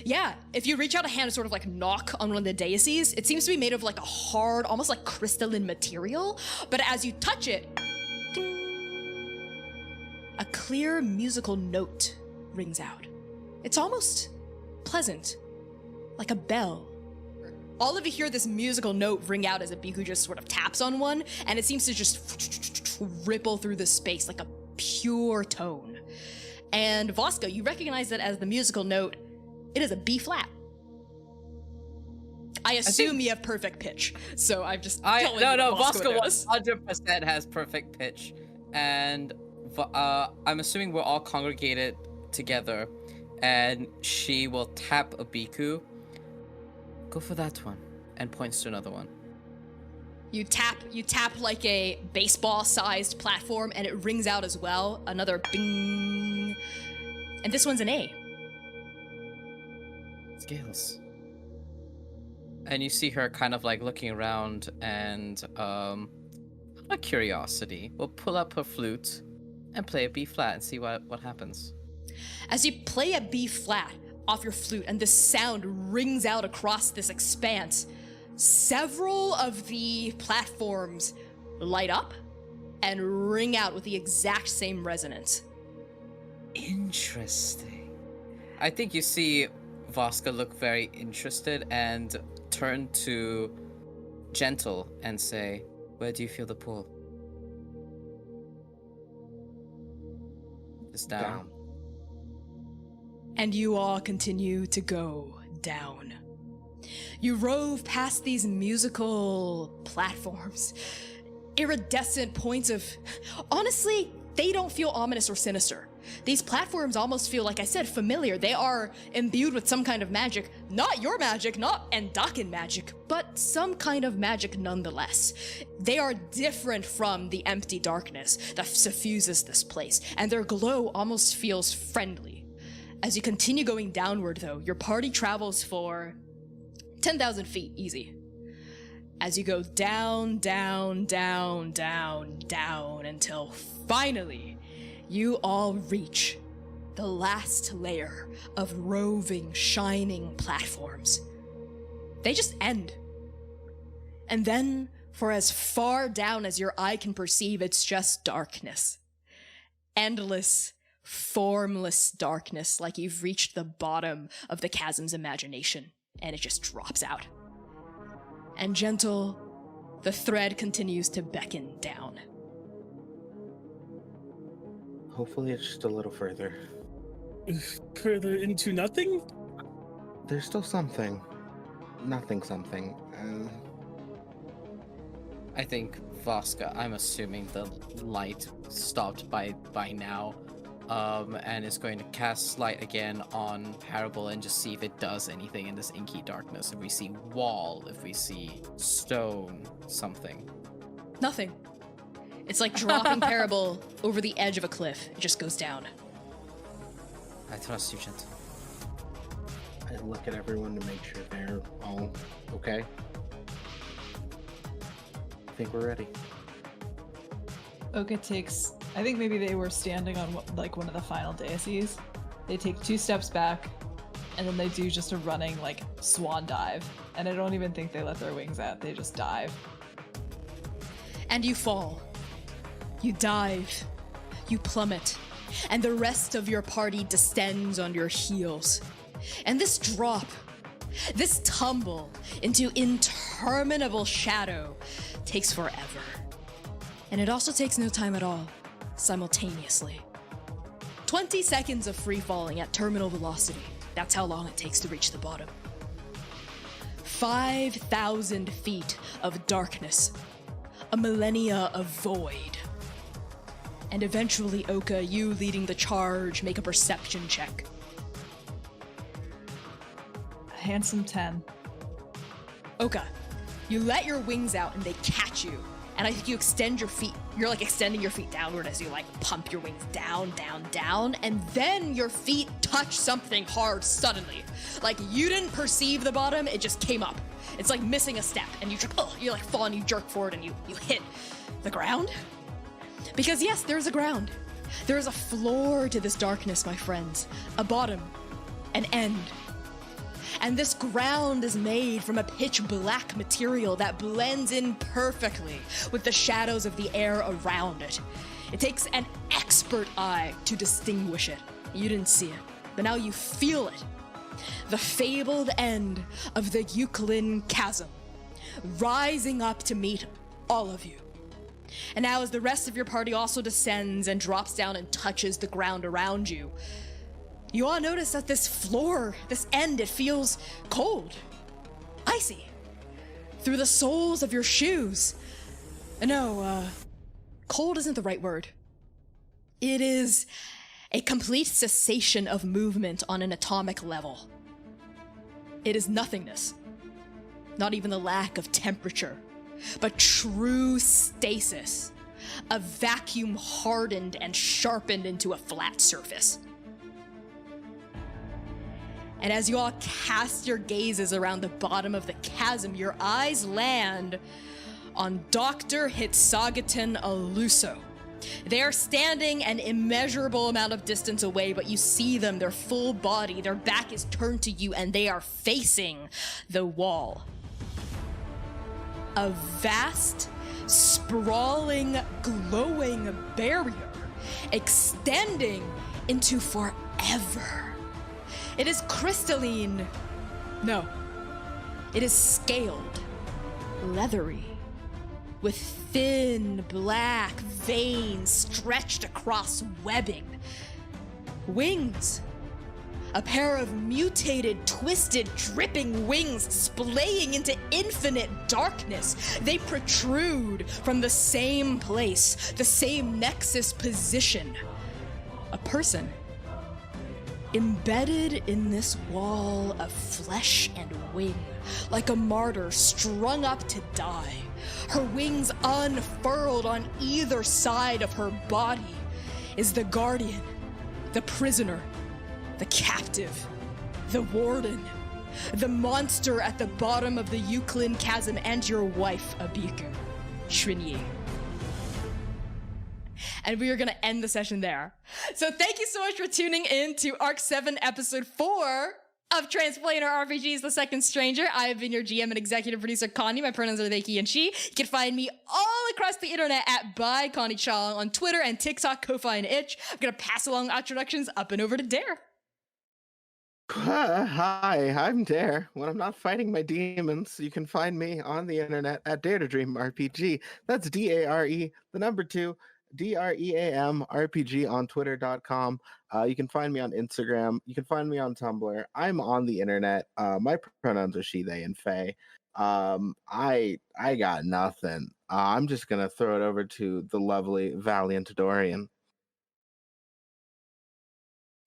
Yeah, if you reach out a hand and sort of like knock on one of the daises, it seems to be made of like a hard, almost like crystalline material, but as you touch it, ding, a clear musical note rings out. It's almost pleasant, like a bell. All of you hear this musical note ring out as a Biku just sort of taps on one, and it seems to just ripple through the space like a pure tone. And Voska, you recognize that as the musical note. It is a B flat. I assume you have perfect pitch, so I'm just telling you No, what Voska knows. 100% has perfect pitch, and I'm assuming we're all congregated together, and she will tap a Biku. Go for that one, and points to another one. You tap like a baseball-sized platform, and it rings out as well. Another bing, and this one's an A. Scales. And you see her kind of like looking around and out of curiosity will pull up her flute and play a B flat and see what happens. As you play a B flat off your flute and this sound rings out across this expanse, several of the platforms light up and ring out with the exact same resonance. Interesting. I think you see Voska look very interested and turn to Gentle and say, where do you feel the pull? Just down. And you all continue to go down. You rove past these musical platforms, iridescent points of... Honestly, they don't feel ominous or sinister. These platforms almost feel, like I said, familiar. They are imbued with some kind of magic. Not your magic, not Endakin magic, but some kind of magic nonetheless. They are different from the empty darkness that suffuses this place, and their glow almost feels friendly. As you continue going downward, though, your party travels for 10,000 feet, easy. As you go down, down, down, down, down, until finally you all reach the last layer of roving, shining platforms. They just end. And then, for as far down as your eye can perceive, it's just darkness. Endless, formless darkness, like you've reached the bottom of the chasm's imagination, and it just drops out. And Gentle, the thread continues to beckon down. Hopefully it's just a little further. Further into nothing? There's still something. Nothing something. I think Voska, I'm assuming the light stopped by now, and is going to cast light again on Parable and just see if it does anything in this inky darkness. If we see wall, if we see stone, something. Nothing. It's like dropping Parable over the edge of a cliff. It just goes down. I trust you, Gentle. I look at everyone to make sure they're all okay. I think we're ready. Oka takes, I think maybe they were standing on like one of the final daises. They take 2 steps back, and then they do just a running like swan dive. And I don't even think they let their wings out, they just dive. And you fall. You dive. You plummet. And the rest of your party descends on your heels. And this drop This tumble into interminable shadow takes forever. And it also takes no time at all, simultaneously. 20 seconds of free falling at terminal velocity. That's how long it takes to reach the bottom. 5,000 feet of darkness. A millennia of void. And eventually, Oka, you leading the charge, make a perception check. A handsome 10. Oka, you let your wings out and they catch you. And I think you extend your feet. You're like extending your feet downward as you like pump your wings down, down, down. And then your feet touch something hard suddenly. Like you didn't perceive the bottom, it just came up. It's like missing a step and you like fall and you jerk forward and you hit the ground. Because yes, there's a ground. There is a floor to this darkness, my friends. A bottom, an end. And this ground is made from a pitch black material that blends in perfectly with the shadows of the air around it. It takes an expert eye to distinguish it. You didn't see it, but now you feel it. The fabled end of the Ukhliin Chasm, rising up to meet all of you. And now as the rest of your party also descends and drops down and touches the ground around you, you all notice that this floor, this end, it feels cold, icy, through the soles of your shoes. No, cold isn't the right word. It is a complete cessation of movement on an atomic level. It is nothingness, not even the lack of temperature, but true stasis, a vacuum hardened and sharpened into a flat surface. And as you all cast your gazes around the bottom of the chasm, your eyes land on Dr. Hitsagatan Aluso. They are standing an immeasurable amount of distance away, but you see them, their full body, their back is turned to you, and they are facing the wall. A vast, sprawling, glowing barrier extending into forever. It is crystalline. No. It is scaled, leathery, with thin black veins stretched across webbing. Wings. A pair of mutated, twisted, dripping wings splaying into infinite darkness. They protrude from the same place, the same nexus position. A person. Embedded in this wall of flesh and wing, like a martyr strung up to die, her wings unfurled on either side of her body, is the guardian, the prisoner, the captive, the warden, the monster at the bottom of the Ukhliin Chasm, and your wife, Abiku, Shrinyi. And we are going to end the session there. So thank you so much for tuning in to Arc 7, Episode 4 of Transplanar RPGs, The Second Stranger. I have been your GM and executive producer, Connie. My pronouns are they, he, and she. You can find me all across the internet at by Connie Chong on Twitter and TikTok, Ko-Fi, and Itch. I'm going to pass along introductions up and over to Dare. Hi, I'm Dare. When I'm not fighting my demons, you can find me on the internet at Dare to Dream RPG. That's DARE, the number 2, DREAM RPG on twitter.com. You can find me on Instagram. You can find me on Tumblr. I'm on the internet. My pronouns are she, they, and Faye. I got nothing. I'm just gonna throw it over to the lovely Valiant Dorian.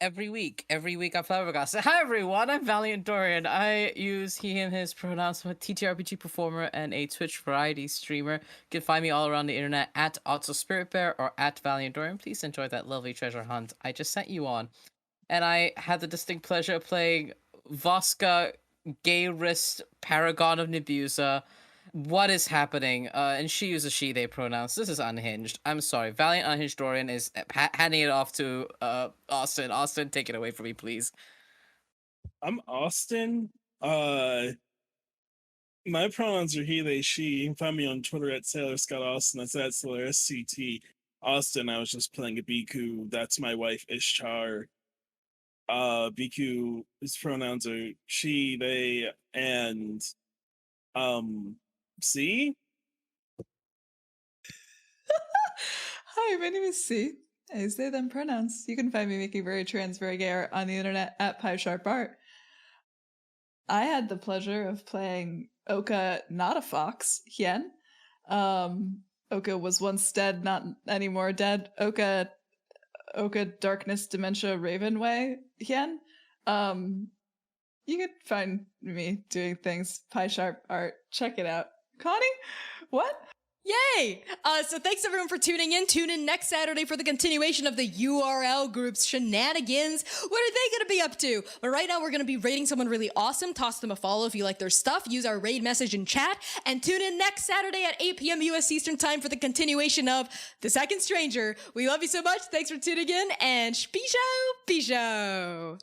Every week I'm Flabbergasted. Hi everyone, I'm Valiant Dorian. I use he, him, his pronouns. I'm a TTRPG performer and a Twitch variety streamer. You can find me all around the internet at AutoSpiritBear or at Valiant Dorian. Please enjoy that lovely treasure hunt I just sent you on. And I had the distinct pleasure of playing Voska, Gay Wrist, Paragon of Nebusa. What is happening? And she uses she, they pronouns. This is unhinged. I'm sorry. Valiant Unhinged Dorian is handing it off to Austin. Austin, take it away from me, please. I'm Austin. My pronouns are he, they, she. You can find me on Twitter at Sailor Scott Austin. That's at Sailor SCT. Austin, I was just playing a Biku. That's my wife, Ishtar. BQ's pronouns are she, they, and C. Hi, my name is C. I use they them pronouns. You can find me making very trans, very gay art on the internet at PieSharpArt. I had the pleasure of playing Oka, not a fox, Hien. Oka was once dead, not anymore dead. Oka Darkness Dementia Ravenway Hien. You can find me doing things PieSharpArt. Check it out. Connie? What? Yay! So thanks everyone for tuning in. Tune in next Saturday for the continuation of the URL group's shenanigans. What are they going to be up to? But right now we're going to be rating someone really awesome. Toss them a follow if you like their stuff. Use our raid message in chat. And tune in next Saturday at 8 p.m. U.S. Eastern Time for the continuation of The Second Stranger. We love you so much. Thanks for tuning in. And Pisho! Pisho!